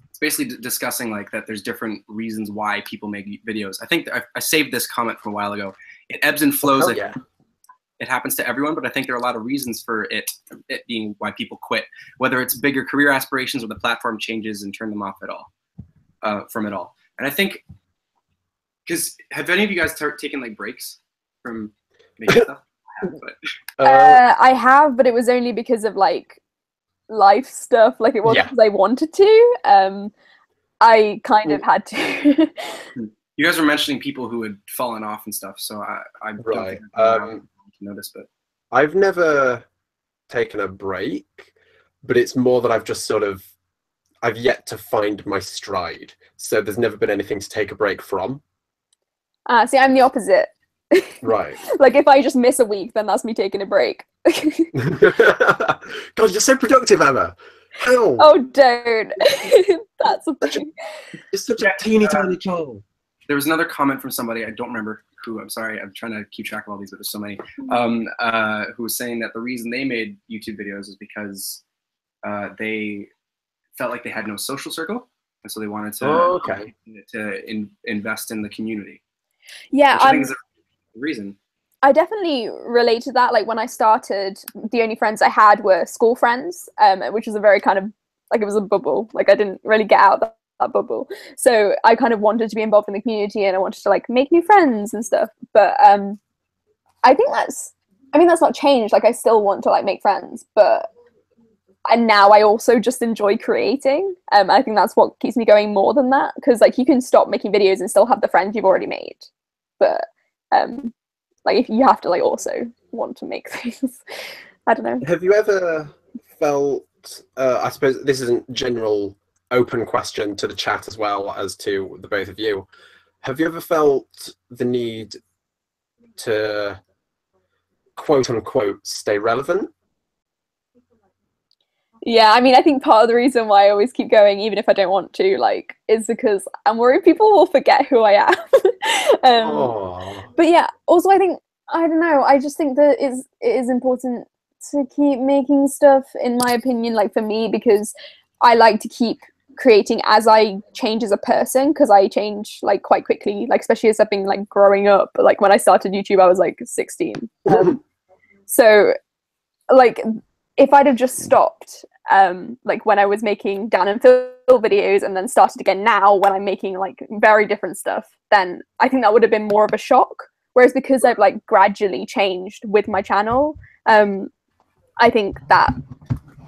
it's basically discussing like that there's different reasons why people make videos. I think I saved this comment from a while ago. It ebbs and flows.
Oh, yeah.
It happens to everyone, but I think there are a lot of reasons for it being why people quit, whether it's bigger career aspirations or the platform changes and turn them off at all, from it all. And I think, because have any of you guys taken like breaks from making stuff?
I have, but it was only because of like life stuff. Like it wasn't because I wanted to. I kind of had to.
You guys were mentioning people who had fallen off and stuff, so I don't think notice, but
I've never taken a break, but it's more that I've yet to find my stride. So there's never been anything to take a break from.
See, I'm the opposite.
Right.
Like if I just miss a week, then that's me taking a break.
God, you're so productive, Emma. How?
Oh, don't. That's a thing.
You're such a teeny tiny child.
There was another comment from somebody, I don't remember who, I'm sorry, I'm trying to keep track of all these, but there's so many, who was saying that the reason they made YouTube videos is because they felt like they had no social circle, and so they wanted to invest in the community.
Yeah,
I think is a reason.
I definitely relate to that. Like when I started, the only friends I had were school friends, which was a very kind of, like it was a bubble. Like I didn't really get out of that bubble. So I kind of wanted to be involved in the community and I wanted to like make new friends and stuff. But I think that's not changed. Like I still want to like make friends, and now I also just enjoy creating. I think that's what keeps me going more than that. Because like you can stop making videos and still have the friends you've already made. But like if you have to like also want to make things. I don't know.
Have you ever felt, I suppose this isn't general open question to the chat as well as to the both of you, have you ever felt the need to quote unquote stay relevant?
Yeah, I mean, I think part of the reason why I always keep going even if I don't want to, like, is because I'm worried people will forget who I am. But yeah, also I think, I don't know, I just think that it is important to keep making stuff, in my opinion, like for me, because I like to keep creating as I change as a person, because I change like quite quickly, like especially as I've been like growing up. Like when I started YouTube I was like 16, so like if I'd have just stopped like when I was making Dan and Phil videos and then started again now when I'm making like very different stuff, then I think that would have been more of a shock. Whereas because I've like gradually changed with my channel, I think that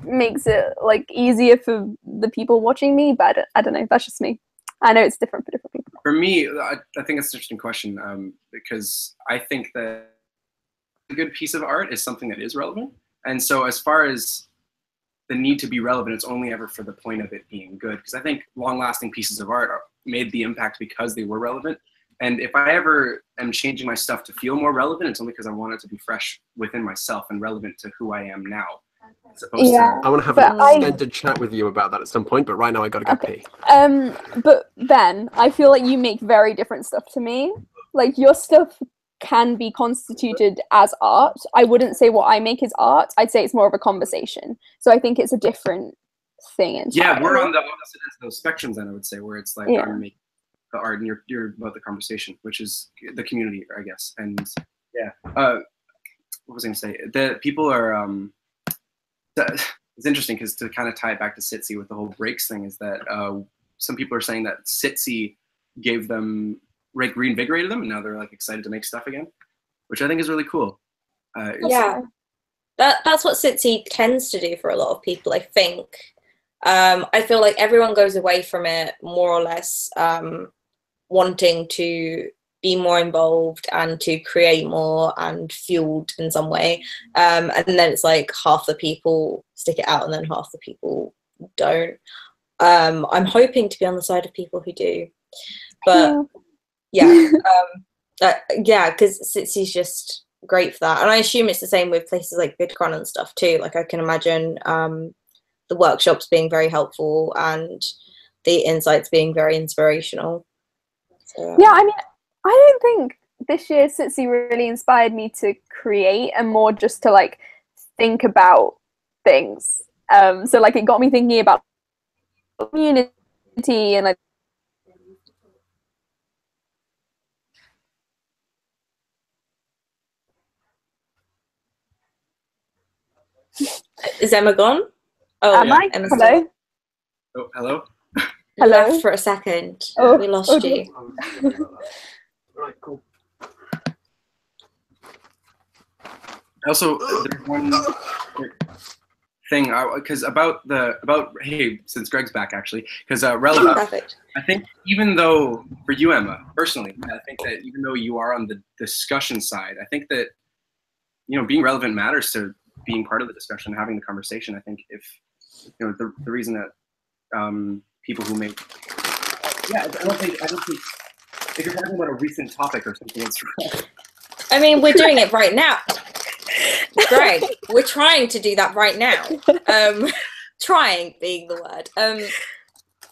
makes it like easier for the people watching me. But I don't know, that's just me. I know it's different for different people.
For me, I think it's an interesting question, because I think that a good piece of art is something that is relevant. And so as far as the need to be relevant, it's only ever for the point of it being good. Because I think long-lasting pieces of art made the impact because they were relevant. And if I ever am changing my stuff to feel more relevant, it's only because I want it to be fresh within myself and relevant to who I am now.
Yeah,
I want to have an extended chat with you about that at some point, but right now I gotta go pee.
But Ben, I feel like you make very different stuff to me. Like your stuff can be constituted as art. I wouldn't say what I make is art. I'd say it's more of a conversation. So I think it's a different thing entirely.
Yeah, we're on the opposite ends of those spectrums then, I would say, where it's like I'm making the art and you're about the conversation, which is the community, I guess. And yeah, what was I gonna say? The people are it's interesting because to kind of tie it back to SiTC with the whole breaks thing is that some people are saying that SiTC gave them, reinvigorated them, and now they're like excited to make stuff again, which I think is really cool.
Yeah, that's what SiTC tends to do for a lot of people, I think. I feel like everyone goes away from it more or less wanting to be more involved and to create more and fueled in some way, and then it's like half the people stick it out and then half the people don't. I'm hoping to be on the side of people who do, but yeah, because SiTC's just great for that, and I assume it's the same with places like VidCon and stuff too. Like I can imagine the workshops being very helpful and the insights being very inspirational. So,
yeah, I mean, I don't think this year SiTC really inspired me to create, and more just to like think about things. So like it got me thinking about community and like.
Is Emma gone? Oh,
Am I?
Emma's
Hello?
still.
Oh, hello?
You left for a second.
Oh,
we lost you.
Right, cool.
Also, there's one thing, because hey, since Greg's back actually, because relevant.
Perfect.
I think even though, for you, Emma, personally, I think that even though you are on the discussion side, I think that, you know, being relevant matters to being part of the discussion, having the conversation. I think if, you know, the reason that people who make, I don't think if you're talking about a recent topic or something, it's
I mean, we're doing it right now. Greg, we're trying to do that right now. Trying being the word.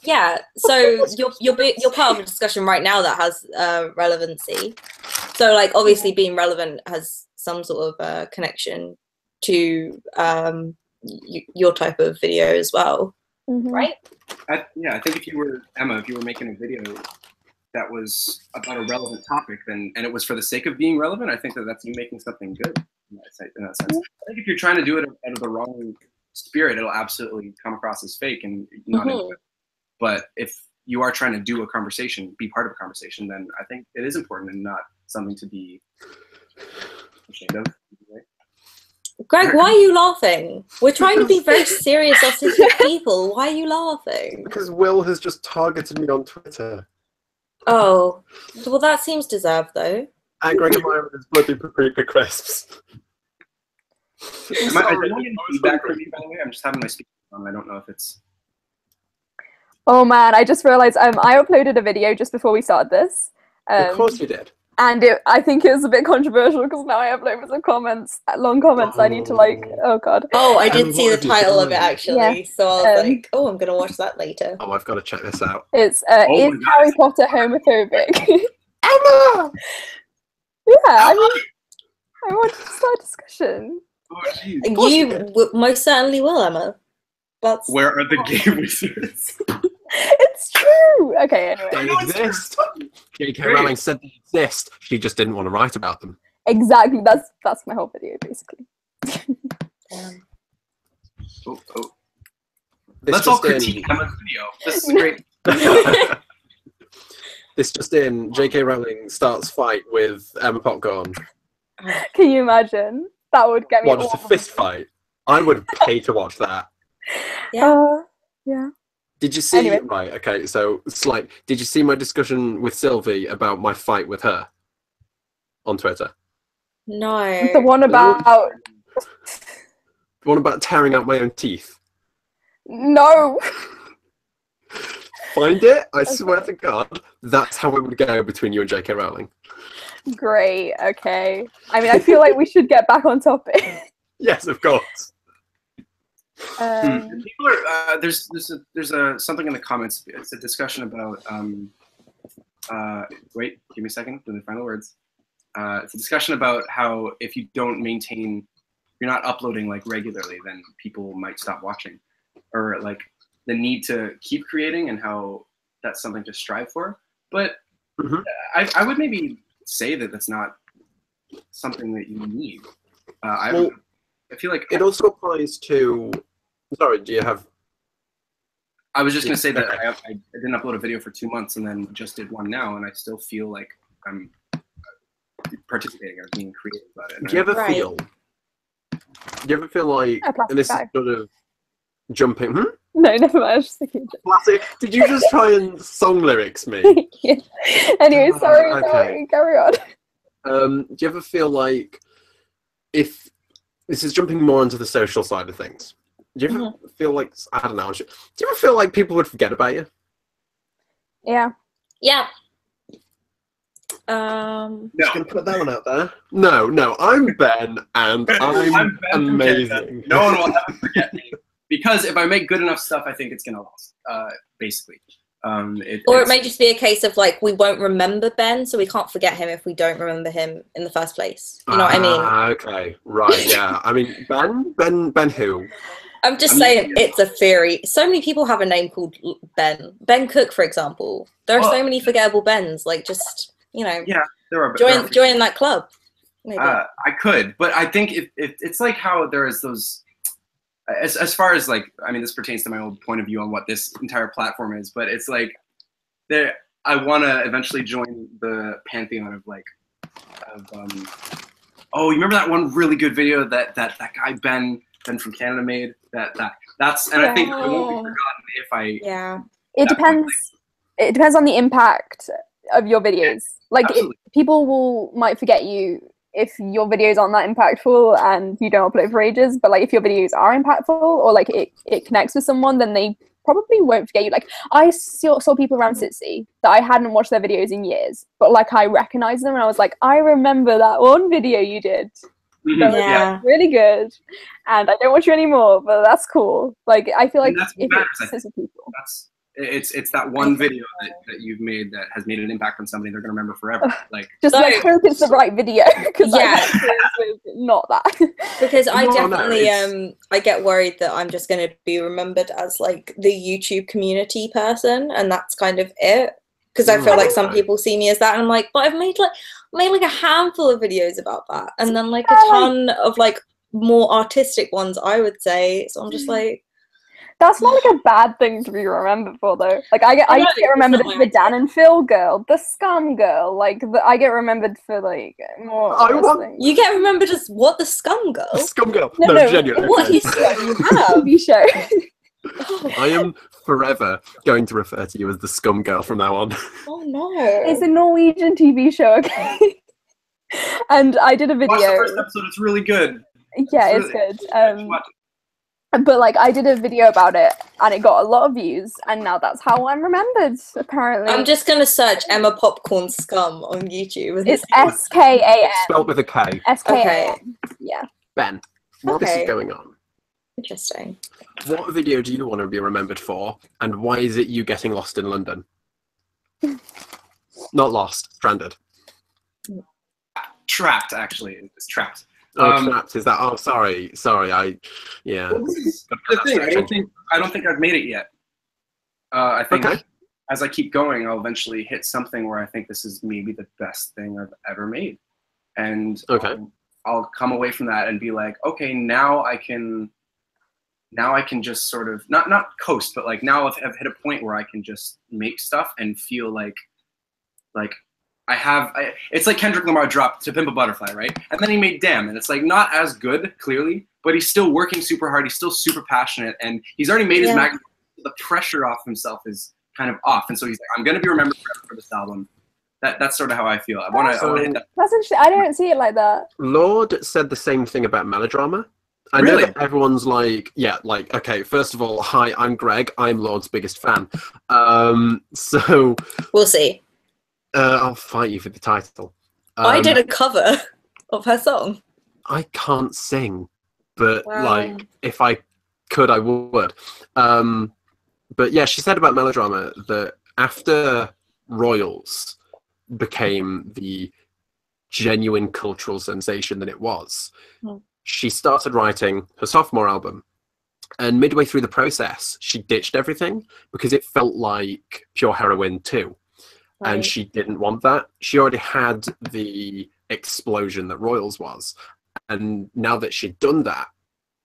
Yeah, so you're part of a discussion right now that has relevancy. So like obviously being relevant has some sort of connection to your type of video as well, right?
I think if you were Emma, if you were making a video that was about a relevant topic, then and it was for the sake of being relevant, I think that that's you making something good in that sense. I think if you're trying to do it out of the wrong spirit, it'll absolutely come across as fake and not into it. But if you are trying to do a conversation, be part of a conversation, then I think it is important and not something to be ashamed of.
Greg, why are you laughing? We're trying to be very serious, autistic people. Why are you laughing?
Because Will has just targeted me on Twitter.
Oh, well, that seems deserved, though.
And Greg and Myra is bloody paprika crisps.
Am I getting feedback from you, by the way? I'm just having my speaker on. I don't know if it's...
Oh man, I just realized I uploaded a video just before we started this.
Of course you did.
And I think it was a bit controversial because now I have loads of comments, long comments. I need to like, oh god.
Oh, I did see the title of it actually,
yeah.
so I was like, oh, I'm gonna watch that later.
Oh, I've got to check this out.
It's is Harry Potter homophobic?
Emma!
Yeah, I mean, I want to start a discussion.
Oh,
you most certainly will, Emma. That's
where are the gay wizards?
It's true. Okay, anyway.
They exist. J.K. Rowling said they exist. She just didn't want to write about them.
Exactly. That's my whole video, basically.
Let's all critique Emma's video. This is great.
This just in, J.K. Rowling starts fight with Emma Popcorn.
Can you imagine? That would get me.
What, just a fist fight? I would pay to watch that.
Yeah. Yeah.
Did you see?
Anyway.
Right. Okay. So it's like, did you see my discussion with Sylvie about my fight with her on Twitter?
no.
The one about
The one about tearing out my own teeth.
no.
Find it. I swear to God, that's how it would go between you and J.K. Rowling.
Great. Okay. I mean, I feel like we should get back on topic.
Yes, of course.
People are there's something in the comments. It's a discussion about wait, give me a second. Do the final words. It's a discussion about how if you don't maintain, you're not uploading like regularly, then people might stop watching, or like the need to keep creating and how that's something to strive for. But I would maybe say that that's not something that you need. I feel like
it also applies to. Sorry, do you have?
I was just going to say that I didn't upload a video for 2 months and then just did one now, and I still feel like I'm participating or being creative about it.
Do you ever feel? Do you ever feel like? And this is sort of jumping.
No, never mind. I was just thinking.
Classic. Did you just try and song lyrics me?
Yeah. Anyway, sorry.
Okay.
Sorry. Carry on.
Do you ever feel like, if this is jumping more into the social side of things, do you ever feel like, I don't know, do you ever feel like people would forget about you?
Yeah.
Yeah.
Just gonna put that one out there. No, I'm Ben, and I'm
Ben
amazing.
No one will ever forget me. because if I make good enough stuff, I think it's gonna last. Basically.
Or it may just be a case of like we won't remember Ben, so we can't forget him if we don't remember him in the first place. You know what I mean?
Okay, right, yeah. I mean, Ben who?
I'm just saying it's a theory. So many people have a name called Ben. Ben Cook, for example. There are so many forgettable Bens. Like, just, you know,
yeah, there are.
Join that club. Maybe.
I could, but I think if it's like how there is those. As far as like, I mean, this pertains to my old point of view on what this entire platform is, but it's like, I want to eventually join the pantheon of like, oh, you remember that one really good video that guy Ben from Canada made? That's and I think I won't be forgotten if I.
Yeah.
It depends. It depends on the impact of your videos. Like people might forget you if your videos aren't that impactful and you don't upload for ages, but like if your videos are impactful or like it connects with someone, then they probably won't forget you. Like I saw people around SiTC that I hadn't watched their videos in years, but like I recognized them and I was like, I remember that one video you did. That was really good, and I don't watch you anymore, but that's cool. Like I feel like
that's
if
matters, people. It's that one video that you've made that has made an impact on somebody they're gonna remember forever. Like
just let's hope it's the right video, because not that.
Because I definitely I get worried that I'm just gonna be remembered as like the YouTube community person, and that's kind of it. Because I feel like some people see me as that, and I'm like, but I've made like a handful of videos about that, and then like a ton of like more artistic ones, I would say. So I'm just like,
that's not like a bad thing to be remembered for, though. Like I used to get remembered as the Dan and Phil girl, the scum girl. Like I get remembered for like more.
You get remembered as what, the scum girl?
The scum girl. No, genuinely.
What history do you have?
TV show.
I am forever going to refer to you as the scum girl from now on.
Oh no.
It's a Norwegian TV show, okay? And I did a video.
Watch the first episode, it's really good.
Yeah, it's good. But like I did a video about it and it got a lot of views, and now that's how I'm remembered, apparently.
I'm just gonna search Emma Popcorn Scum on YouTube.
It's SKAN.
Spelled with a K.
SKAN.
Okay.
Yeah.
Ben, what is going on?
Interesting.
What video do you want to be remembered for, and why is it you getting lost in London? Not lost, stranded.
Trapped, actually. It's trapped.
Oh, trapped. Is that? Oh, sorry. Yeah.
Well, this is the thing. I don't think I've made it yet. I think as I keep going, I'll eventually hit something where I think this is maybe the best thing I've ever made, and I'll come away from that and be like, okay, now I can just sort of not coast, but like now I've hit a point where I can just make stuff and feel like it's like Kendrick Lamar dropped To Pimp a Butterfly, right? And then he made Damn, and it's like not as good, clearly, but he's still working super hard. He's still super passionate, and he's already made his magnum. The pressure off himself is kind of off, and so he's like, I'm gonna be remembered forever for this album. That's sort of how I feel. I want to hit that.
That's interesting. I don't see it like that.
Lord said the same thing about Melodrama. I know that everyone's like, okay, first of all, hi, I'm Greg. I'm Lord's biggest fan. So
we'll see.
I'll fight you for the title.
I did a cover of her song.
I can't sing, but like if I could, I would. But yeah, she said about Melodrama that after Royals became the genuine cultural sensation that it was, she started writing her sophomore album, and midway through the process, she ditched everything because it felt like pure heroin too. And she didn't want that. She already had the explosion that Royals was. And now that she'd done that,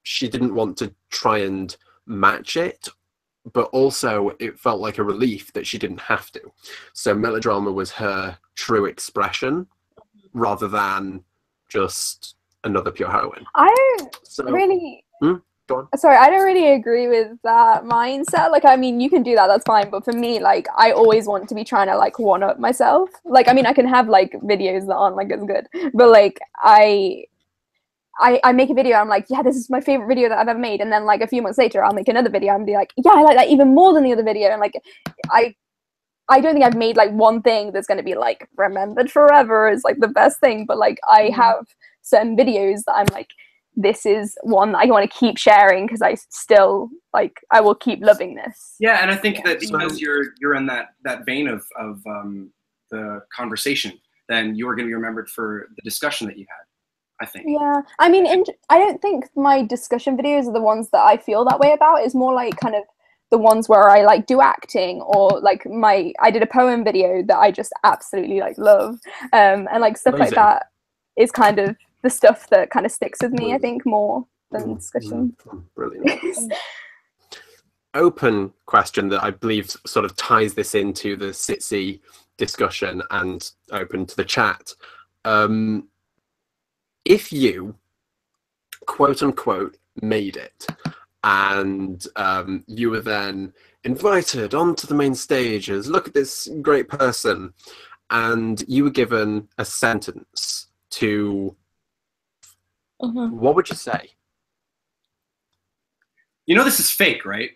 she didn't want to try and match it. But also, it felt like a relief that she didn't have to. So Melodrama was her true expression rather than just another pure heroine.
I don't really...
Go on.
Sorry, I don't really agree with that mindset. Like, I mean, you can do that, that's fine. But for me, like, I always want to be trying to, like, one-up myself. Like, I mean, I can have, like, videos that aren't, like, as good. But, like, I make a video, I'm like, yeah, this is my favorite video that I've ever made. And then, like, a few months later, I'll make another video and be like, yeah, I like that even more than the other video. And, like, I don't think I've made, like, one thing that's going to be, like, remembered forever is, like, the best thing. But, like, I have certain videos that I'm like, this is one that I want to keep sharing because I still I will keep loving this.
Yeah, and I think that because you're in that vein of the conversation, then you are going to be remembered for the discussion that you had, I think. Yeah,
I mean, I don't think my discussion videos are the ones that I feel that way about. It's more like kind of the ones where I like do acting, or like I did a poem video that I just absolutely like love, and like stuff like that is kind of the stuff that kind of sticks with me, I think, more than discussion.
Brilliant. Open question that I believe sort of ties this into the SiTC discussion and open to the chat. If you, quote unquote, made it, and you were then invited onto the main stage as, look at this great person, and you were given a sentence to, what would you say?
You know this is fake, right?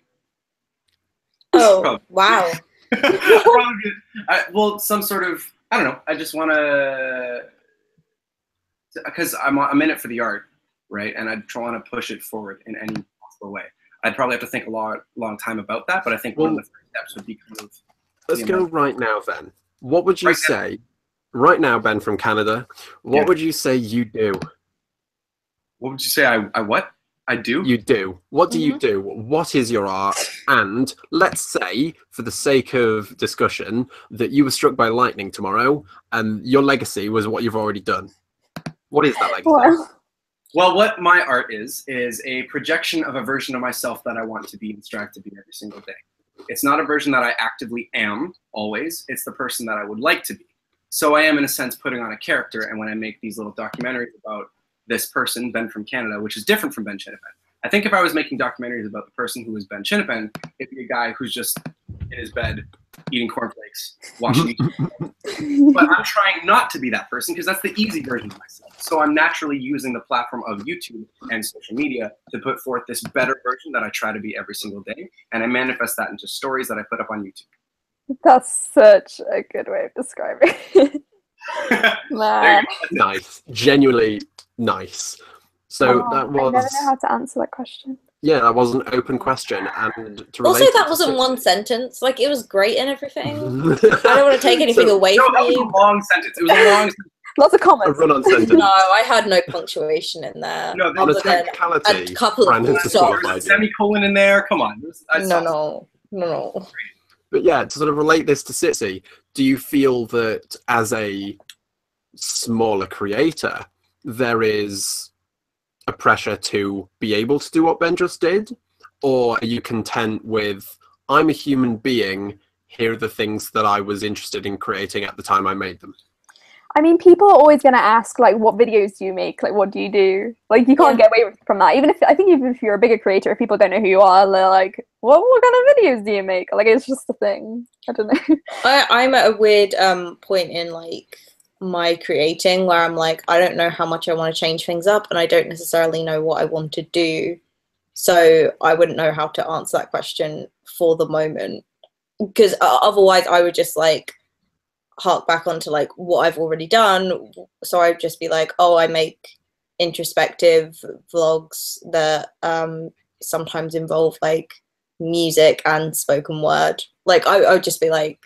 Oh, wow.
Well, some sort of, I don't know, I just want to, because I'm in it for the art, right? And I want to push it forward in any possible way. I'd probably have to think a long time about that, but I think one of the first steps would be kind of...
Let's go right now, then. What would you say, right now, Ben from Canada, what would you say you do?
What would you say I what? I do?
You do. What do you do? What is your art? And let's say, for the sake of discussion, that you were struck by lightning tomorrow and your legacy was what you've already done. What is that legacy?
Well, what my art is a projection of a version of myself that I want to be and strive to be every single day. It's not a version that I actively am, always. It's the person that I would like to be. So I am, in a sense, putting on a character, and when I make these little documentaries about this person, Ben from Canada, which is different from Ben Chinnapan. I think if I was making documentaries about the person who was Ben Chinnapan, it'd be a guy who's just in his bed eating cornflakes, watching YouTube. But I'm trying not to be that person because that's the easy version of myself. So I'm naturally using the platform of YouTube and social media to put forth this better version that I try to be every single day. And I manifest that into stories that I put up on YouTube.
That's such a good way of describing it.
Nice. Genuinely nice. So that was...
I never know how to answer that question.
Yeah, that was an open question. And to
also, that wasn't one sentence. Like, it was great and everything. I don't want to take anything away from you.
That was a long sentence. It was a long sentence.
Lots of comments.
A run-on sentence.
No, I had no punctuation in there.
No,
on a technicality,
a couple of
a semicolon in there. Come on.
No.
But yeah, to sort of relate this to SiTC, do you feel that as a smaller creator, there is a pressure to be able to do what Ben just did? Or are you content with, I'm a human being, here are the things that I was interested in creating at the time I made them?
I mean, people are always going to ask, like, what videos do you make? Like, what do you do? Like, you can't get away from that. Even if you're a bigger creator, if people don't know who you are, they're like, what kind of videos do you make? Like, it's just a thing. I don't know.
I'm at a weird point in, like, my creating where I'm like, I don't know how much I want to change things up, and I don't necessarily know what I want to do. So I wouldn't know how to answer that question for the moment. Because otherwise I would just, like, hark back onto like what I've already done. So I'd just be like, oh, I make introspective vlogs that sometimes involve like music and spoken word. Like I would just be like,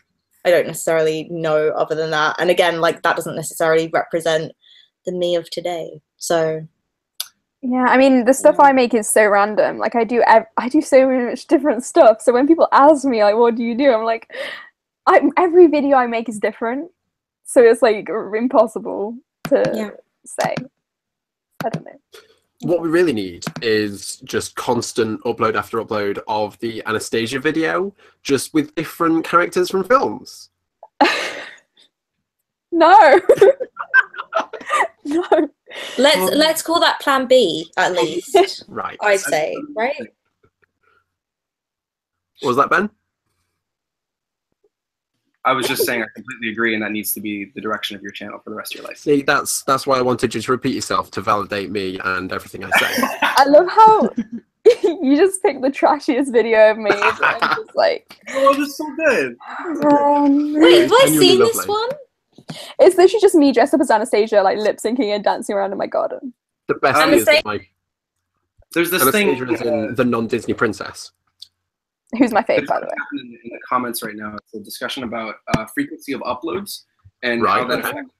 I don't necessarily know other than that. And again, like that doesn't necessarily represent the me of today. So
yeah, I mean, the stuff I make is so random. Like I do so much different stuff. So when people ask me like, what do you do? I'm like, every video I make is different, so it's like impossible to say. I don't know.
What we really need is just constant upload after upload of the Anastasia video, just with different characters from films.
No. No.
Let's call that Plan B at least.
Right.
I'd say, right?
What was that, Ben?
I was just saying I completely agree, and that needs to be the direction of your channel for the rest of your life.
See, that's why I wanted you to repeat yourself to validate me and everything I say.
I love how you just picked the trashiest video I've made, and I'm just like,
oh, this is so good.
Wait, have I seen this one?
It's literally just me dressed up as Anastasia, like lip syncing and dancing around in my garden.
The best thing is that
There's this thing.
Anastasia is in the non-Disney princess.
Who's my fave, by the way?
In the comments right now, it's a discussion about frequency of uploads and
Right.
how that affects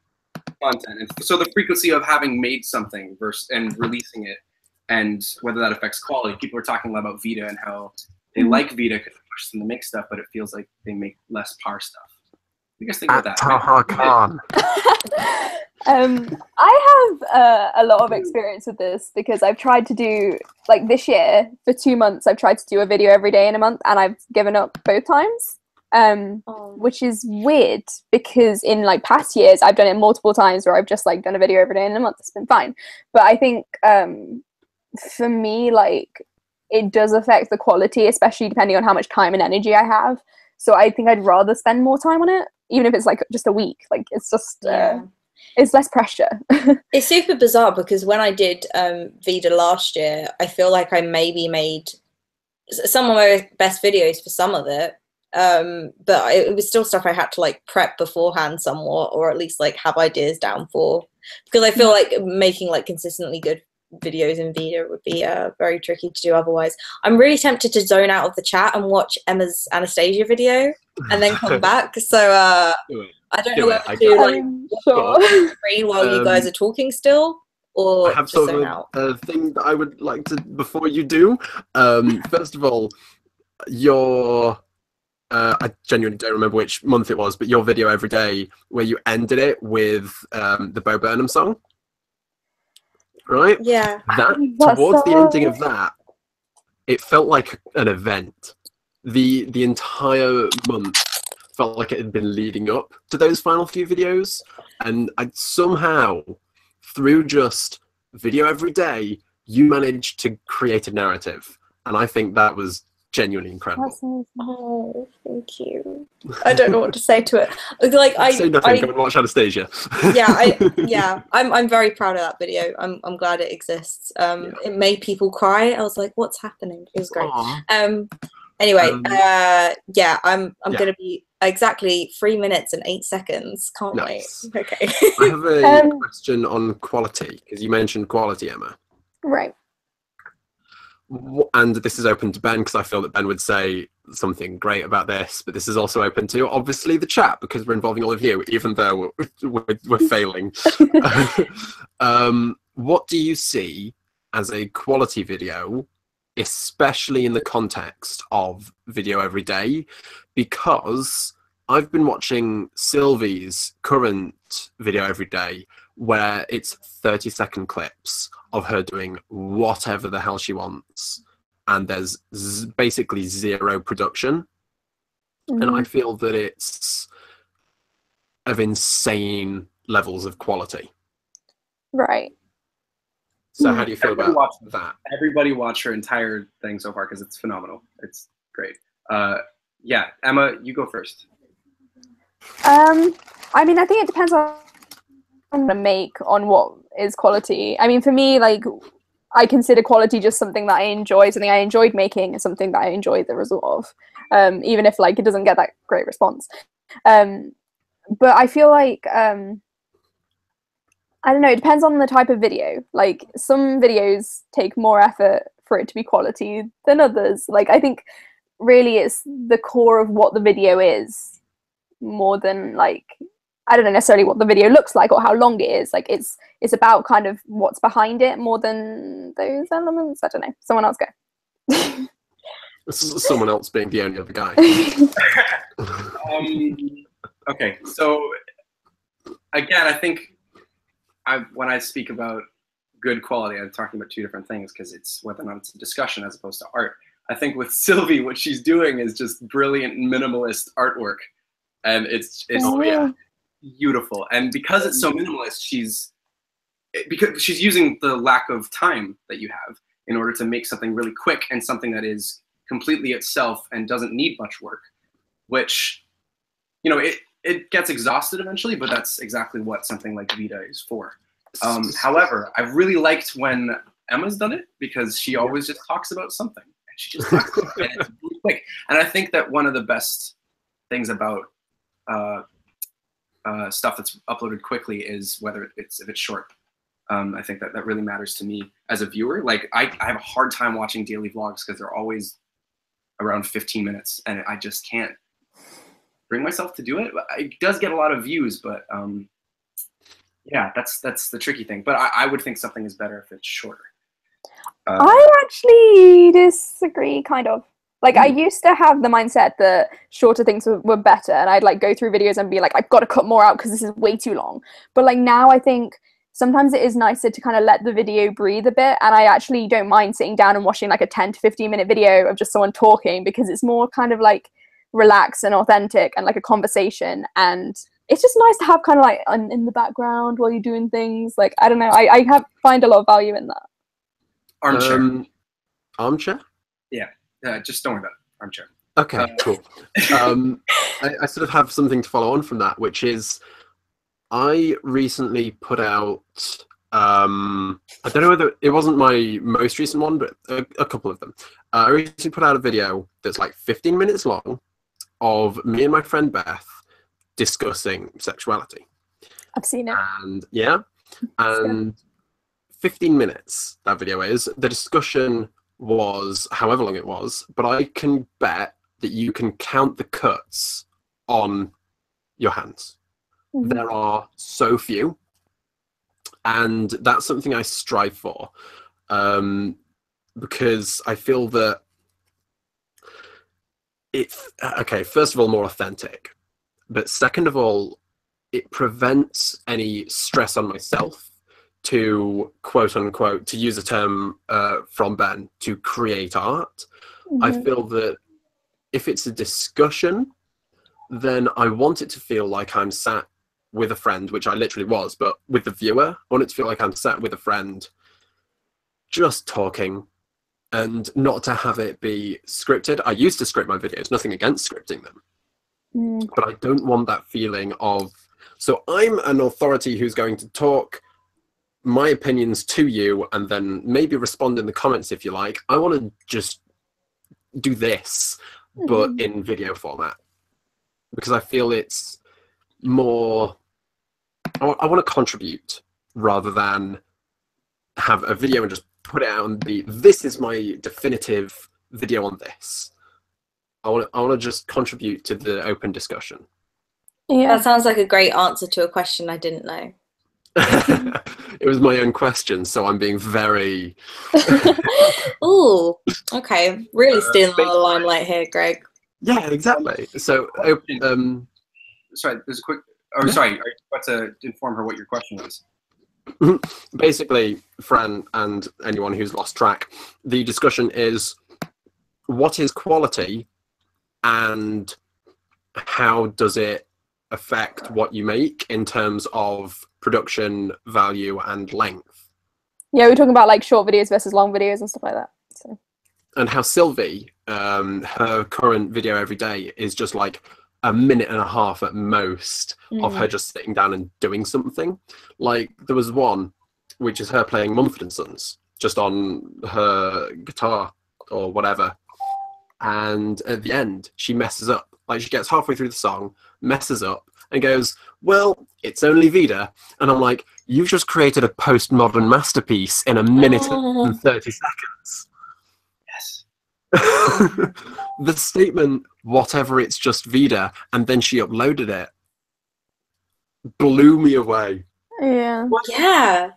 content. And so the frequency of having made something versus and releasing it, and whether that affects quality. People are talking a lot about Vita and how they like Vita because it pushes them to make stuff, but it feels like they make less par stuff. What do you guys think about that?
Taha Khan.
I have a lot of experience with this because I've tried to do, like this year, for 2 months, I've tried to do a video every day in a month, and I've given up both times, which is weird because in like past years, I've done it multiple times where I've just like done a video every day in a month. It's been fine. But I think for me, like it does affect the quality, especially depending on how much time and energy I have. So I think I'd rather spend more time on it, even if it's like just a week. Like it's just... it's less pressure.
It's super bizarre because when I did Vida last year, I feel like I maybe made some of my best videos for some of it, but it was still stuff I had to like prep beforehand somewhat, or at least like have ideas down for, because I feel like making like consistently good videos in Vida would be very tricky to do otherwise. I'm really tempted to zone out of the chat and watch Emma's Anastasia video and then come back. So I don't know whether to like screen while you guys are talking still, or
I have
just
sort
zone
of
out.
a thing that I would like to, before you do. First of all, your I genuinely don't remember which month it was, but your video every day where you ended it with the Bo Burnham song, right?
Yeah.
That towards the ending of that, it felt like an event. The entire month felt like it had been leading up to those final few videos, and I somehow, through just video every day, you managed to create a narrative, and I think that was genuinely incredible.
Oh, thank you. I don't know what to say to it. Like
Say nothing. Go and watch Anastasia.
I'm very proud of that video. I'm glad it exists. It made people cry. I was like, what's happening? It was great. Anyway, I'm gonna be exactly 3 minutes and 8 seconds. Can't wait. Okay.
I have a question on quality, because you mentioned quality, Emma.
Right.
And this is open to Ben, because I feel that Ben would say something great about this, but this is also open to obviously the chat, because we're involving all of you, even though we're failing. What do you see as a quality video, especially in the context of video every day? Because I've been watching Sylvie's current video every day, where it's 30-second clips of her doing whatever the hell she wants, and there's basically zero production. And I feel that it's of insane levels of quality.
Right.
So how do you feel about that?
Everybody watch her entire thing so far because it's phenomenal. It's great. Yeah, Emma, you go first.
I mean, I think it depends on what is quality. I mean, for me, like, I consider quality just something that I enjoy, something I enjoyed making, and something that I enjoyed the result of, even if like it doesn't get that great response. But I feel like I don't know, it depends on the type of video. Like, some videos take more effort for it to be quality than others. Like, I think really it's the core of what the video is, more than like, I don't know necessarily what the video looks like or how long it is. Like, it's about kind of what's behind it more than those elements. I don't know. Someone else go.
Someone else being the only other guy.
Okay, so again, I think when I speak about good quality, I'm talking about two different things, because it's whether or not it's a discussion as opposed to art. I think with Sylvie, what she's doing is just brilliant minimalist artwork, and it's beautiful. And because it's so minimalist, she's using the lack of time that you have in order to make something really quick and something that is completely itself and doesn't need much work, which, you know, it gets exhausted eventually, but that's exactly what something like Vita is for. However, I really liked when Emma's done it, because she always just talks about something, and she just talks about it, and it's really quick. And I think that one of the best things about stuff that's uploaded quickly is if it's short. I think that really matters to me as a viewer. Like I have a hard time watching daily vlogs because they're always around 15 minutes, and I just can't bring myself to do it. It does get a lot of views, but yeah, that's the tricky thing. But I would think something is better if it's shorter.
I actually disagree, kind of. Like, I used to have the mindset that shorter things were better, and I'd like go through videos and be like, I've got to cut more out because this is way too long. But like now I think sometimes it is nicer to kind of let the video breathe a bit, and I actually don't mind sitting down and watching like a 10 to 15 minute video of just someone talking, because it's more kind of like relaxed and authentic and like a conversation, and it's just nice to have kind of like in the background while you're doing things. Like, I don't know, I find a lot of value in that.
Armchair.
Armchair?
Yeah. Just don't worry about it. Armchair.
Okay, cool. I sort of have something to follow on from that, which is I recently put out, I don't know whether it wasn't my most recent one, but a couple of them. I recently put out a video that's like 15 minutes long of me and my friend Beth discussing sexuality.
I've seen it.
And yeah, and 15 minutes that video is. The discussion was however long it was, but I can bet that you can count the cuts on your hands. Mm-hmm. There are so few, and that's something I strive for, because I feel that it's okay, first of all, more authentic, but second of all, it prevents any stress on myself to, quote unquote, to use a term from Ben, to create art. Mm-hmm. I feel that if it's a discussion, then I want it to feel like I'm sat with a friend, which I literally was, but with the viewer, I want it to feel like I'm sat with a friend just talking, and not to have it be scripted. I used to script my videos, nothing against scripting them, but I don't want that feeling of, so I'm an authority who's going to talk my opinions to you and then maybe respond in the comments if you like. I want to just do this, but in video format, because I feel it's more, I want to contribute rather than have a video and just put it out and be, this is my definitive video on this. I want to just contribute to the open discussion.
Yeah, that sounds like a great answer to a question I didn't know.
It was my own question, so I'm being very
Ooh, okay, really stealing the limelight here, Greg.
Yeah, exactly. So
sorry, there's a quick sorry, are you about to inform her what your question was?
Basically, Fran and anyone who's lost track, the discussion is what is quality and how does it affect what you make in terms of production value and length.
Yeah, we're talking about like short videos versus long videos and stuff like that. So.
And how Sylvie, her current video every day is just like a minute and a half at most of her just sitting down and doing something. Like there was one which is her playing Mumford & Sons just on her guitar or whatever, and at the end she messes up. Like she gets halfway through the song, messes up, and goes, well, it's only Vida. And I'm like, you've just created a postmodern masterpiece in a minute and 30 seconds.
Yes.
The statement, whatever, it's just Vida, and then she uploaded it, blew me away.
Yeah.
Well, yeah.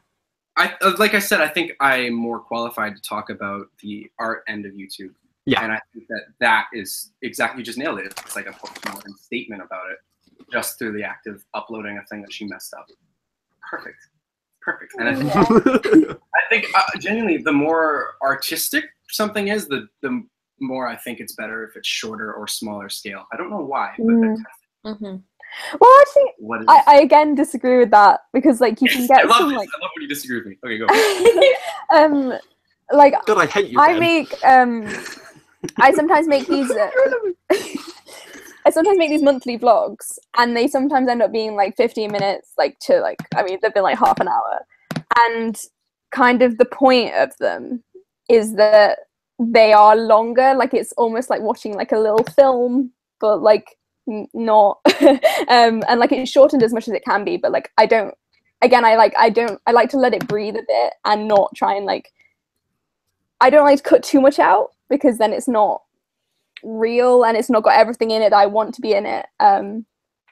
Like I said, I think I'm more qualified to talk about the art end of YouTube.
Yeah.
And I think that is exactly, you just nailed it. It's like a postmodern statement about it, just through the act of uploading a thing that she messed up. Perfect. And I think genuinely, the more artistic something is, the more I think it's better if it's shorter or smaller scale. I don't know why, but
well, actually, I again disagree with that, because like you can get
I love
some
this.
like.
I love when you disagree with me. Okay, go.
Like
God, I hate you.
I
Ben.
make I sometimes make these. I sometimes make these monthly vlogs, and they sometimes end up being like 15 minutes, like to like, I mean, they've been like half an hour. And kind of the point of them is that they are longer. Like it's almost like watching like a little film, but like not. And like it's shortened as much as it can be, but like I don't again, I like to let it breathe a bit and not try and like, I don't like to cut too much out because then it's not real and it's not got everything in it that I want to be in it. And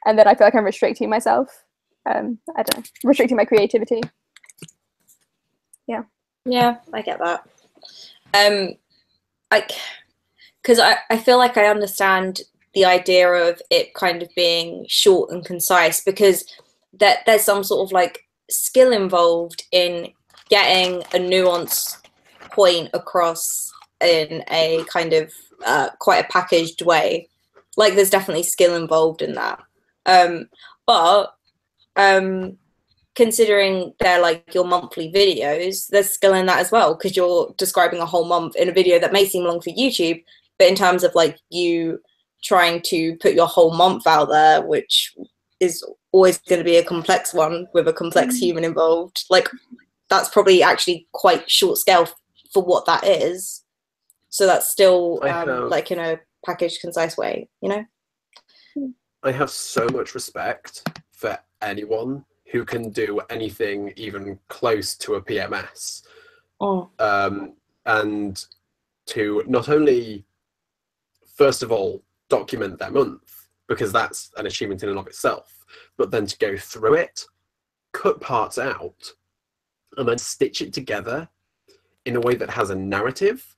then I feel like I'm restricting myself. I don't know, restricting my creativity.
Yeah, I get that. Because I feel like I understand the idea of it kind of being short and concise, because there's some sort of like skill involved in getting a nuanced point across in a kind of quite a packaged way. Like there's definitely skill involved in that. But considering they're like your monthly videos, there's skill in that as well, because you're describing a whole month in a video that may seem long for YouTube, but in terms of like you trying to put your whole month out there, which is always going to be a complex one with a complex human involved, like that's probably actually quite short scale for what that is. So that's still like in a packaged, concise way, you know?
I have so much respect for anyone who can do anything even close to a PMS. And to not only, first of all, document their month, because that's an achievement in and of itself, but then to go through it, cut parts out, and then stitch it together in a way that has a narrative.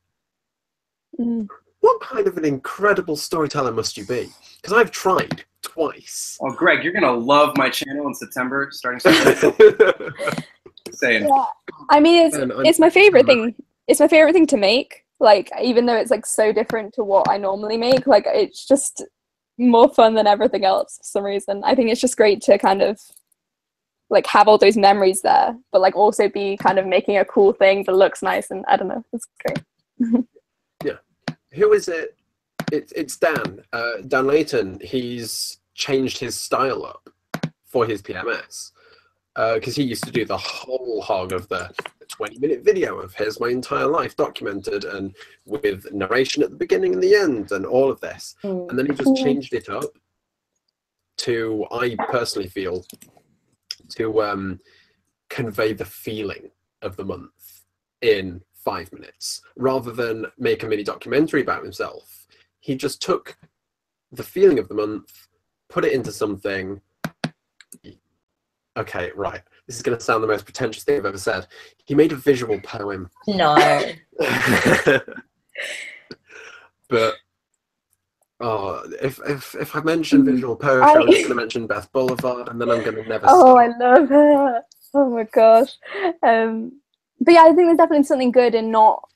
What kind of an incredible storyteller must you be? Because I've tried twice.
Oh, Greg, you're gonna love my channel in September, starting September. Saying.
Yeah. I mean, it's my favorite thing. It's my favorite thing to make. Like, even though it's like so different to what I normally make, like it's just more fun than everything else for some reason. I think it's just great to kind of like have all those memories there, but like also be kind of making a cool thing that looks nice, and I don't know, it's great.
Yeah. Who is it? It's Dan. Dan Layton. He's changed his style up for his PMS, because he used to do the whole hog of the 20-minute video of here's my entire life documented, and with narration at the beginning and the end and all of this. And then he just changed it up to, I personally feel, to convey the feeling of the month in 5 minutes, rather than make a mini documentary about himself. He just took the feeling of the month, put it into something. Okay, right. This is going to sound the most pretentious thing I've ever said. He made a visual poem.
No.
But if I mention visual poetry, I'm just going to mention Beth Boulevard, and then I'm going to never stop.
I love her. Oh my gosh. But yeah, I think there's definitely something good in not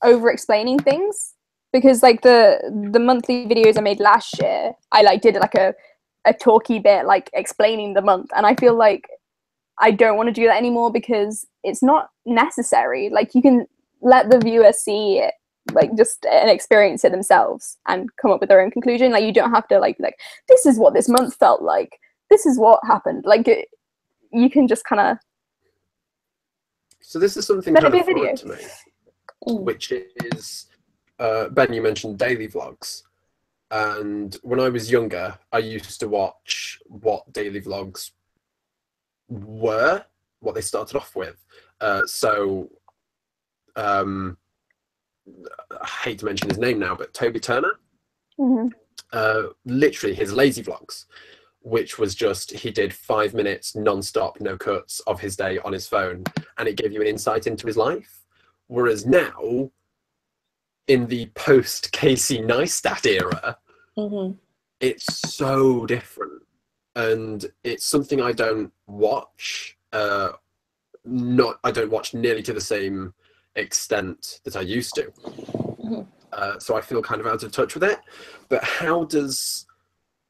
over-explaining things, because like the monthly videos I made last year, I like did like a talky bit like explaining the month, and I feel like I don't want to do that anymore because it's not necessary. Like you can let the viewer see it, like just and experience it themselves and come up with their own conclusion. Like you don't have to like this is what this month felt like, this is what happened. Like you can just kind of.
So this is something kind of foreign to me, which is Ben, you mentioned daily vlogs. And when I was younger, I used to watch what daily vlogs were, what they started off with. I hate to mention his name now, but Toby Turner. Literally his lazy vlogs, which was just, he did 5 minutes non-stop, no cuts of his day on his phone, and it gave you an insight into his life. Whereas now, in the post-Casey Neistat era, it's so different, and it's something I don't watch. I don't watch nearly to the same extent that I used to. So I feel kind of out of touch with it. But how does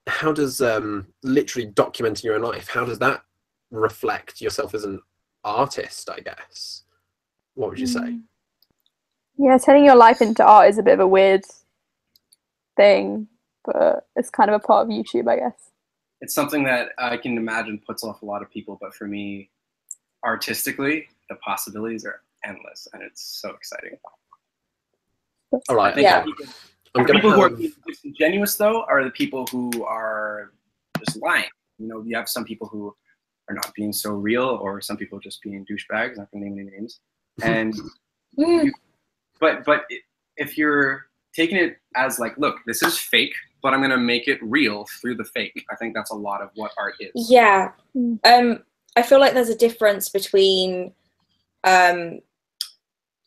literally documenting your own life, how does that reflect yourself as an artist, I guess? What would you say?
Yeah, turning your life into art is a bit of a weird thing, but it's kind of a part of YouTube, I guess.
It's something that I can imagine puts off a lot of people, but for me, artistically, the possibilities are endless, and it's so exciting.
All right,
yeah.
The people who are disingenuous, though, are the people who are just lying. You know, you have some people who are not being so real, or some people just being douchebags, not gonna name any names. And but if you're taking it as like, look, this is fake, but I'm gonna make it real through the fake, I think that's a lot of what art is.
Yeah. I feel like there's a difference between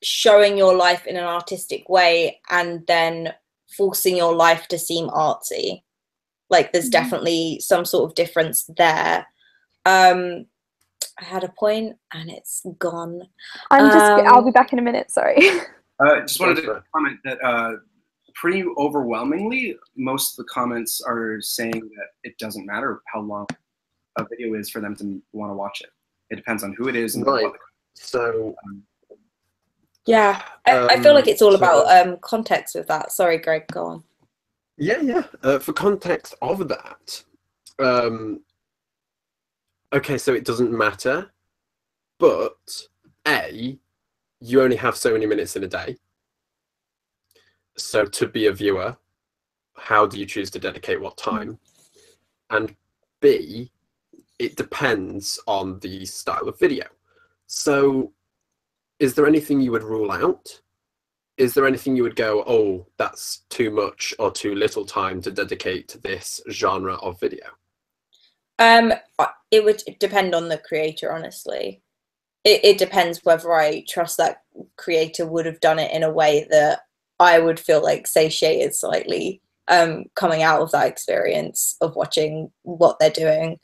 showing your life in an artistic way and then forcing your life to seem artsy. Like there's definitely some sort of difference there. I had a point and it's gone.
I'll be back in a minute, sorry.
Just wanted to comment that pretty overwhelmingly, most of the comments are saying that it doesn't matter how long a video is for them to want to watch it. It depends on who it is and what
So
yeah, I feel like it's all about context with that. Sorry, Greg, go on.
Yeah. For context of that, okay, so it doesn't matter, but you only have so many minutes in a day. So to be a viewer, how do you choose to dedicate what time? And B, it depends on the style of video. So is there anything you would rule out? Is there anything you would go, oh, that's too much or too little time to dedicate to this genre of video?
It would depend on the creator, honestly. It depends whether I trust that creator would have done it in a way that I would feel like satiated slightly coming out of that experience of watching what they're doing.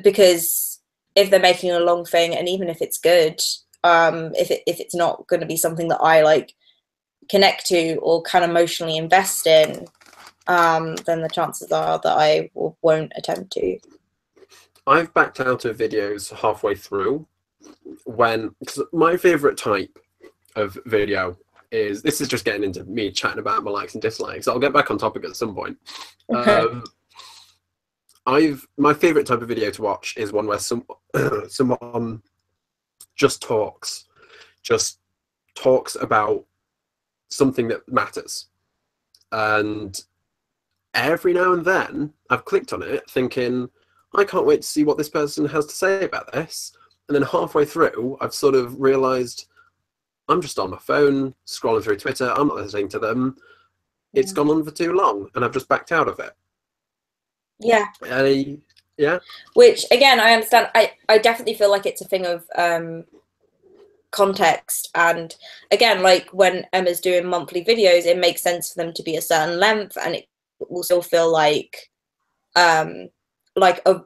Because if they're making a long thing, and even if it's good, if it's not going to be something that I like connect to or can emotionally invest in, then the chances are that I won't attempt to.
I've backed out of videos halfway through because my favorite type of video is, this is just getting into me chatting about my likes and dislikes. I'll get back on topic at some point.
Okay.
My favorite type of video to watch is one where someone just talks about something that matters. And every now and then I've clicked on it thinking, I can't wait to see what this person has to say about this. And then halfway through, I've sort of realized I'm just on my phone, scrolling through Twitter. I'm not listening to them. It's gone on for too long, and I've just backed out of it.
Yeah.
Yeah.
Which, again, I understand. I definitely feel like it's a thing of context. And again, like when Emma's doing monthly videos, it makes sense for them to be a certain length, and it will still feel like a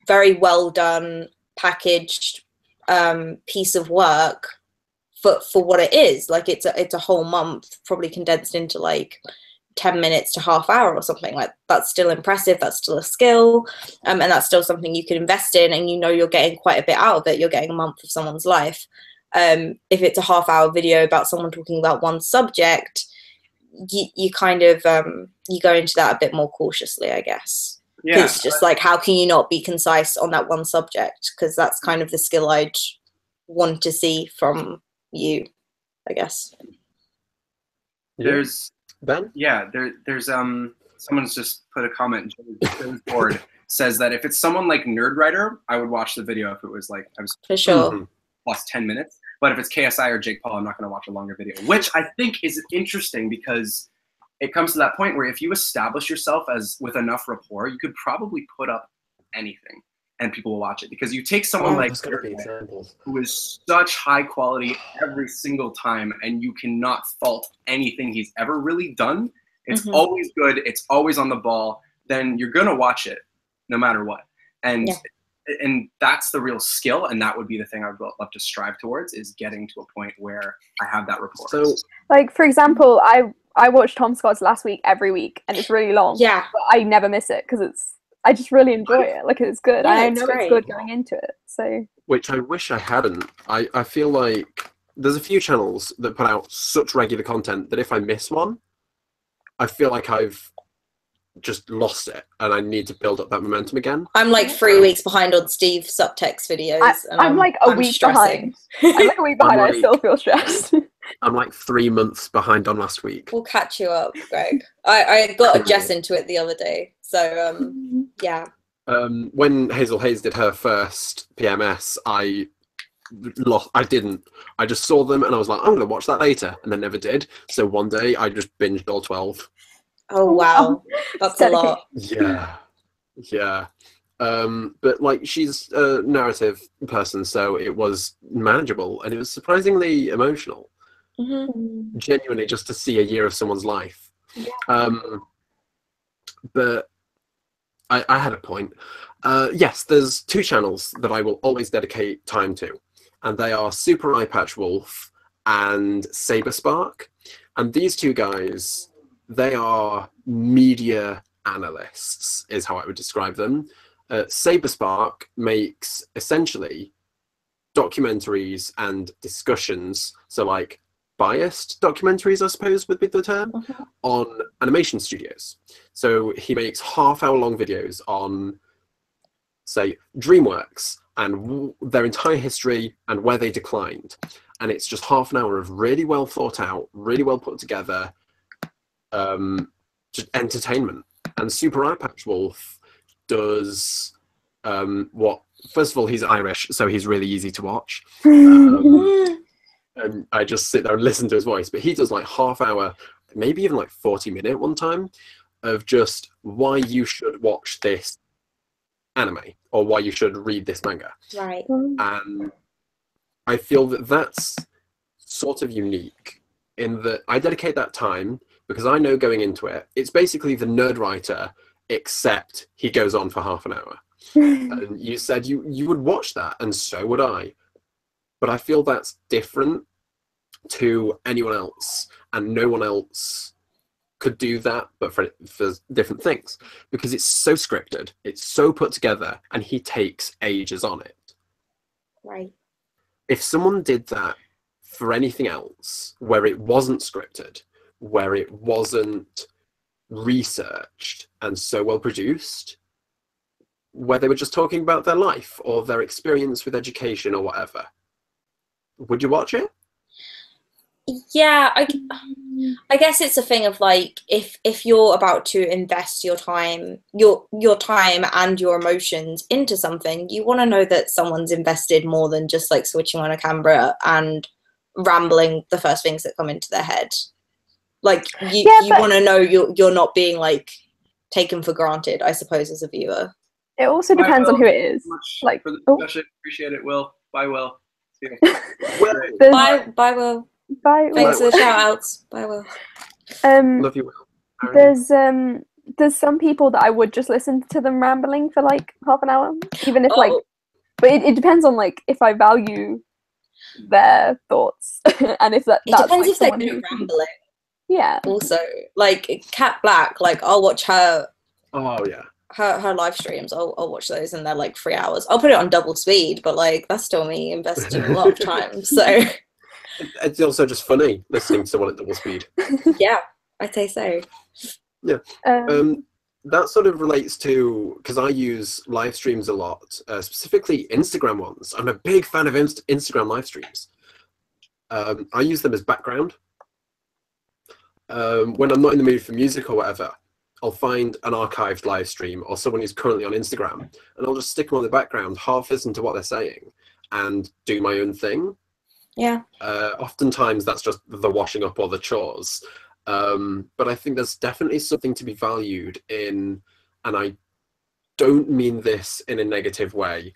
very well done, packaged piece of work for what it is. Like it's a whole month probably condensed into like 10 minutes to half hour or something. Like that's still impressive, that's still a skill, and that's still something you can invest in, and you know you're getting quite a bit out of it. You're getting a month of someone's life. If it's a half-hour video about someone talking about one subject, you kind of you go into that a bit more cautiously, I guess. Yeah, it's just like, how can you not be concise on that one subject? Because that's kind of the skill I'd want to see from you, I guess.
There's
Ben?
Yeah, there's someone's just put a comment. Joe's board says that if it's someone like Nerdwriter, I would watch the video if it was like
for sure
plus 10 minutes. But if it's KSI or Jake Paul, I'm not going to watch a longer video, which I think is interesting because it comes to that point where if you establish yourself as with enough rapport, you could probably put up anything and people will watch it. Because you take someone like who is such high quality every single time, and you cannot fault anything he's ever really done. It's always good. It's always on the ball. Then you're going to watch it no matter what. And that's the real skill. And that would be the thing I would love to strive towards, is getting to a point where I have that rapport.
So,
like, for example, I watch Tom Scott's last week every week, and it's really long.
Yeah.
But I never miss it because I just really enjoy it. Like, it's good.
Yeah,
I know it's good going into it. So.
Which I wish I hadn't. I feel like there's a few channels that put out such regular content that if I miss one, I feel like I've just lost it, and I need to build up that momentum again.
I'm like 3 weeks behind on Steve Subtext videos.
I'm like a week behind. I'm like a week behind. I still feel stressed.
I'm like 3 months behind on last week.
We'll catch you up, Greg. I got a Jess into it the other day, so yeah.
When Hazel Hayes did her first PMS, I just saw them and I was like, I'm going to watch that later, and I never did. So one day I just binged all 12.
Oh wow, that's a lot.
Yeah. But like, she's a narrative person, so it was manageable and it was surprisingly emotional.
Mm-hmm.
Genuinely, just to see a year of someone's life.
Yeah.
But I had a point. Yes, there's 2 channels that I will always dedicate time to, and they are Super Eye Patch Wolf and Saberspark. And these 2 guys, they are media analysts, is how I would describe them. Saberspark makes essentially documentaries and discussions, so like biased documentaries, I suppose would be the term, on animation studios. So he makes half-hour-long videos on, say, DreamWorks and their entire history and where they declined. And it's just half an hour of really well thought out, really well put together just entertainment. And Super Eye Patch Wolf does what, first of all, he's Irish, so he's really easy to watch. And I just sit there and listen to his voice, but he does like half-hour, maybe even like 40-minute one time, of just why you should watch this anime or why you should read this manga.
Right.
And I feel that that's sort of unique in that I dedicate that time because I know going into it, it's basically the Nerd Writer, except he goes on for half an hour. And you said you would watch that, and so would I. But I feel that's different to anyone else, and no one else could do that, but for different things, because it's so scripted, it's so put together, and he takes ages on it.
Right.
If someone did that for anything else, where it wasn't scripted, where it wasn't researched and so well produced, where they were just talking about their life or their experience with education or whatever, would you watch it?
Yeah, I guess it's a thing of like, if you're about to invest your time and your emotions into something, you want to know that someone's invested more than just like switching on a camera and rambling the first things that come into their head. Like you want to know you're not being like taken for granted, I suppose, as a viewer.
It also depends on who it is. Like,
for the discussion. Appreciate it, Will. Bye, Will. See you.
Bye, Will.
Bye.
Thanks for the shout outs. Bye, Will.
Love you, Will.
There's some people that I would just listen to them rambling for like half an hour, even if like, but it depends on like if I value their thoughts and if that's
depends
like
if they're good at rambling.
Yeah.
Also, like Kat Black, like I'll watch her.
Oh yeah.
Her live streams, I'll watch those, and they're like 3 hours. I'll put it on double speed, but like that's still me investing a lot of time. So
it's also just funny listening to someone at double speed.
Yeah, I'd say so.
Yeah. That sort of relates to, because I use live streams a lot, specifically Instagram ones. I'm a big fan of Instagram live streams. I use them as background. When I'm not in the mood for music or whatever, I'll find an archived live stream or someone who's currently on Instagram, and I'll just stick them on the background, half listen to what they're saying, and do my own thing.
Yeah.
Oftentimes that's just the washing up or the chores. But I think there's definitely something to be valued in, and I don't mean this in a negative way,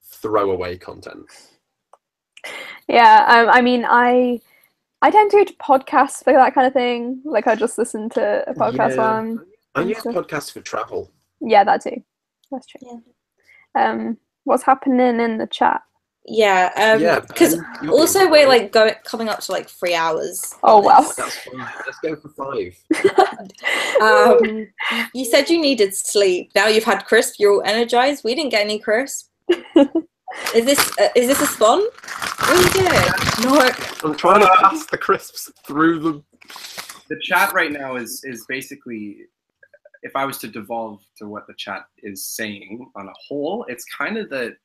throwaway content.
Yeah, I mean, I tend to go to podcasts for that kind of thing. Like I just listen to a podcast on.
I use podcasts for travel.
Yeah, that too. That's true.
Yeah.
What's happening in the chat?
Yeah, because also we're like coming up to like 3 hours.
Oh wow.
That's fine. Let's go for 5.
You said you needed sleep. Now you've had crisp. You're all energized. We didn't get any crisp. Is this a spawn? What are you doing? No.
I'm trying to pass the crisps through them.
The chat right now is basically, if I was to devolve to what the chat is saying on a whole, it's kind of the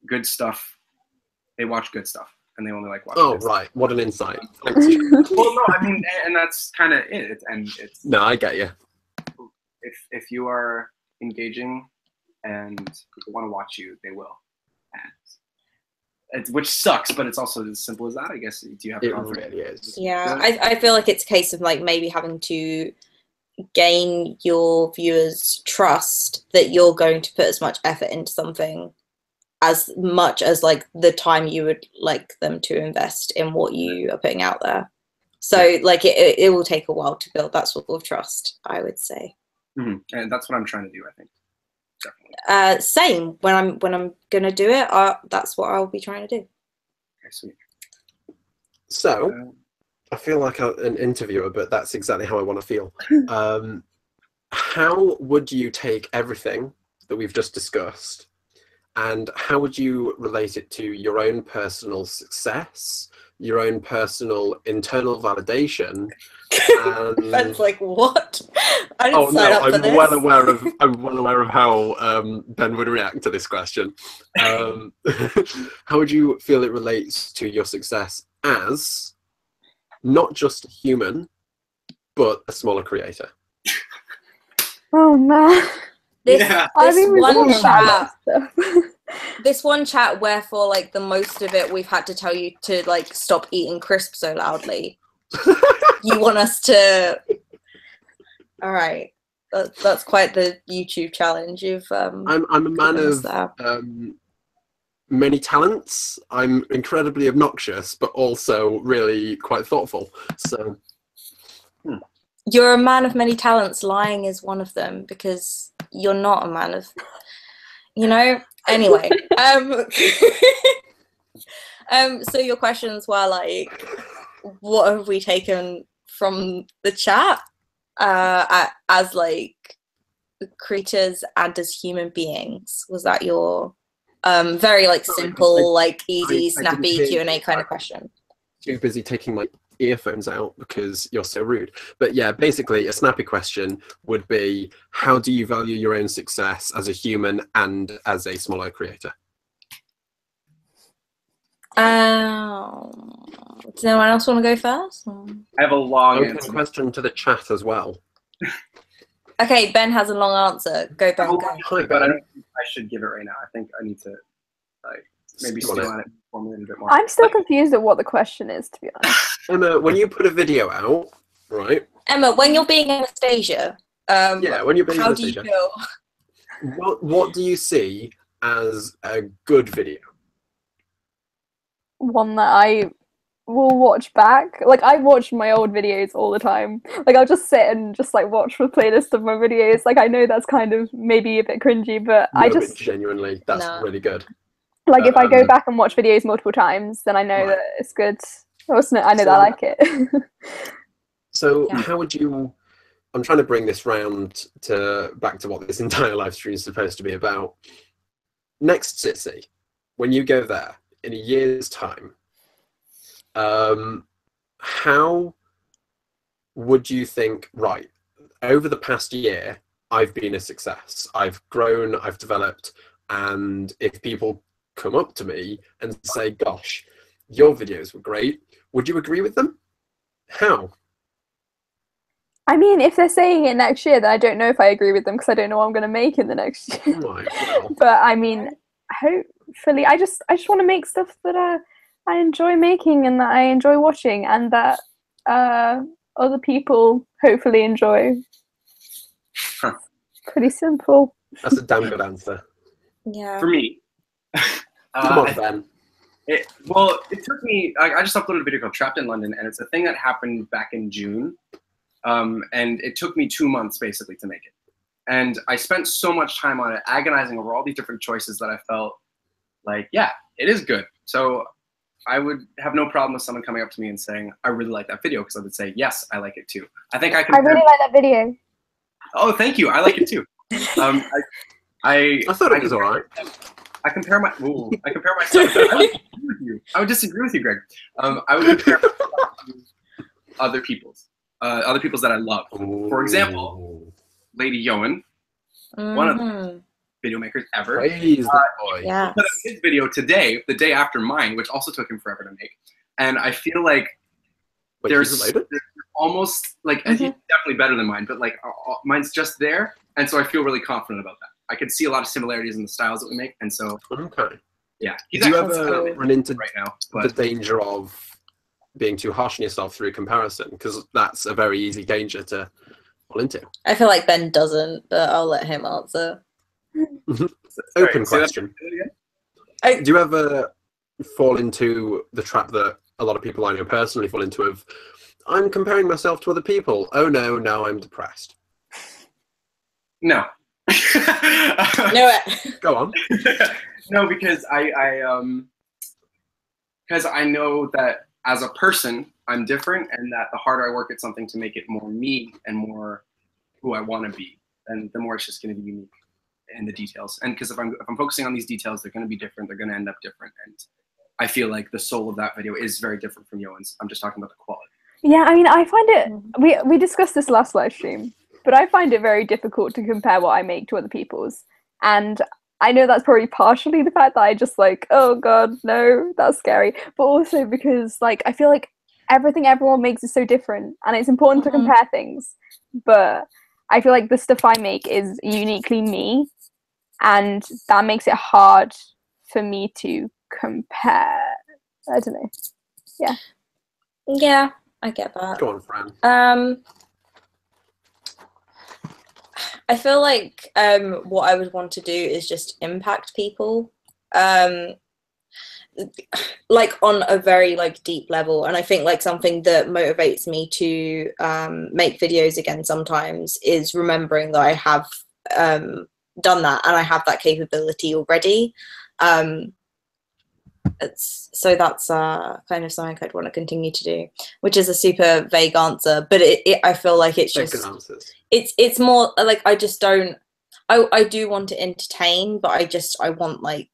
good stuff. They watch good stuff, and they only like watching.
Oh, right.
Stuff.
What an insight. Thanks.
Well, no, I mean, and that's kind of it. And it's
no, I get you.
If you are engaging and if they want to watch you, they will. Which sucks, but it's also as simple as that, I guess. Do you have confidence?
It really is.
Yeah, I feel like it's a case of like maybe having to gain your viewers' trust that you're going to put as much effort into something as much as like the time you would like them to invest in what you are putting out there. So like it will take a while to build that sort of trust, I would say.
And that's what I'm trying to do, I think.
Definitely. Same. When I'm gonna do it, that's what I'll be trying to do.
Okay, sweet.
So I feel like an interviewer, but that's exactly how I want to feel. How would you take everything that we've just discussed, and how would you relate it to your own personal success, your own personal internal validation?
Ben's like, what? I didn't sign up for this.
I'm well aware of how Ben would react to this question. How would you feel it relates to your success as not just a human, but a smaller creator?
Oh man.
This one chat where for like the most of it we've had to tell you to like stop eating crisps so loudly. You want us to? All right, that's quite the YouTube challenge. I'm
a man of many talents. I'm incredibly obnoxious, but also really quite thoughtful. So
you're a man of many talents. Lying is one of them because you're not a man of, Anyway, so your questions were like, what have we taken from the chat as like creatures and as human beings? Was that your very like simple, like easy, snappy Q&A kind of question?
Too busy taking my earphones out because you're so rude. But yeah, basically a snappy question would be, how do you value your own success as a human and as a smaller creator?
Does anyone else want to go first?
I have a long answer.
Question to the chat as well.
Okay, Ben has a long answer. Go, Ben. Go.
Hi,
but
Ben.
I should give it right now. I think I need to maybe steal on it, formulate a bit more.
I'm still confused at what the question is, to be honest.
Emma, when you put a video out, right?
Emma, when you're being Anastasia,
when you're being
how
Anastasia,
do you feel?
What do you see as a good video?
One that I will watch back. Like, I watch my old videos all the time. Like, I'll just sit and just like watch the playlist of my videos. Like, I know that's kind of maybe a bit cringy, but
No,
I just
genuinely, that's really good.
Like, if I go back and watch videos multiple times, then I know that it's good. I know that I like it.
So how would you? I'm trying to bring this round back to what this entire live stream is supposed to be about. Next SiTC, when you go there in a year's time, how would you think, right, over the past year, I've been a success. I've grown, I've developed, and if people come up to me and say, gosh, your videos were great, would you agree with them? How?
I mean, if they're saying it next year, then I don't know if I agree with them because I don't know what I'm going to make in the next year.
Right, well.
But I mean, hopefully, I just want to make stuff that I enjoy making and that I enjoy watching and that other people hopefully enjoy.
Huh.
Pretty simple.
That's a damn good answer.
Yeah.
For me.
Come on, Ben.
It took me, I just uploaded a video called Trapped in London, and it's a thing that happened back in June. And it took me 2 months basically to make it. And I spent so much time on it, agonizing over all these different choices that I felt like, yeah, it is good. So I would have no problem with someone coming up to me and saying, I really like that video, because I would say, yes, I like it too. I think I
really like that video.
Oh, thank you. I like it too. I
thought it was all right.
I compare myself. I would disagree with you, Greg. I would compare myself to other people's that I love. For example, Lady Yoan, one of the video makers ever.
Praise the boy.
Yeah.
Put out his video today, the day after mine, which also took him forever to make. And I feel like there's almost like he's definitely better than mine, but like mine's just there, and so I feel really confident about that. I could see a lot of similarities in the styles that we make, and so
Okay.
yeah.
Do you ever run into
right now,
the danger of being too harsh on yourself through comparison? Because that's a very easy danger to fall into.
I feel like Ben doesn't, but I'll let him answer.
Open question.
Do
you ever fall into the trap that a lot of people I know personally fall into of, I'm comparing myself to other people. Oh no, now I'm depressed.
No.
No.
Go on.
No, because I know that as a person, I'm different, and that the harder I work at something to make it more me and more who I want to be, then the more it's just going to be unique in the details. And because if I'm focusing on these details, they're going to be different. They're going to end up different. And I feel like the soul of that video is very different from Johan's. I'm just talking about the quality.
Yeah, I mean, I find it. We discussed this last live stream, but I find it very difficult to compare what I make to other people's. And I know that's probably partially the fact that I just like, oh god, no, that's scary. But also because like I feel like everything everyone makes is so different, and it's important to compare things. But I feel like the stuff I make is uniquely me, and that makes it hard for me to compare. I don't know. Yeah.
Yeah, I get that.
Go on, Fran.
I feel like what I would want to do is just impact people, like on a very like deep level. And I think like something that motivates me to make videos again sometimes is remembering that I have done that and I have that capability already. So that's kind of something I'd want to continue to do, which is a super vague answer, but I feel like it's just it's more like I just don't I do want to entertain, but I want like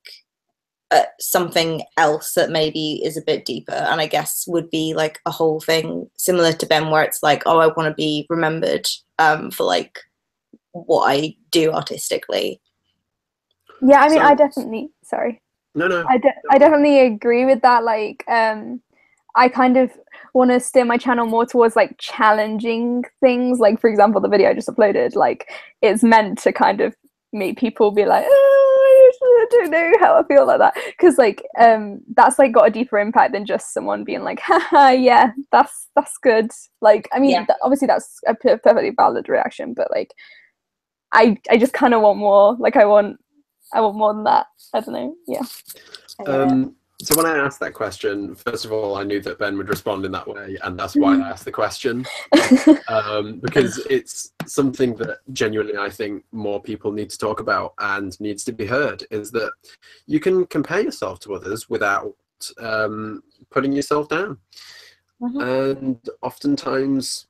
something else that maybe is a bit deeper, and I guess would be like a whole thing similar to Ben, where it's like, oh, I want to be remembered for like what I do artistically.
Yeah, I mean, I definitely
No.
I definitely agree with that. Like, I kind of want to steer my channel more towards like challenging things. Like, for example, the video I just uploaded, like, it's meant to kind of make people be like, oh, I don't know how I feel like that. Because like, that's like got a deeper impact than just someone being like, haha, yeah, that's good. Like, I mean, yeah. Obviously that's a perfectly valid reaction, but like, I just kind of want more. Like, I want more than that. I don't know. Yeah.
So when I asked that question, first of all, I knew that Ben would respond in that way, and that's why I asked the question. Because it's something that genuinely I think more people need to talk about and needs to be heard, is that you can compare yourself to others without putting yourself down. And oftentimes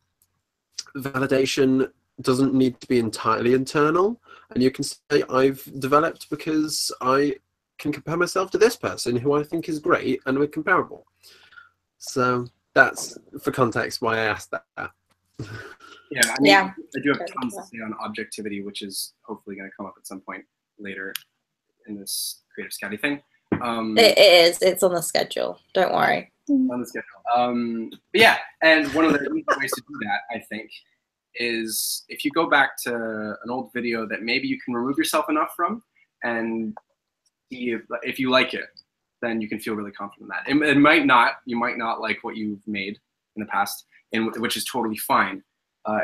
validation doesn't need to be entirely internal, and you can say, I've developed because I can compare myself to this person who I think is great and we're comparable. So that's, for context, why I asked that.
Yeah, I mean, I do have tons to say on objectivity, which is hopefully going to come up at some point later in this Creative Scatty thing.
It is. It's on the schedule. Don't worry.
On the schedule. But yeah, and one of the ways to do that, I think, is if you go back to an old video that maybe you can remove yourself enough from and see if you like it, then you can feel really confident in that. It might not, you might not like what you've made in the past, which is totally fine.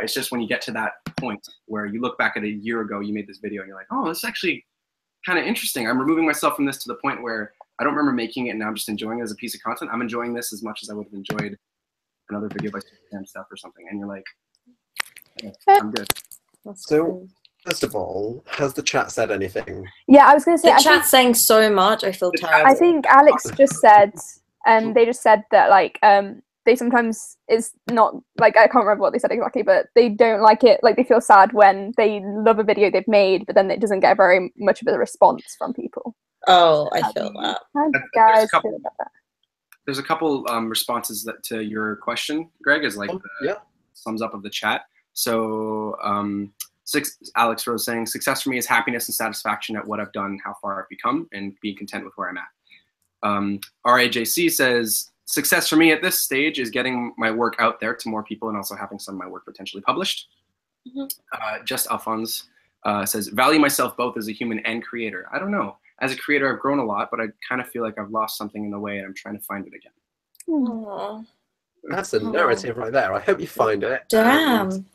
It's just when you get to that point where you look back at a year ago, you made this video and you're like, oh, this is actually kind of interesting. I'm removing myself from this to the point where I don't remember making it and now I'm just enjoying it as a piece of content. I'm enjoying this as much as I would have enjoyed another video by Sam stuff or something. And you're like, yeah, I'm good.
So, first of all, has the chat said anything?
Yeah, I was going to say,
the chat's saying so much. I feel terrible.
I think Alex just said, they just said that like they sometimes, it's not like, I can't remember what they said exactly, but they don't like it. Like they feel sad when they love a video they've made, but then it doesn't get very much of a response from people.
Oh, I feel that.
How do you guys feel about that?
There's a couple responses to your question, Greg, is like the sums up of the chat. So Alex Rose saying, success for me is happiness and satisfaction at what I've done, how far I've become, and being content with where I'm at. RAJC says, success for me at this stage is getting my work out there to more people and also having some of my work potentially published. Just Alphonse Says, value myself both as a human and creator. I don't know. As a creator, I've grown a lot, but I kind of feel like I've lost something in the way, and I'm trying to find it again.
Aww.
That's a narrative right there. I hope you find it.
Damn.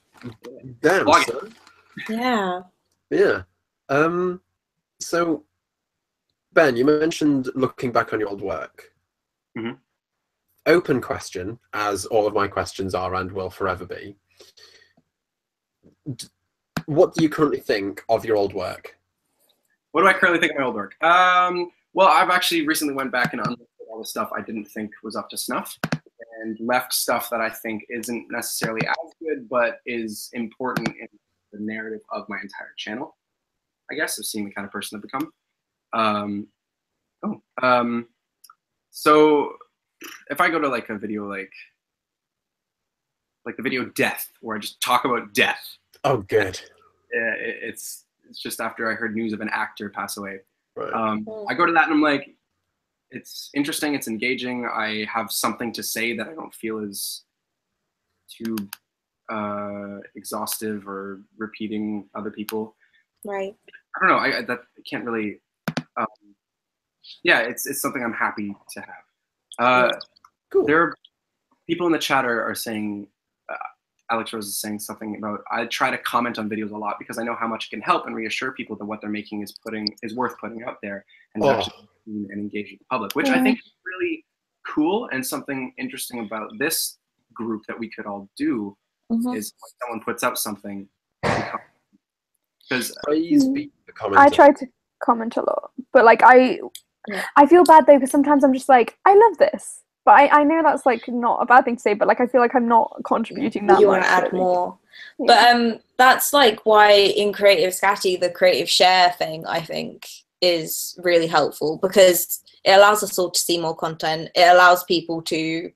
Damn,
Log it.
son.
Yeah.
Yeah. So, Ben, you mentioned looking back on your old work.
Mhm.
Open question, as all of my questions are and will forever be. What do you currently think of your old work?
What do I currently think of my old work? Well, I've actually recently went back and unlooked at all the stuff I didn't think was up to snuff, and left stuff that I think isn't necessarily as good, but is important in the narrative of my entire channel, I guess, of seeing the kind of person I've become. So if I go to like a video like the video Death, where I just talk about death.
Oh, good.
It's just after I heard news of an actor pass away.
Right.
I go to that and I'm like, it's interesting, it's engaging. I have something to say that I don't feel is too exhaustive or repeating other people.
Right.
I don't know. I can't really. Yeah, it's something I'm happy to have.
Cool.
There are people in the chat are saying. Alex Rose is saying something about, I try to comment on videos a lot because I know how much it can help and reassure people that what they're making is worth putting out there and actually and engage with the public, which I think is really cool, and something interesting about this group that we could all do is when someone puts out something. Because
I try to comment a lot, but like I feel bad though because sometimes I'm just like, I love this. But I know that's like not a bad thing to say, but like I feel like I'm not contributing that much.
You want to add more. Yeah. But that's like why in Creative Scatty, the creative share thing, I think, is really helpful because it allows us all to see more content. It allows people to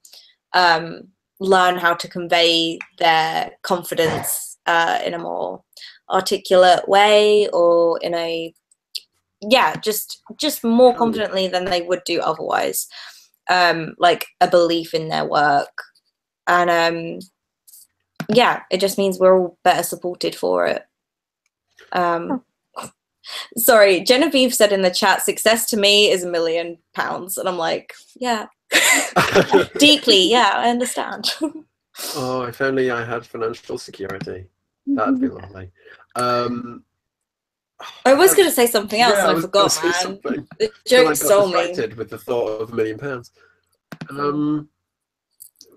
learn how to convey their confidence in a more articulate way, or in a, just more confidently than they would do otherwise. Like a belief in their work, and it just means we're all better supported for it. Sorry, Genevieve said in the chat, success to me is £1 million, and I'm like, yeah. Deeply, yeah, I understand.
Oh, if only I had financial security. That'd be lovely.
I was going to say something else and I forgot, man. The joke stole me.
With the thought of £1 million.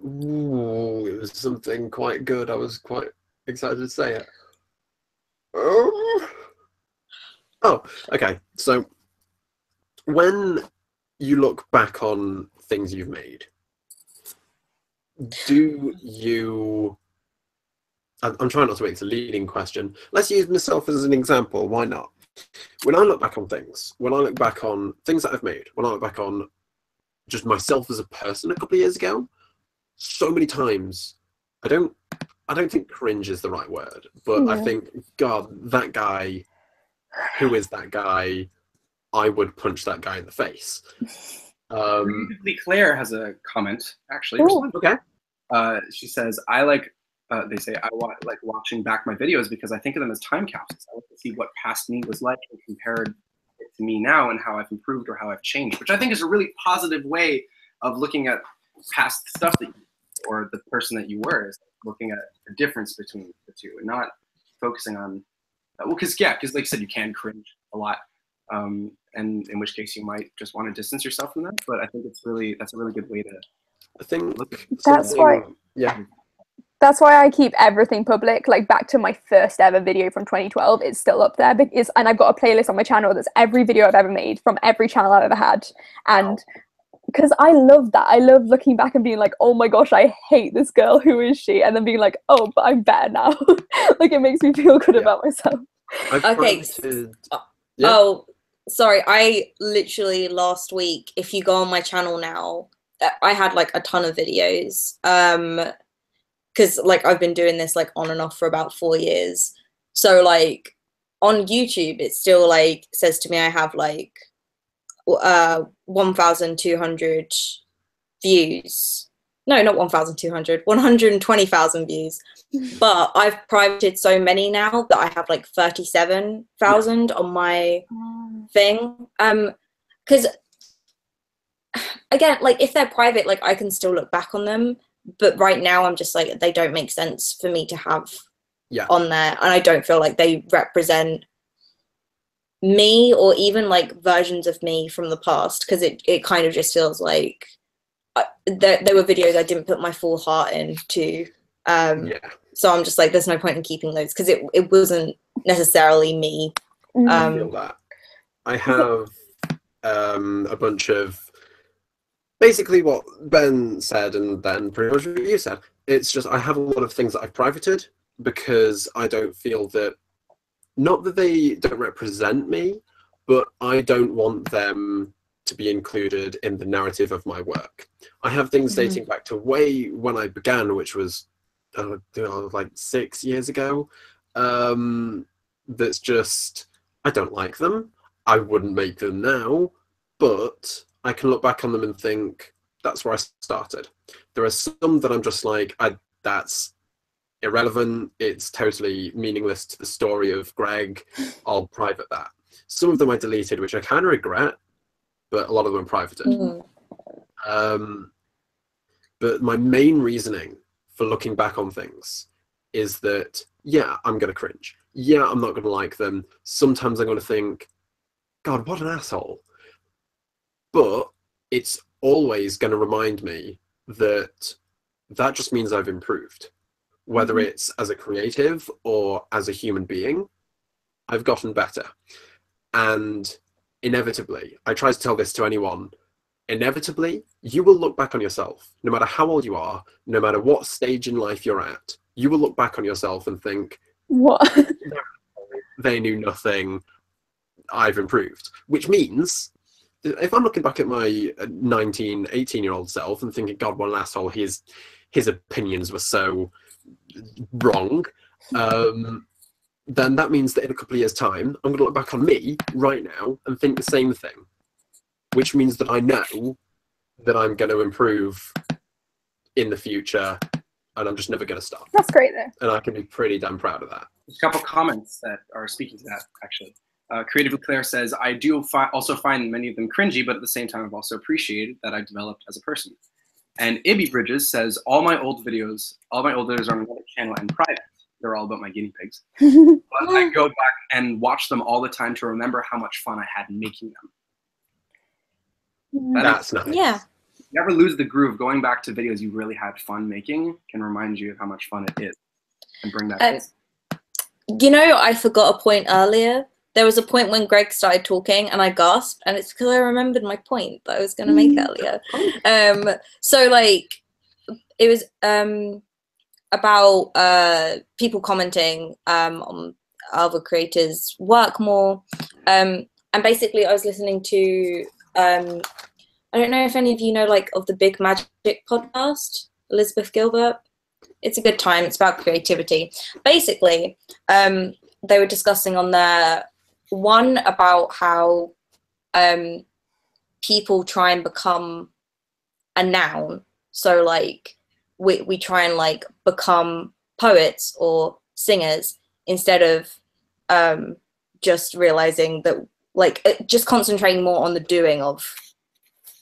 Ooh, it was something quite good. I was quite excited to say it. Oh, okay. So, when you look back on things you've made, do you... I'm trying not to make this a leading question. Let's use myself as an example. Why not? When I look back on things, when I look back on things that I've made, when I look back on just myself as a person a couple of years ago, so many times, I don't think cringe is the right word, but I think, God, that guy, who is that guy? I would punch that guy in the face.
Claire has a comment, actually.
Okay.
She says, I like... they say, I like watching back my videos because I think of them as time capsules. I like to see what past me was like and compared it to me now and how I've improved or how I've changed, which I think is a really positive way of looking at past stuff that or the person that you were, is looking at the difference between the two and not focusing on, because like you said, you can cringe a lot, and in which case you might just want to distance yourself from that. But I think that's a really good way to.
I think
that's why.
Yeah.
That's why I keep everything public. Like back to my first ever video from 2012, it's still up there. And I've got a playlist on my channel that's every video I've ever made from every channel I've ever had. And because I love that. I love looking back and being like, oh my gosh, I hate this girl. Who is she? And then being like, oh, but I'm better now. Like it makes me feel good about myself.
Okay. Oh, sorry. I literally last week, if you go on my channel now, I had like a ton of videos. Because like I've been doing this like on and off for about 4 years. So like on YouTube, it still like says to me I have like 1,200 views. no, not 1,200, 120,000 views. But I've privated so many now that I have like 37,000 on my thing. Because again, like if they're private, like I can still look back on them. But right now I'm just like, they don't make sense for me to have on there. And I don't feel like they represent me or even like versions of me from the past, because it kind of just feels like there were videos I didn't put my full heart into. So I'm just like, there's no point in keeping those because it wasn't necessarily me.
I feel that. I have a bunch of basically what Ben said and then pretty much what you said. It's just I have a lot of things that I've privated because I don't feel that, not that they don't represent me, but I don't want them to be included in the narrative of my work. I have things dating back to way when I began, which was like 6 years ago. That's just, I don't like them. I wouldn't make them now, but I can look back on them and think that's where I started. There are some that I'm just like, that's irrelevant. It's totally meaningless to the story of Greg. I'll private that. Some of them I deleted, which I kind of regret, but a lot of them privated. But my main reasoning for looking back on things is that, yeah, I'm going to cringe. Yeah, I'm not going to like them. Sometimes I'm going to think, God, what an asshole. But it's always going to remind me that that just means I've improved. Whether it's as a creative or as a human being, I've gotten better. And inevitably, I try to tell this to anyone, inevitably, you will look back on yourself, no matter how old you are, no matter what stage in life you're at, you will look back on yourself and think,
what?
They knew nothing, I've improved. Which means, if I'm looking back at my 19, 18-year-old self and thinking, God, what an asshole, his opinions were so wrong, then that means that in a couple of years' time, I'm going to look back on me right now and think the same thing, which means that I know that I'm going to improve in the future, and I'm just never going to stop.
That's great, though.
And I can be pretty damn proud of that.
There's a couple comments that are speaking to that, actually. Creative Claire says, I do also find many of them cringy, but at the same time, I've also appreciated that I've developed as a person. And Ibby Bridges says, all my old videos are on another channel and private. They're all about my guinea pigs. But I go back and watch them all the time to remember how much fun I had making them.
That's nice.
Yeah.
You never lose the groove. Going back to videos you really had fun making can remind you of how much fun it is and bring that.
You know, I forgot a point earlier. There was a point when Greg started talking and I gasped, and it's because I remembered my point that I was going to make earlier. So like, it was about people commenting on other creators' work more. And basically I was listening to, I don't know if any of you know, like, of the Big Magic podcast, Elizabeth Gilbert. It's a good time. It's about creativity. Basically, they were discussing on there, one about how people try and become a noun. So like we try and like become poets or singers instead of just realizing that, like, just concentrating more on the doing of,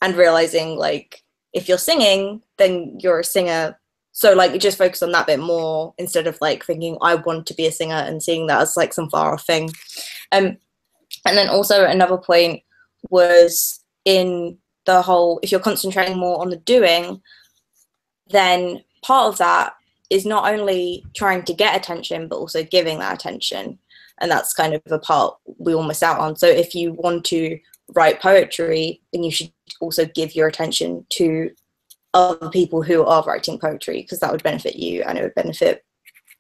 and realizing like if you're singing, then you're a singer. So like just focus on that bit more instead of like thinking I want to be a singer and seeing that as like some far off thing. And then also another point was in the whole, if you're concentrating more on the doing, then part of that is not only trying to get attention, but also giving that attention. And that's kind of a part we all miss out on. So if you want to write poetry, then you should also give your attention to other people who are writing poetry, because that would benefit you and it would benefit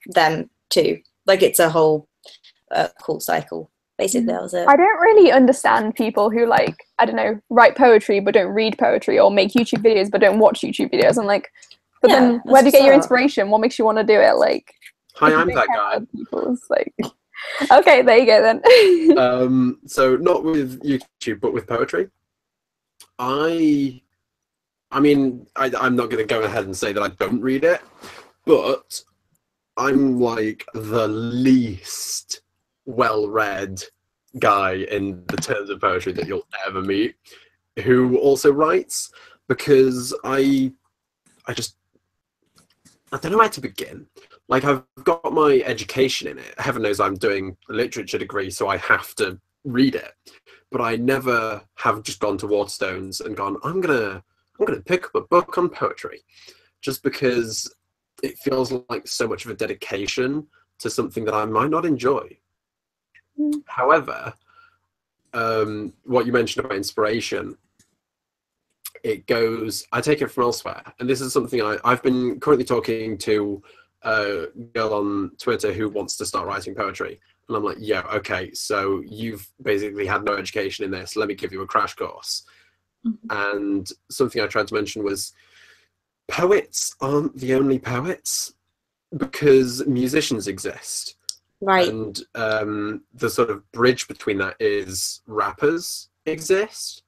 them too. Like it's a whole cool cycle. Basically, that was it.
I don't really understand people who, like, I don't know, write poetry but don't read poetry, or make YouTube videos but don't watch YouTube videos. I'm like, but then where do you get your inspiration? What makes you want to do it? Like,
hi, I'm that guy.
People's, like, okay, there you go then.
So not with YouTube, but with poetry. I I mean, I'm not going to go ahead and say that I don't read it, but I'm like the least well-read guy in the terms of poetry that you'll ever meet who also writes, because I don't know where to begin. Like, I've got my education in it. Heaven knows I'm doing a literature degree, so I have to read it. But I never have just gone to Waterstones and gone, I'm gonna pick up a book on poetry, just because it feels like so much of a dedication to something that I might not enjoy. However, what you mentioned about inspiration, I take it from elsewhere. And this is something I've been currently talking to a girl on Twitter who wants to start writing poetry. And I'm like, yeah, okay, so you've basically had no education in this. Let me give you a crash course. And something I tried to mention was poets aren't the only poets, because musicians exist.
Right.
And the sort of bridge between that is rappers exist.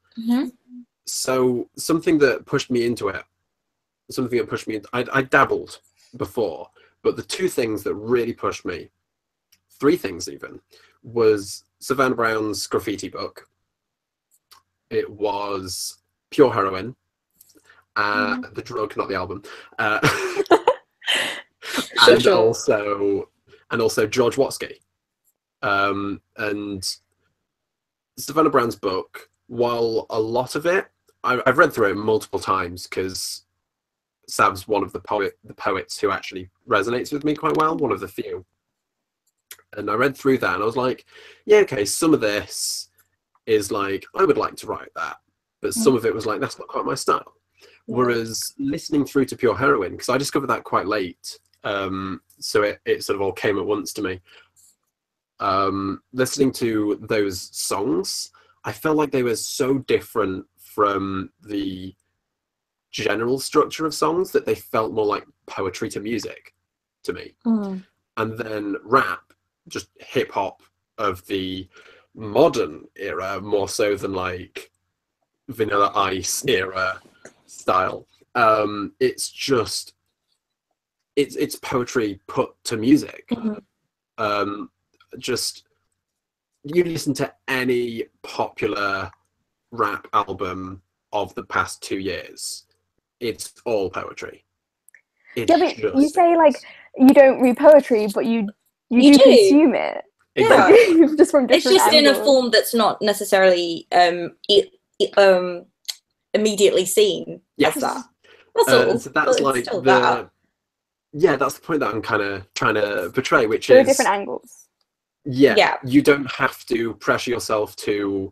So something that pushed me into it, I dabbled before, but the two things that really pushed me, three things even, was Savannah Brown's graffiti book. It was Pure Heroin, the drug, not the album, and also George Watsky. And Savannah Brown's book, while a lot of it, I've read through it multiple times because Sav's one of the poets who actually resonates with me quite well, one of the few. And I read through that and I was like, yeah, okay, some of this is like, I would like to write that. But some of it was like, that's not quite my style. Whereas listening through to Pure Heroin, because I discovered that quite late, so it sort of all came at once to me. Listening to those songs, I felt like they were so different from the general structure of songs that they felt more like poetry to music to me. And then rap, just hip hop of the modern era, more so than like Vanilla Ice era style. It's just it's poetry put to music. Just you listen to any popular rap album of the past 2 years, it's all poetry.
Yeah, but you say like you don't read poetry, but you do consume it.
Exactly.
Yeah. Just from different
it's just
angles.
in a form that's not necessarily immediately seen as that. That's all.
So that's like that's the point that I'm kind of trying to portray, which
there
is
are different angles.
Yeah, you don't have to pressure yourself to.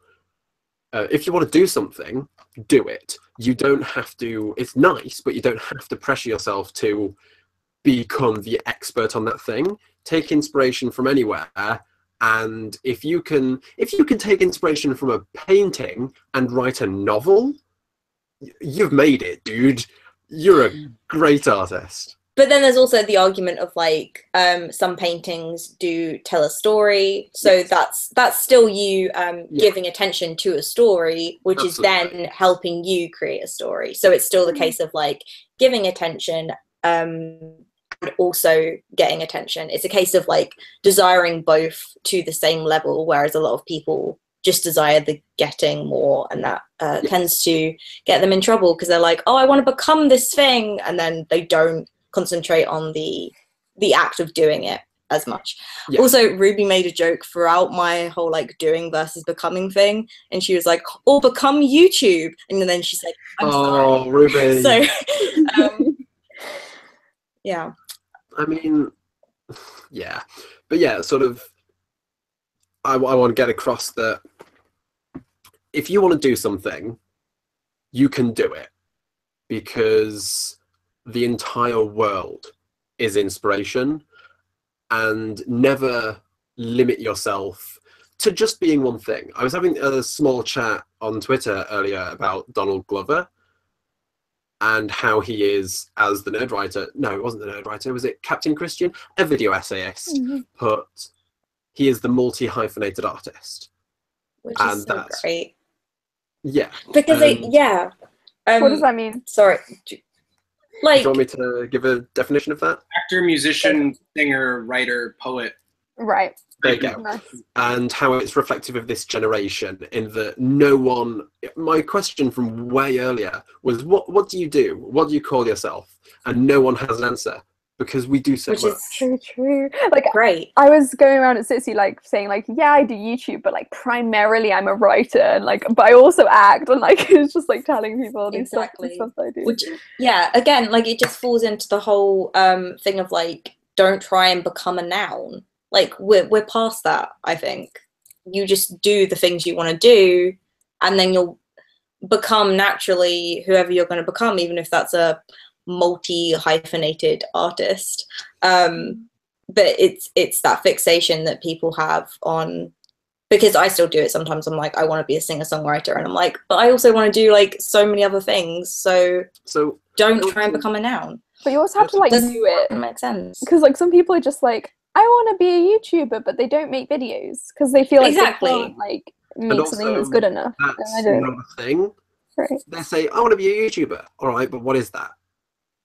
If you want to do something, do it. You don't have to. It's nice, but you don't have to pressure yourself to become the expert on that thing. Take inspiration from anywhere, and if you can take inspiration from a painting and write a novel, you've made it, dude. You're a great artist.
But then there's also the argument of like some paintings do tell a story, so that's still you giving attention to a story, which is then helping you create a story. So it's still the case of like giving attention and also getting attention. It's a case of like desiring both to the same level, whereas a lot of people just desire the getting more, and that tends to get them in trouble because they're like, oh, I want to become this thing, and then they don't concentrate on the act of doing it as much. Also, Ruby made a joke throughout my whole like doing versus becoming thing, and she was like, or become YouTube, and then she's like, I'm sorry.
Ruby.
So yeah,
I mean, yeah, but yeah, sort of I want to get across that if you want to do something, you can do it, because the entire world is inspiration, and never limit yourself to just being one thing. I was having a small chat on Twitter earlier about Donald Glover and how he is, as the nerd writer, no, it wasn't the nerd writer, was it Captain Christian? A video essayist, but he is the multi-hyphenated artist.
which is so great.
Yeah.
Because
What does that mean?
Sorry. Like,
do you want me to give a definition of that?
Actor, musician, singer, writer, poet.
Right.
There you go.
Nice.
And how it's reflective of this generation in that no one, my question from way earlier was, what do you do? What do you call yourself? And no one has an answer because we do so
which
much.
is
So true. Like,
great.
I was going around at SiTC like saying like, yeah, I do YouTube, but like primarily I'm a writer, and like, but I also act, and like it's just like telling people these stuff that I do.
Which, yeah, again, like it just falls into the whole thing of like, don't try and become a noun. Like we're past that. I think you just do the things you want to do, and then you'll become naturally whoever you're going to become, even if that's a multi-hyphenated artist. But it's that fixation that people have on, because I still do it sometimes. I'm like, I want to be a singer-songwriter, and I'm like, but I also want to do like so many other things. So don't try and become a noun.
But you also have to like do it.
Makes sense.
Because like some people are just like, I want to be a YouTuber, but they don't make videos because they feel like they can't like make something that's good enough.
That's not a thing.
Right.
They say, I want to be a YouTuber. All right, but what is that?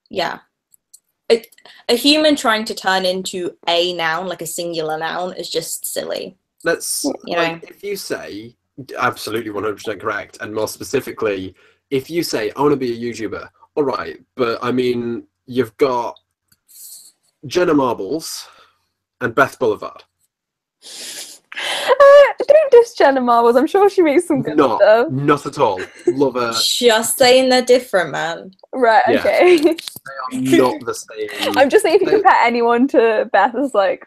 Yeah. A human trying to turn into a noun, like a singular noun, is just silly.
Let's, if you say, absolutely 100% correct, and more specifically, if you say, I want to be a YouTuber, all right, but I mean, you've got Jenna Marbles and Beth Boulevard.
Don't diss Jenna Marbles. I'm sure she makes some good stuff.
Not at all. Love her.
Just saying they're different, man.
Right,
Yeah.
okay.
They are not the same.
I'm just saying if you compare anyone to Beth, it's like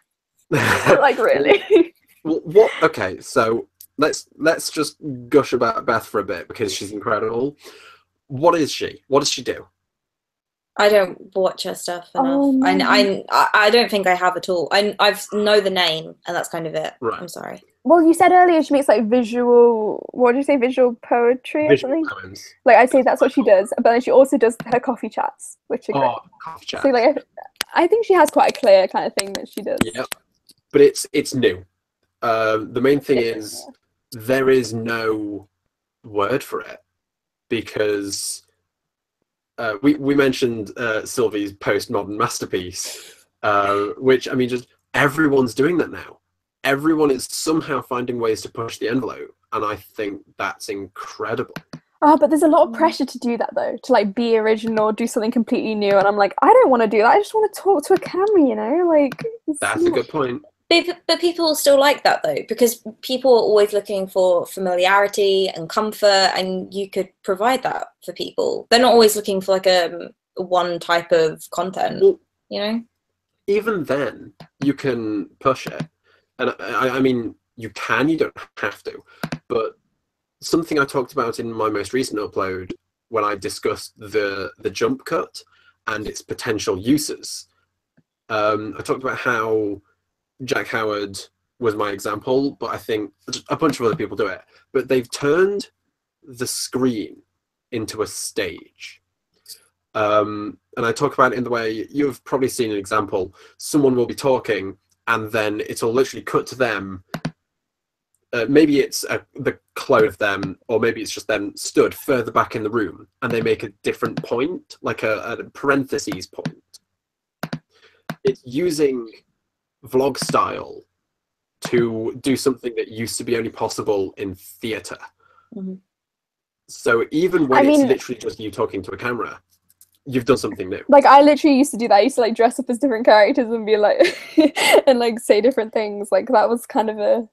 really.
Well, what? Okay, so let's just gush about Beth for a bit because she's incredible. What is she? What does she do?
I don't watch her stuff enough.
Oh, no.
I don't think I have at all. I know the name, and that's kind of it.
Right.
I'm sorry.
Well, you said earlier she makes like visual. What did you say? Visual poetry or
Visual
something?
poems.
Like I'd say that's what she does, but then she also does her coffee chats, which are great.
Coffee chat.
So like, I think she has quite a clear kind of thing that she does.
Yeah, but it's new. The main thing is there is no word for it because we mentioned Sylvie's postmodern masterpiece, which I mean, just everyone's doing that now. Everyone is somehow finding ways to push the envelope, and I think that's incredible.
Oh, but there's a lot of pressure to do that though, to like be original, do something completely new, and I'm like, I don't want to do that. I just want to talk to a camera, you know, like.
That's a good point.
But people still like that though, because people are always looking for familiarity and comfort, and you could provide that for people. They're not always looking for like a one type of content,
Well,
you know?
even then, you can push it. And I mean, you can, you don't have to. But something I talked about in my most recent upload when I discussed the jump cut and its potential uses, I talked about how Jack Howard was my example, but I think a bunch of other people do it. But they've turned the screen into a stage. And I talk about it in the way you've probably seen an example. Someone will be talking, and then it'll literally cut to them. Maybe it's the clone of them, or maybe it's just them stood further back in the room, and they make a different point, like a parentheses point. It's using vlog style to do something that used to be only possible in theatre.
Mm-hmm.
So even when it's literally just you talking to a camera, you've done something new.
Like I literally used to do that. I used to like dress up as different characters and be like and like say different things. Like that was kind of a.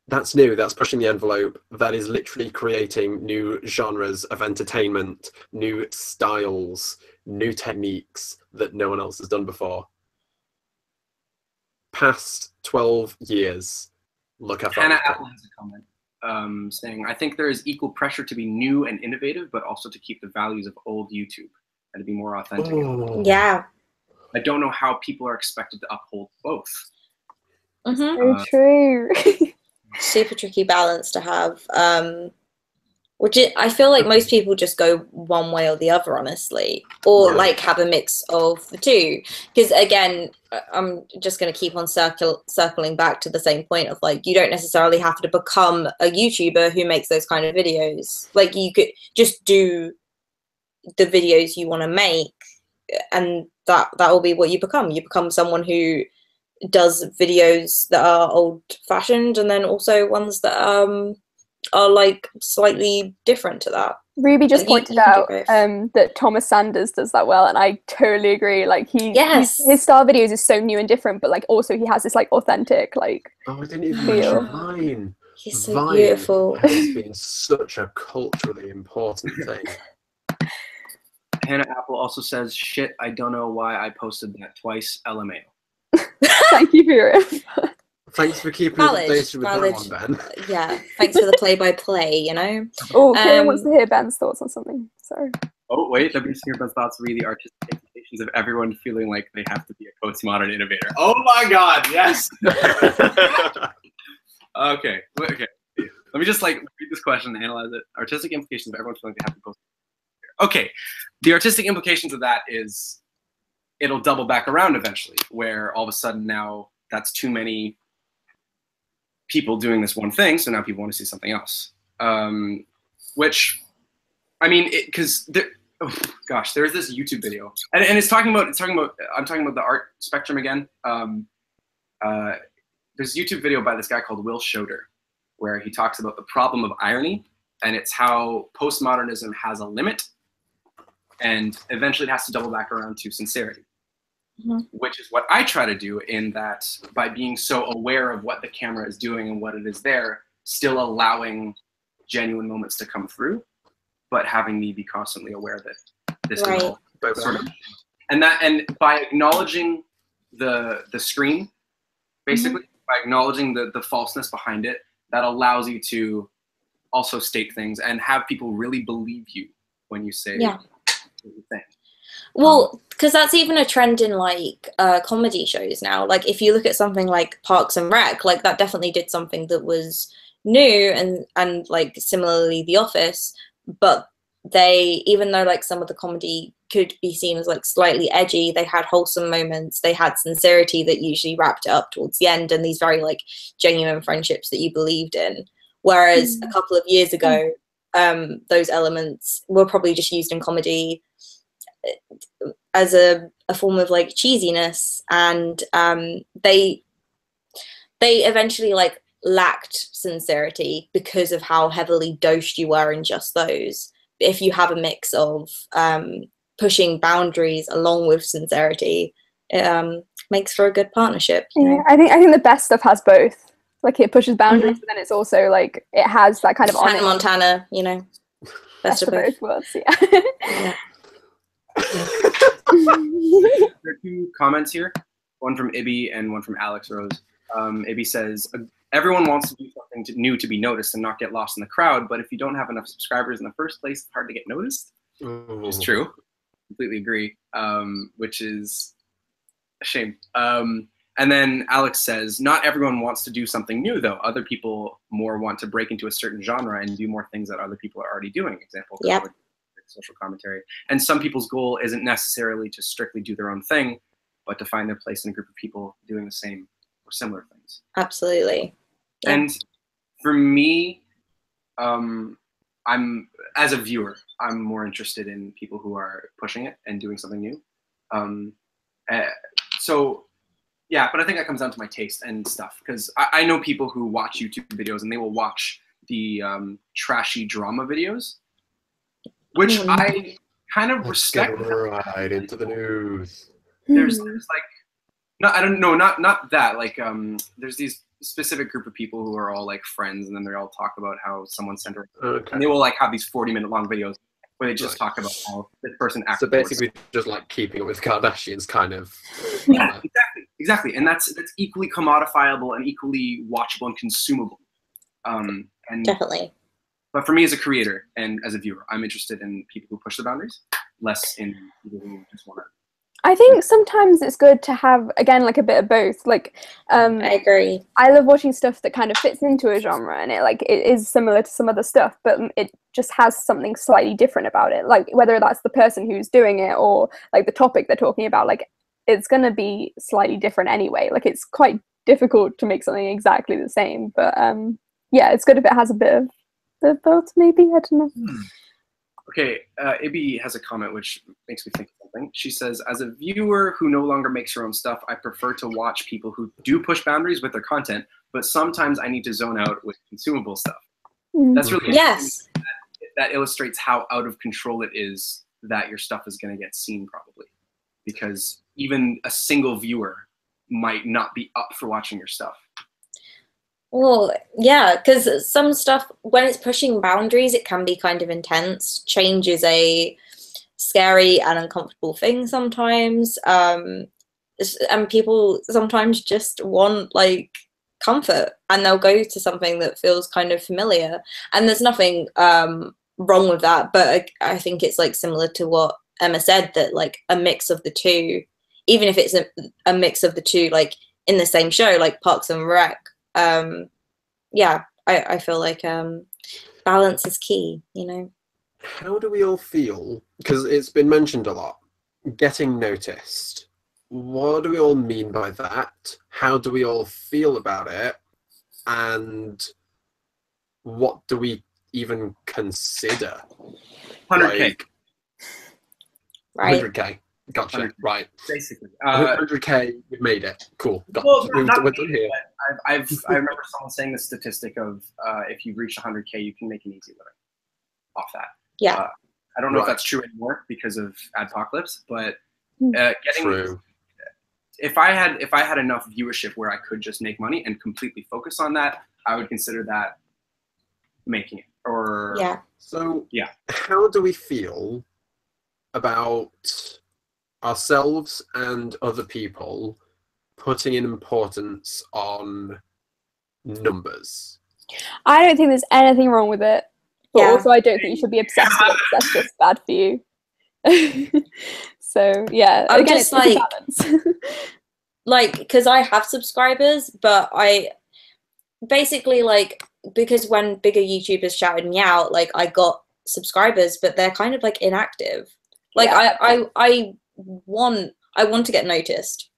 That's new. That's pushing the envelope. That is literally creating new genres of entertainment, new styles, new techniques that no one else has done before. Past 12 years, look how far.
Hannah Apple has a comment saying, I think there is equal pressure to be new and innovative, but also to keep the values of old YouTube and to be more authentic.
Oh.
Yeah.
I don't know how people are expected to uphold both.
Mm-hmm.
So true.
Super tricky balance to have. I feel like most people just go one way or the other, honestly, or like have a mix of the two. Because again, I'm just going to keep on circling back to the same point of like, you don't necessarily have to become a YouTuber who makes those kind of videos. Like you could just do the videos you want to make, and that will be what you become. You become someone who does videos that are old-fashioned, and then also ones that are like slightly different to that.
Ruby just pointed out that Thomas Sanders does that well, and I totally agree. Like his style videos is so new and different, but like also he has this like authentic like.
Oh, I didn't even
feel.
mention Vine.
He's so
Vine
beautiful.
has been such a culturally important thing.
Hannah Apple also says, "Shit, I don't know why I posted that twice." LMAO.
Thank you for your input.
Thanks for keeping us updated with that one, Ben.
Yeah, thanks for the play-by-play, you know?
Oh, Kieran wants to hear Ben's thoughts on something. Sorry.
Oh, wait, let me hear Ben's thoughts re the artistic implications of everyone feeling like they have to be a postmodern innovator. Oh my god, yes! Okay. Let me just like read this question and analyze it. Artistic implications of everyone feeling they have to be postmodern. Okay, the artistic implications of that is it'll double back around eventually, where all of a sudden now that's too many people doing this one thing, so now people want to see something else. Which, I mean, because there's this YouTube video, and I'm talking about the art spectrum again. There's a YouTube video by this guy called Will Schroeder, where he talks about the problem of irony, and it's how postmodernism has a limit, and eventually it has to double back around to sincerity. Mm-hmm. Which is what I try to do, in that by being so aware of what the camera is doing and what it is there, still allowing genuine moments to come through, but having me be constantly aware that this is all sort of, and by acknowledging the screen, basically, by acknowledging the falseness behind it, that allows you to also state things and have people really believe you when you say the thing.
Well, because that's even a trend in like comedy shows now. Like if you look at something like Parks and Rec, like that definitely did something that was new, and like similarly The Office, but they, even though like some of the comedy could be seen as like slightly edgy, they had wholesome moments, they had sincerity that usually wrapped it up towards the end, and these very like genuine friendships that you believed in. Whereas a couple of years ago, those elements were probably just used in comedy as a form of like cheesiness, and they eventually like lacked sincerity because of how heavily dosed you were in just those. If you have a mix of pushing boundaries along with sincerity, it makes for a good partnership. You know?
I think the best stuff has both. Like it pushes boundaries, but then it's also like it has that kind of
Hannah Montana, you know, best of both worlds.
Yeah.
There are two comments here, one from Ibby and one from Alex Rose. Ibby says, everyone wants to do something new to be noticed and not get lost in the crowd, but if you don't have enough subscribers in the first place, it's hard to get noticed. Which is true. Completely agree. Which is a shame. And then Alex says, not everyone wants to do something new, though. Other people more want to break into a certain genre and do more things that other people are already doing. Example, social commentary. And some people's goal isn't necessarily to strictly do their own thing, but to find their place in a group of people doing the same or similar things.
Absolutely.
Yeah. And for me, I'm, as a viewer, I'm more interested in people who are pushing it and doing something new. So yeah, but I think that comes down to my taste and stuff, because I know people who watch YouTube videos and they will watch the trashy drama videos, which I kind of respect.
Right into the news.
There's like, no, I don't know, not that. Like, there's these specific group of people who are all like friends, and then they all talk about how someone sent her, and they will like have these 40-minute long videos where they just talk about how this person acted.
So basically, just like keeping it with Kardashians, kind of.
Yeah, exactly, and that's equally commodifiable and equally watchable and consumable. And
definitely.
But for me as a creator and as a viewer, I'm interested in people who push the boundaries, less in people who just want to.
I think sometimes it's good to have, again, like a bit of both. Like,
I agree.
I love watching stuff that kind of fits into a genre, and it is similar to some other stuff, but it just has something slightly different about it. Like whether that's the person who's doing it or like the topic they're talking about, like it's going to be slightly different anyway. Like it's quite difficult to make something exactly the same, but yeah, it's good if it has a bit of both, maybe. I don't know.
Okay, Ibby has a comment which makes me think of something. She says, as a viewer who no longer makes her own stuff, I prefer to watch people who do push boundaries with their content, but sometimes I need to zone out with consumable stuff. That's really
yes.
That illustrates how out of control it is that your stuff is going to get seen, probably. Because even a single viewer might not be up for watching your stuff.
Well, yeah, because some stuff, when it's pushing boundaries, it can be kind of intense. Change is a scary and uncomfortable thing sometimes. And people sometimes just want, like, comfort, and they'll go to something that feels kind of familiar. And there's nothing wrong with that, but I think it's, like, similar to what Emma said, that, like, a mix of the two, even if it's a mix of the two, like, in the same show, like Parks and Rec, yeah, I feel like balance is key, you know.
How do we all feel? Because it's been mentioned a lot. Getting noticed. What do we all mean by that? How do we all feel about it? And what do we even consider?
100K.
Like,
Right.
100K. Gotcha. 100K. Right.
Basically.
100K, we made it. Cool.
Well,
we're done here.
I remember someone saying the statistic of if you reach 100K, you can make an easy living off that.
Yeah.
I don't know if that's true anymore because of Adpocalypse, but getting
True.
If I had enough viewership where I could just make money and completely focus on that, I would consider that making it. Or
yeah.
So
yeah,
how do we feel about ourselves and other people putting an importance on numbers?
I don't think there's anything wrong with it, but
Yeah.
also I don't think you should be obsessed with it. That's just bad for you. So yeah,
I'm
again,
just
it's a balance.
like, because I have subscribers, but I basically, like, because when bigger YouTubers shouted me out, like, I got subscribers, but they're kind of, like, inactive. Like,
Yeah.
I want to get noticed.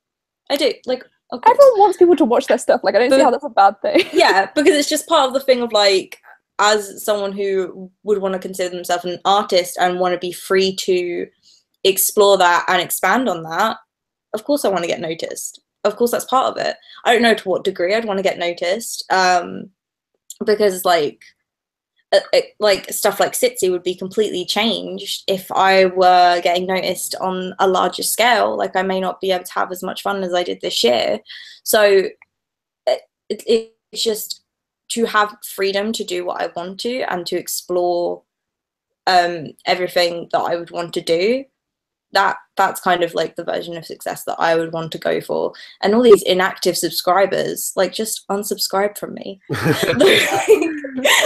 I do. Like,
everyone wants people to watch their stuff. Like, I don't see how that's a bad thing.
Yeah, because it's just part of the thing of, like, as someone who would want to consider themselves an artist and want to be free to explore that and expand on that, of course I want to get noticed. Of course that's part of it. I don't know to what degree I'd want to get noticed, because, like stuff like SiTC would be completely changed if I were getting noticed on a larger scale. Like, I may not be able to have as much fun as I did this year. So it's just to have freedom to do what I want to and to explore everything that I would want to do. That's kind of like the version of success that I would want to go for. And all these inactive subscribers, like, just unsubscribe from me.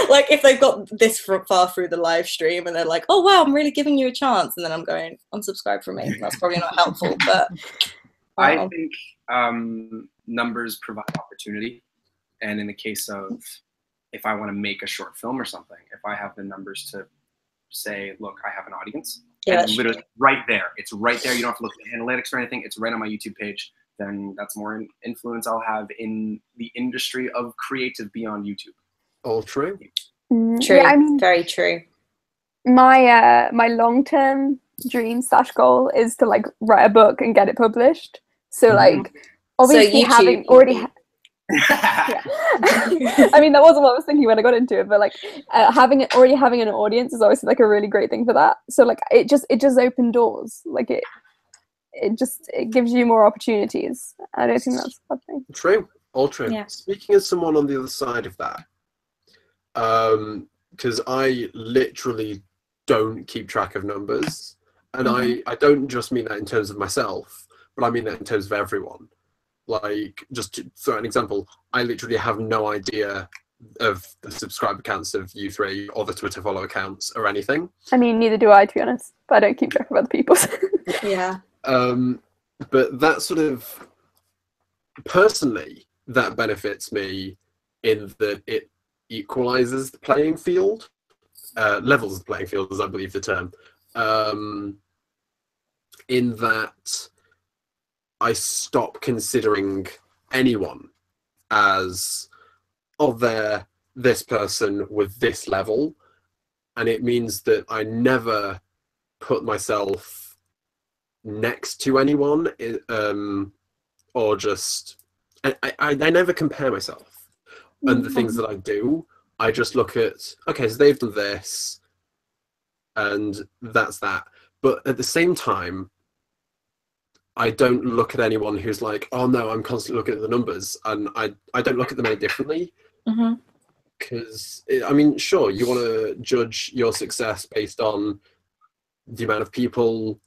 Like, if they've got this far through the live stream and they're like, oh wow, I'm really giving you a chance, and then I'm going, unsubscribe from me. That's probably not helpful, but
I think numbers provide opportunity. And in the case of, if I want to make a short film or something, if I have the numbers to say, look, I have an audience,
yeah,
and literally right there, it's right there. You don't have to look at analytics or anything. It's right on my YouTube page. Then that's more influence I'll have in the industry of creative beyond YouTube.
All true.
True.
Yeah, I mean,
very true.
My my long-term dream / goal is to, like, write a book and get it published. So, like, obviously
so
having already. Yeah. I mean, that wasn't what I was thinking when I got into it, but, like, already having an audience is obviously, like, a really great thing for that. So, like, it just opened doors. Like, it gives you more opportunities. I don't think that's a bad thing.
True. All true.
Yeah.
Speaking as someone on the other side of that, because I literally don't keep track of numbers, and I don't just mean that in terms of myself, but I mean that in terms of everyone. Like, just to throw an example, I literally have no idea of the subscriber counts of you three or the Twitter follow accounts or anything. I
mean, neither do I, to be honest, but I don't keep track of other people's.
Yeah.
But that sort of, personally, that benefits me in that it equalizes the playing field, levels the playing field, as I believe the term, in that I stop considering anyone as, oh, they're this person with this level. and it means that I never put myself next to anyone, or just I never compare myself and the things that I do. I just look at, okay, so they've done this, and that's that. But at the same time, I don't look at anyone who's like, oh no, I'm constantly looking at the numbers, and I don't look at them any differently. Because, I mean, sure, you want to judge your success based on the amount of people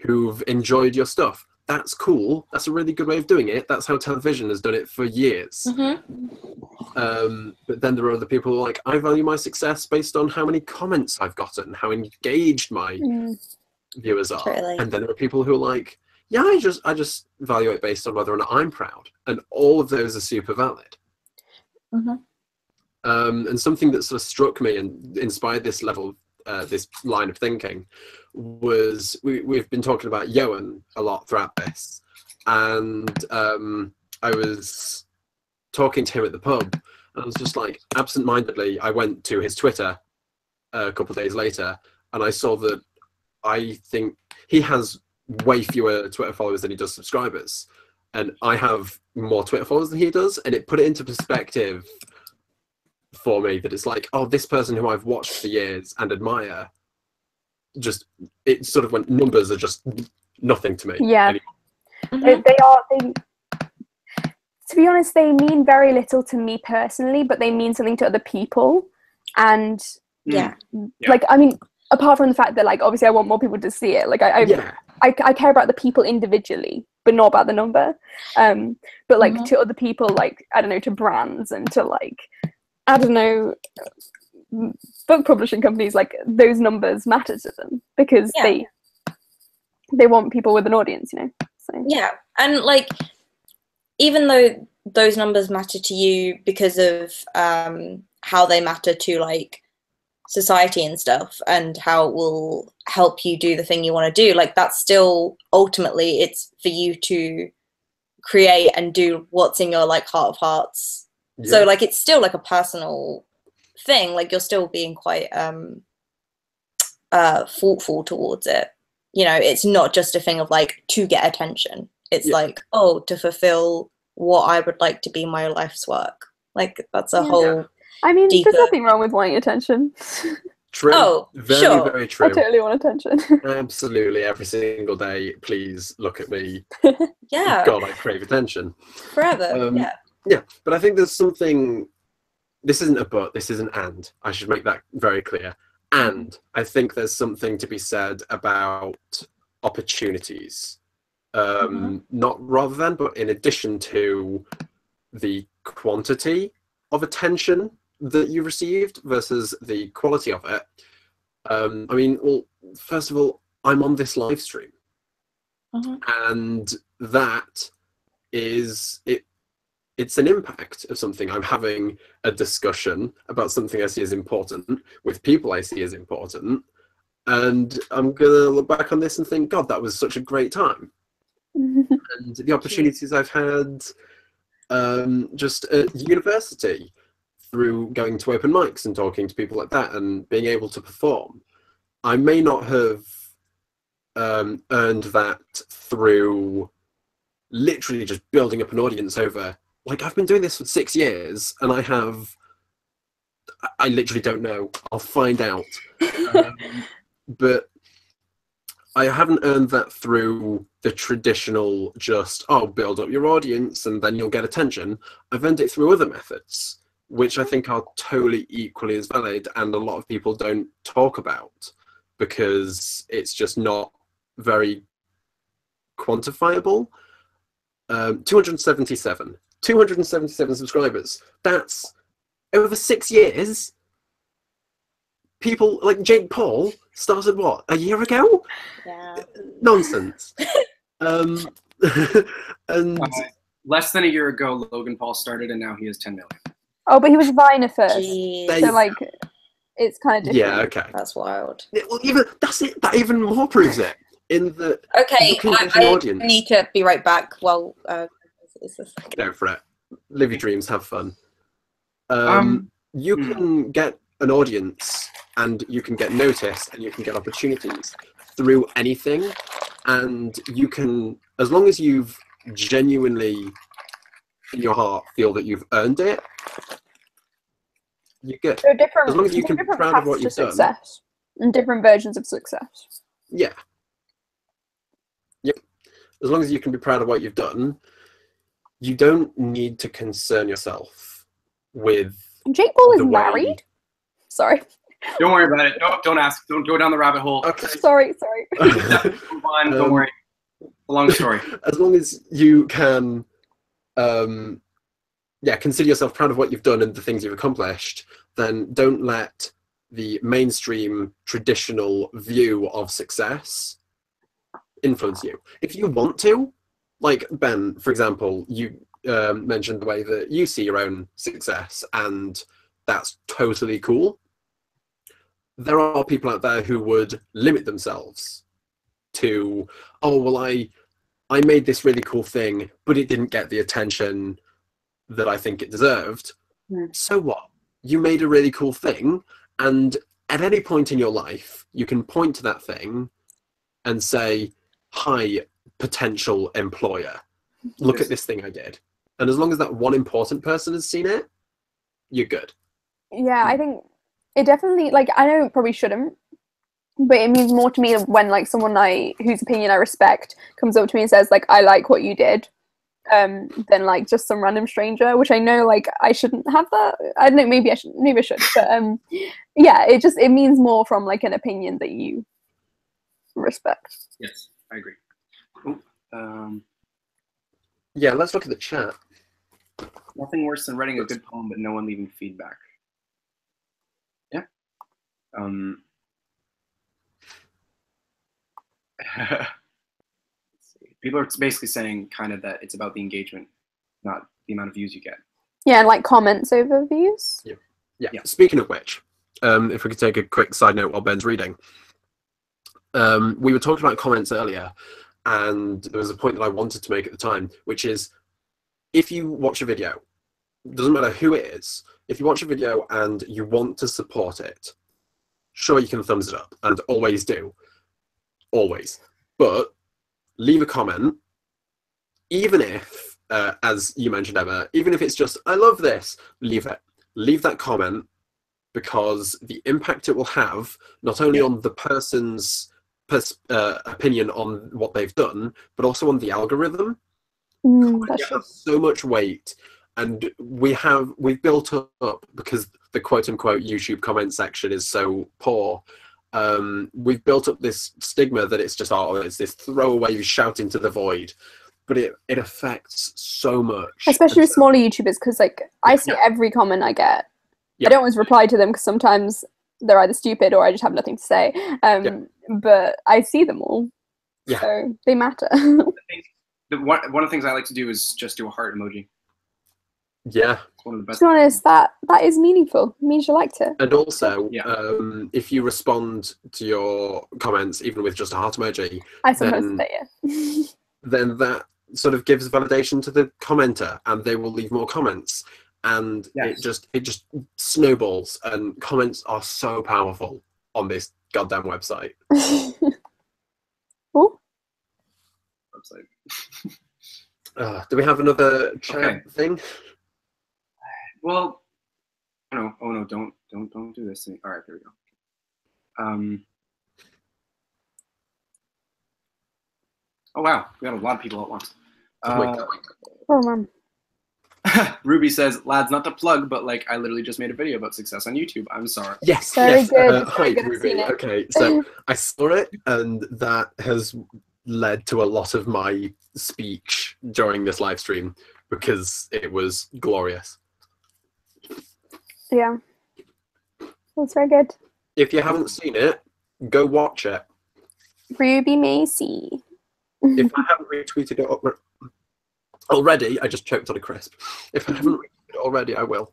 who've enjoyed your stuff. That's cool. That's a really good way of doing it. That's how television has done it for years. But then there are other people who are like, I value my success based on how many comments I've gotten, how engaged my viewers are.
Totally.
And then there are people who are like, yeah, I just value it based on whether or not I'm proud. And all of those are super valid. And something that sort of struck me and inspired this line of thinking was we've been talking about Johan a lot throughout this, and I was talking to him at the pub, and I was just like, absentmindedly, I went to his Twitter a couple of days later, and I saw that I think he has way fewer Twitter followers than he does subscribers, and I have more Twitter followers than he does, and it put it into perspective for me that it's like, oh, this person who I've watched for years and admire, just, it sort of went, numbers are just nothing to me.
Yeah. They to be honest, they mean very little to me personally, but they mean something to other people. And like, I mean, apart from the fact that, like, obviously I want more people to see it, like I care about the people individually, but not about the number. But like to other people, like, I don't know, to brands and to, like, I don't know, book publishing companies, like, those numbers matter to them because they want people with an audience, you know. So.
Yeah, and like, even though those numbers matter to you because of how they matter to, like, society and stuff, and how it will help you do the thing you want to do, like, that's still ultimately, it's for you to create and do what's in your, like, heart of hearts. So, like, it's still, like, a personal thing. Like, you're still being quite thoughtful towards it. You know, it's not just a thing of, like, to get attention. It's like, oh, to fulfill what I would like to be my life's work. Like, that's a whole
I mean,
deeper...
there's nothing wrong with wanting attention.
True.
Oh,
very, very true.
I totally want attention.
Absolutely. Every single day, please look at me.
Yeah.
God, I crave attention.
Forever,
Yeah, but I think there's something, this isn't a but, this is an and. I should make that very clear. And I think there's something to be said about opportunities. Not rather than, but in addition to the quantity of attention that you received versus the quality of it. I mean, well, first of all, I'm on this live stream. And that is it. It's an impact of something. I'm having a discussion about something I see as important with people I see as important. And I'm going to look back on this and think, God, that was such a great time. And the opportunities I've had just at university through going to open mics and talking to people like that and being able to perform. I may not have earned that through literally just building up an audience over, like, I've been doing this for 6 years and I literally don't know. I'll find out. But I haven't earned that through the traditional just, oh, build up your audience and then you'll get attention. I've earned it through other methods, which I think are totally equally as valid and a lot of people don't talk about because it's just not very quantifiable. 277 subscribers. That's over 6 years. People like Jake Paul started what, a year ago?
Yeah.
Nonsense. And
less than a year ago, Logan Paul started, and now he has 10 million.
Oh, but he was Viner first,
Jeez.
so like it's kind of different.
Yeah, okay.
That's wild.
Yeah, well, even that's it. That even more proves it. In the
Okay, I need to be right back. Well,
go for it. Live your dreams, have fun. You can get an audience, and you can get noticed, and you can get opportunities through anything, and you can, as long as you've genuinely in your heart feel that you've earned it, you're good.
There are different,
as long as you can be proud of what you've done.
Success and different versions of success.
Yeah. Yep. As long as you can be proud of what you've done, you don't need to concern yourself with.
Jake Paul is married. Sorry.
Don't worry about it. Don't ask. Don't go down the rabbit hole.
Okay.
Sorry.
Move on. Don't worry. A long story.
As long as you can, consider yourself proud of what you've done and the things you've accomplished, then don't let the mainstream traditional view of success influence you. If you want to, like Ben, for example, you mentioned the way that you see your own success, and that's totally cool. There are people out there who would limit themselves to, oh, well, I made this really cool thing, but it didn't get the attention that I think it deserved. So what? You made a really cool thing, and at any point in your life, you can point to that thing and say, hi, potential employer, look at this thing I did. And as long as that one important person has seen it, you're good.
Yeah, I think it definitely, like, I know it probably shouldn't, but it means more to me when, like, someone whose opinion I respect comes up to me and says, like, I like what you did, than, like, just some random stranger, which I know, like, I shouldn't have that. I don't know, maybe I should, but, yeah, it means more from, like, an opinion that you respect.
Yes, I agree.
Yeah, let's look at the chat.
Nothing worse than writing a good poem but no one leaving feedback. Yeah. People are basically saying kind of that it's about the engagement, not the amount of views you get.
Yeah, and like comments over views.
Yeah. Speaking of which, if we could take a quick side note while Ben's reading. We were talking about comments earlier, and there was a point that I wanted to make at the time, which is, if you watch a video, doesn't matter who it is, if you watch a video and you want to support it, sure, you can thumbs it up, and always do. Always. But leave a comment, even if, as you mentioned, Emma, even if it's just, I love this, leave it. Leave that comment, because the impact it will have, not only on the person's opinion on what they've done, but also on the algorithm. It has so much weight, and we've built up, because the quote-unquote YouTube comment section is so poor, we've built up this stigma that it's just, oh, it's this throwaway shout into the void, but it affects so much,
especially with smaller YouTubers, because like I see every comment I get. I don't always reply to them because sometimes they're either stupid or I just have nothing to say, but I see them all, so they matter.
One of the things I like to do is just do a heart emoji.
Yeah.
It's one of the best.
To be honest, that is meaningful. It means you liked it.
And also, if you respond to your comments, even with just a heart emoji,
I sometimes say
then that sort of gives validation to the commenter, and they will leave more comments. And it just snowballs, and comments are so powerful on this goddamn website.
Oh.
Do we have another chat thing?
Well, no. Oh no! Don't do this thing. All right, there we go. Oh wow, we got a lot of people at once.
Oh man.
Ruby says, lads, not to plug, but like I literally just made a video about success on YouTube. I'm sorry.
Yes.
Very good.
Hi, Ruby. Okay, so I saw it, and that has led to a lot of my speech during this live stream, because it was glorious.
Yeah. That's very good.
If you haven't seen it, go watch it.
Ruby Macy.
If I haven't retweeted it already, I just choked on a crisp. If I haven't retweeted it already, I will.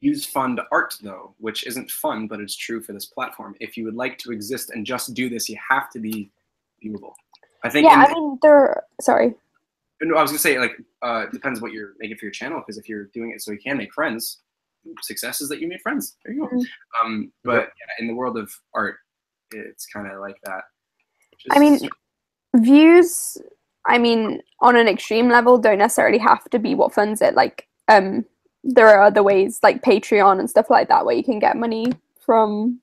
Use fund art, though, which isn't fun, but it's true for this platform. If you would like to exist and just do this, you have to be viewable. I think.
Yeah, I mean, sorry.
no, I was gonna say like it depends what you're making for your channel, because if you're doing it so you can make friends, success is that you made friends. There you go. But yeah, in the world of art, it's kind of like that.
I mean, views, I mean, on an extreme level, don't necessarily have to be what funds it. Like, there are other ways, like Patreon and stuff like that, where you can get money from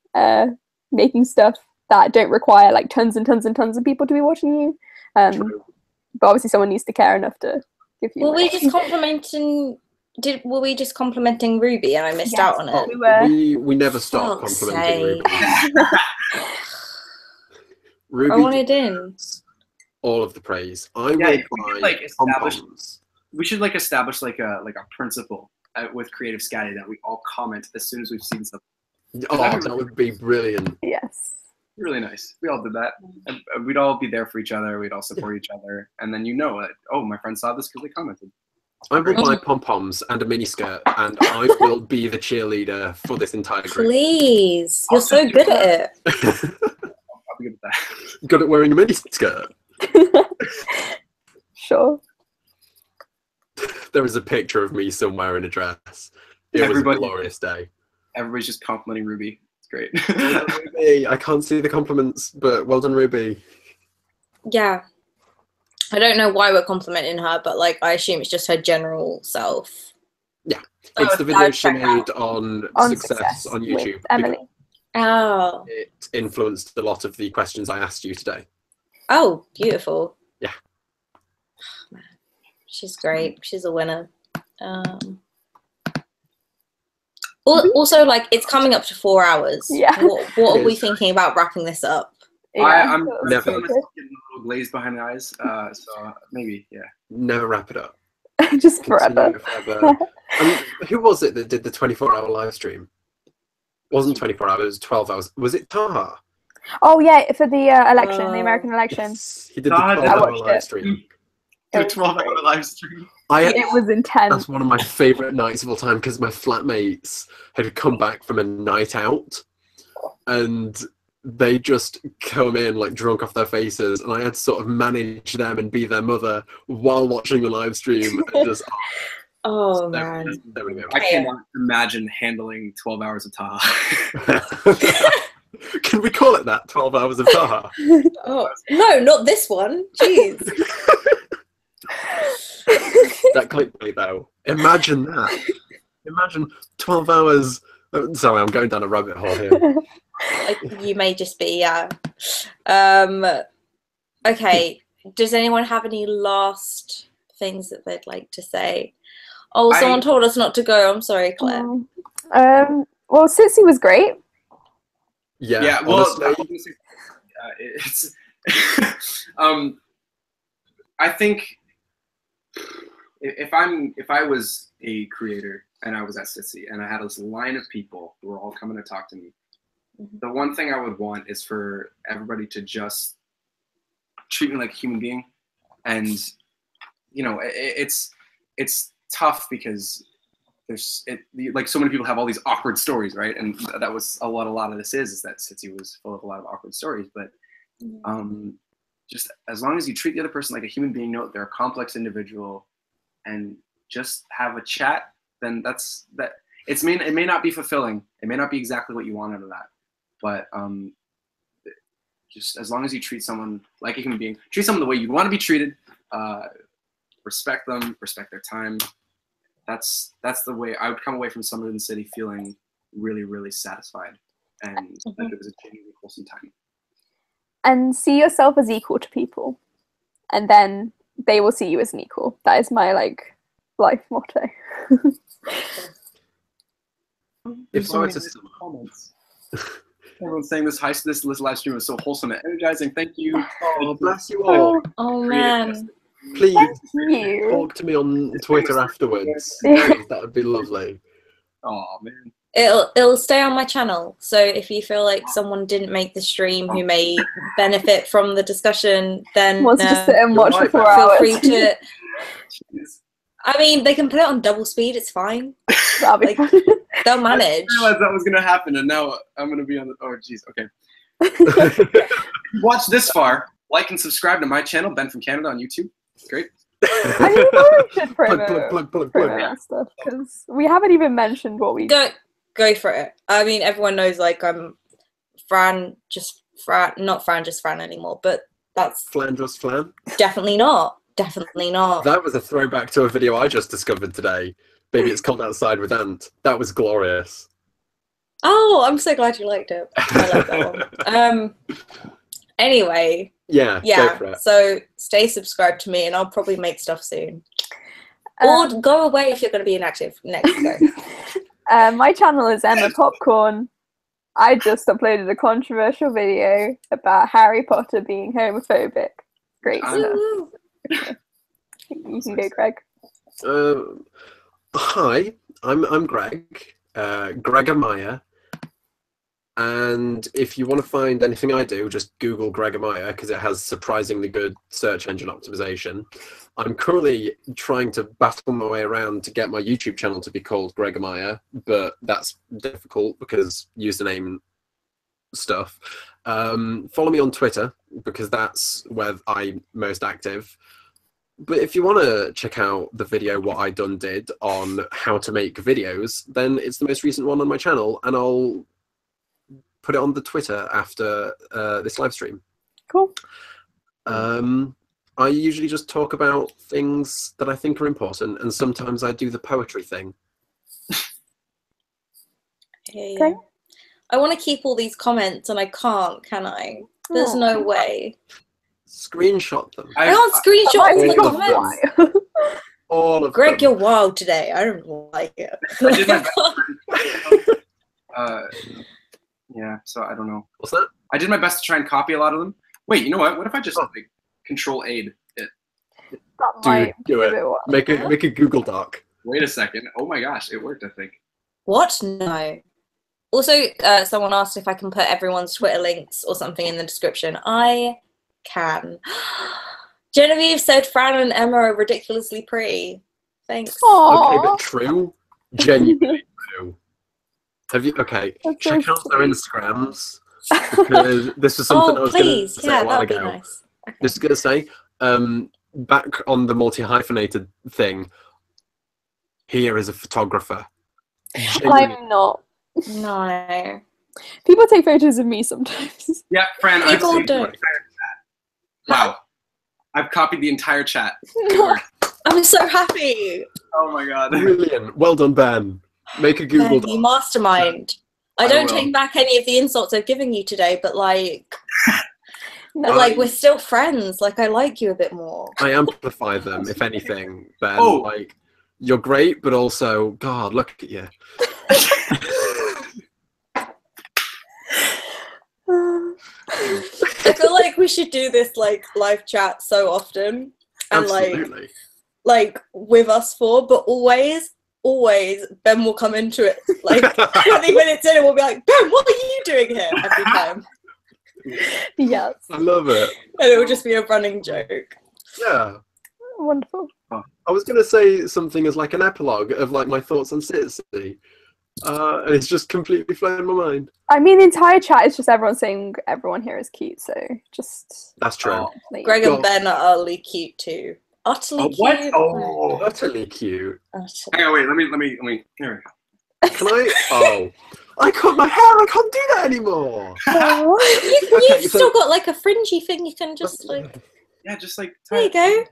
making stuff that don't require like tons and tons and tons of people to be watching you. But obviously, someone needs to care enough to give you.
Were we just complimenting Ruby and I missed out on
We
it?
never stopped complimenting Ruby. Ruby
I wanted in
all of the praise.
We should like establish like a principle with Creative Scatty that we all comment as soon as we've seen something.
Oh, that would be brilliant.
Yes.
Really nice. We all did that. And we'd all be there for each other. We'd all support each other. And then oh, my friend saw this because they commented.
I will buy pom-poms and a miniskirt, and I will be the cheerleader for this entire group.
Please. You're so good at it.
I'll be good at that.
Good at wearing a miniskirt.
Sure.
There is a picture of me somewhere in a dress. It was a glorious day.
Everybody's just complimenting Ruby. It's great.
Well done, Ruby. I can't see the compliments, but well done, Ruby.
Yeah. I don't know why we're complimenting her, but like I assume it's just her general self.
Yeah. It's the video she made on success on YouTube.
Emily.
Oh.
It influenced a lot of the questions I asked you today.
Oh, beautiful.
Yeah.
Oh, man. She's great. She's a winner. Also, like, it's coming up to 4 hours.
Yeah.
What are we thinking about wrapping this up?
Yeah,
I'm
never
getting a little glazed behind the eyes, so maybe, yeah.
Never wrap it up.
Just forever.
Who was it that did the 24-hour live stream? It wasn't 24 hours, it was 12 hours. Was it Taha?
Oh, yeah, for the election, the American election.
Yes, he did the 12-hour live stream.
The 12-hour live stream.
It was intense.
That's one of my favourite nights of all time because my flatmates had come back from a night out and they just come in like drunk off their faces, and I had to sort of manage them and be their mother while watching the live stream. And just,
oh man,
I cannot imagine handling 12 hours of Taha.
Can we call it that? 12 hours of Taha?
Oh no, not this one. Jeez.
That clickbait though. Imagine that. Imagine 12 hours. Sorry, I'm going down a rabbit hole here.
You may just be, yeah. Okay. Does anyone have any last things that they'd like to say? Oh, someone told us not to go. I'm sorry, Claire.
Well, SiTC was great.
Yeah.
Well,
honestly.
it's. I think if I was a creator and I was at SiTC and I had this line of people who were all coming to talk to me, the one thing I would want is for everybody to just treat me like a human being. And you know, it's tough because like so many people have all these awkward stories, right? And that was a lot of this is that SiTC was full of a lot of awkward stories. But just as long as you treat the other person like a human being, know that they're a complex individual, and just have a chat, then it may not be fulfilling. It may not be exactly what you want out of that. But just as long as you treat someone like a human being, treat someone the way you want to be treated, respect them, respect their time. That's the way I would come away from Summer in the City feeling really, really satisfied and like it was a genuinely wholesome time.
And see yourself as equal to people, and then they will see you as an equal. That is my life motto.
If I were to
comments. Everyone's saying this live stream was so wholesome and energizing. Thank you.
Oh, bless you all.
Oh man.
Please
you.
talk to me on Twitter afterwards. That would be lovely.
Oh man.
It'll stay on my channel. So if you feel like someone didn't make the stream who may benefit from the discussion, then
wants to just sit and watch for 4
feel
hours.
free to. I mean, they can put it on double speed. It's fine.
That'll be fun.
They'll manage.
I realized that was gonna happen, and now I'm gonna be on the. Oh, jeez. Okay. Watch this far. Like and subscribe to my channel, Ben from Canada, on YouTube. Great.
I mean, we probably should promote
plug.
that stuff because we haven't even mentioned what we
go for it. I mean, everyone knows like I'm not Fran, just Fran anymore. But that's
Flanders Flan.
Definitely not. Definitely not.
That was a throwback to a video I just discovered today. Baby, it's cold outside with Ant. That was glorious.
Oh, I'm so glad you liked it. I like that one. Anyway.
Yeah. Go for it.
So stay subscribed to me, and I'll probably make stuff soon. Or go away if you're going to be inactive. Next, go.
My channel is Emma Popcorn. I just uploaded a controversial video about Harry Potter being homophobic. Great stuff. You can go, Greg.
Hi, I'm Greg. Greg Amaya. And if you want to find anything I do, just Google Greg Amaya because it has surprisingly good search engine optimization. I'm currently trying to battle my way around to get my YouTube channel to be called Greg Amaya, but that's difficult because username stuff. Follow me on Twitter because that's where I'm most active. But if you want to check out the video what I did on how to make videos, then it's the most recent one on my channel, and I'll put it on the Twitter after this live stream.
Cool.
I usually just talk about things that I think are important, and sometimes I do the poetry thing.
Okay. I want to keep all these comments, and I can't, can I? There's no way.
Screenshot them.
I can't screenshot all the comments.
All of
Greg,
them.
you're wild today. I don't like it.
I did my best. Yeah, so I don't know.
What's that?
I did my best to try and copy a lot of them. Wait, you know what? What if I just like Control-Aid it?
Do it. Make a Google Doc.
Wait a second. Oh my gosh, it worked, I think.
What? No. Also, someone asked if I can put everyone's Twitter links or something in the description. I can. Genevieve said Fran and Emma are ridiculously pretty. Thanks.
Aww.
Okay, but true? Genuinely true. Have you? Okay, check out their Instagrams because this is something I was going to say a while ago.
Nice. Okay.
Just going to say, back on the multi-hyphenated thing, here is a photographer.
I'm not.
No.
People take photos of me sometimes.
Yeah, Fran, I've
People
seen
don't.
the entire chat. Wow. I've copied the entire chat.
I'm so happy.
Oh my god.
Brilliant. Well done, Ben. Make a Google Doc.
You mastermind. I don't take back any of the insults I've given you today, but like, like we're still friends. Like I like you a bit more.
I amplify them, if anything, Ben.
Oh.
Like, you're great, but also, God, look at you.
I feel like we should do this like live chat so often, and
Absolutely.
like with us four, but always Ben will come into it like 20 minutes in and we'll be like, Ben, what are you doing here? Every time.
Yes.
I love it.
And it will just be a running joke.
Yeah.
Wonderful.
I was going to say something as like an epilogue of like my thoughts on SiTC. And it's just completely flown my mind.
I mean, the entire chat is just everyone saying everyone here is cute, so just...
That's true.
Greg and Ben are utterly cute too. Utterly cute.
What? Oh,
Utterly cute.
hang on, wait. Let me. Here we go.
Can I? Oh, I cut my hair. I can't do that anymore.
You've still got like a fringy thing. You can just like.
Yeah, just like.
There you go.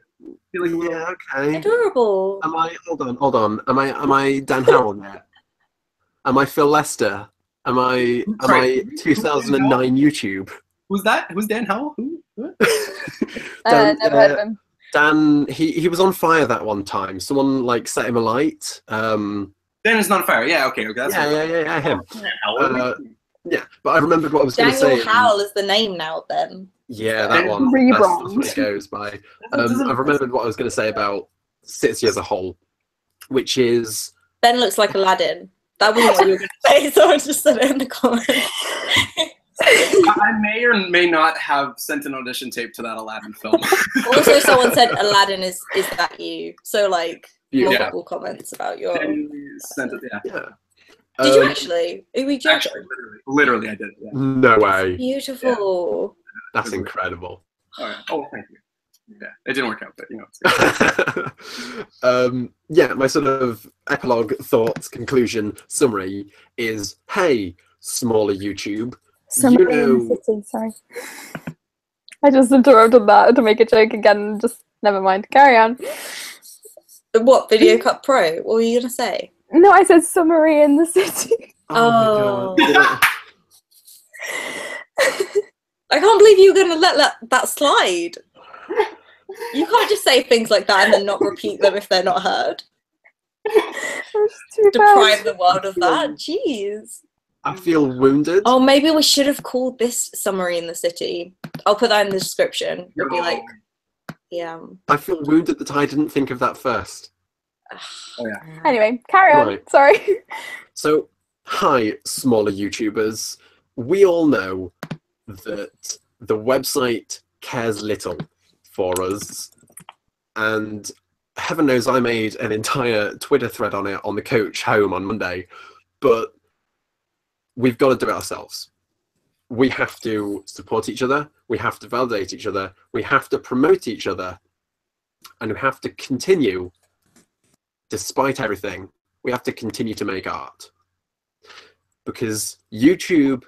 Feel like a little-
Yeah. Okay.
Adorable.
Am I? Hold on. Am I Dan Howell yet? Am I Phil Lester? Am I 2009 YouTube?
Who's that? Who's Dan Howell? Who?
Dan,
never heard of him.
Dan, he was on fire that one time. Someone like set him alight.
Dan is not on fire. Yeah, okay. That's
Yeah, him.
Dan Howell.
Yeah, but I remembered what I was going to say.
Daniel Howell is the name now, Ben.
Yeah, that one. That's what it goes by. I've remembered what I was going to say about SiTC as a whole, which is...
Ben looks like Aladdin. That wasn't what you were going to say, so I just said it in the comments.
I may or may not have sent an audition tape to that Aladdin film.
Also, someone said Aladdin is that you? So like multiple
Yeah.
comments about your.
Sent it, yeah.
Yeah.
Did you actually? Are we joking?
Actually, literally, I did. Yeah.
No way.
Beautiful.
That's incredible.
All right. Oh, thank you. Yeah, it didn't work out, but you know. It's
yeah, my sort of epilogue, thoughts, conclusion, summary is: hey, smaller YouTube,
Somebody in the city, sorry. I just interrupted that to make a joke again. Just never mind. Carry on.
What, Video Cut Pro? What were you gonna say?
No, I said summary in the city.
Oh my God.
I can't believe you were gonna let that slide. You can't just say things like that and then not repeat them if they're not heard. Deprive the world of that. Jeez.
I feel wounded.
Oh, maybe we should have called this Summary in the City. I'll put that in the description. It'll be like, yeah.
I feel wounded that I didn't think of that first.
Oh, yeah.
Anyway, carry on.
Right.
Sorry.
So, hi, smaller YouTubers. We all know that the website cares little for us. And heaven knows I made an entire Twitter thread on it on the coach home on Monday. But we've got to do it ourselves. We have to support each other. We have to validate each other. We have to promote each other. And we have to continue, despite everything, we have to continue to make art. Because YouTube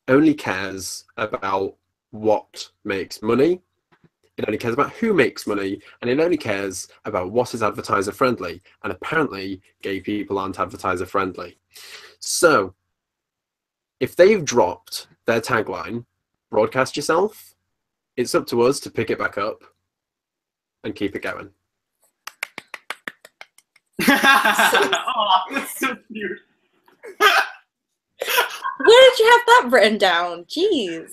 only cares about what makes money. It only cares about who makes money. And it only cares about what is advertiser friendly. And apparently, gay people aren't advertiser friendly. So, if they've dropped their tagline, broadcast yourself, it's up to us to pick it back up and keep it going.
Oh, that's so cute.
Where did you have that written down? Jeez.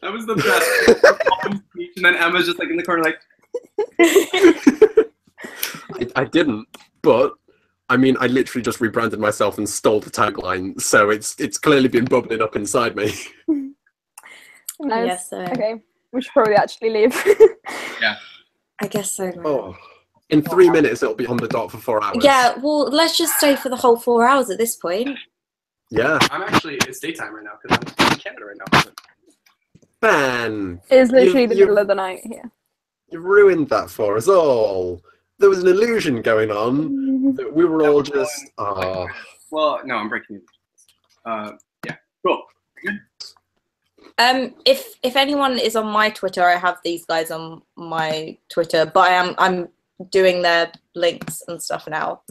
That was the best. And then Emma's just like in the corner like...
I didn't, but I mean, I literally just rebranded myself and stole the tagline, so it's clearly been bubbling up inside me.
Nice.
Yes, so.
Okay, we should probably actually leave.
Yeah.
I guess so.
Oh, in 3 minutes it'll be on the dot for 4 hours.
Yeah, well, let's just stay for the whole 4 hours at this point.
Yeah.
I'm actually, it's daytime right now because I'm in Canada right now.
Ben!
It's literally the middle of the night here.
You ruined that for us all. There was an illusion going on that we were all just... Oh.
Well, no, I'm breaking it. Yeah, cool.
If anyone is on my Twitter, I have these guys on my Twitter, but I'm doing their links and stuff now.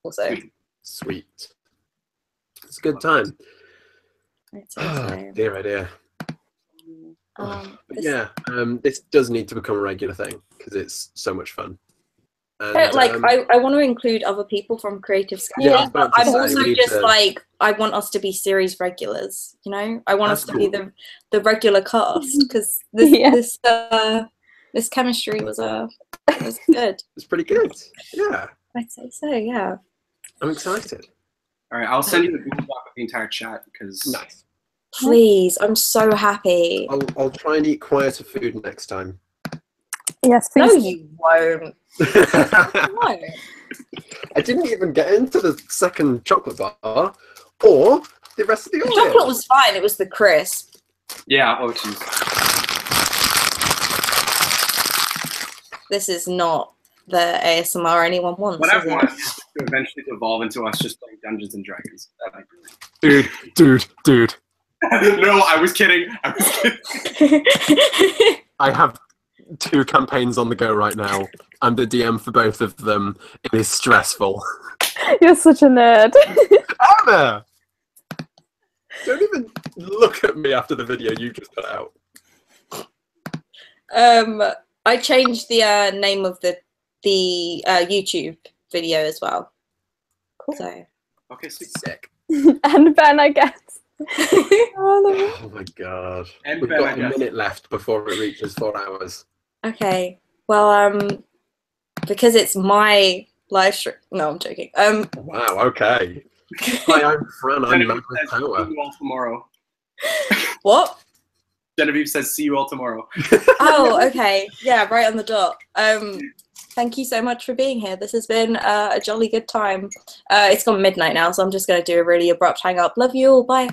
Also,
Sweet. It's a good time.
So.
Dear idea.
This,
yeah, this does need to become a regular thing because it's so much fun. And,
I want to include other people from Creative Scatty.
Yeah,
but I'm also just like, I want us to be series regulars, you know? I want us to be the regular cast because this chemistry was good.
It's pretty good. Yeah.
I'd say so, yeah.
I'm excited.
All right, I'll send you the Google Doc with the entire chat because...
Nice.
Please, I'm so happy.
I'll try and eat quieter food next time.
Yes,
No,
please.
you won't.
I didn't even get into the second chocolate bar or the rest of the audio.
Chocolate was fine. It was the crisp.
Yeah. Oh, jeez.
This is not the ASMR anyone wants.
What I want is to eventually evolve into us just playing Dungeons and Dragons.
Dude.
No, I was kidding.
I have 2 campaigns on the go right now. I'm the DM for both of them. It is stressful.
You're such a nerd.
Anna! Don't even look at me after the video you just put out.
I changed the name of the YouTube video as well. Cool. So.
Okay,
Sick.
And Ben, I guess.
Oh my god.
And
We've
Ben,
got a minute left before it reaches 4 hours.
Okay. Well, because it's my live stream. No, I'm joking.
Wow. Okay. Hi, I'm Fran. I'm Mad with Power.
See you all tomorrow.
What?
Genevieve says, "See you all tomorrow."
Oh, okay. Yeah, right on the dot. Thank you so much for being here. This has been a jolly good time. It's gone midnight now, so I'm just going to do a really abrupt hang up. Love you all. Bye.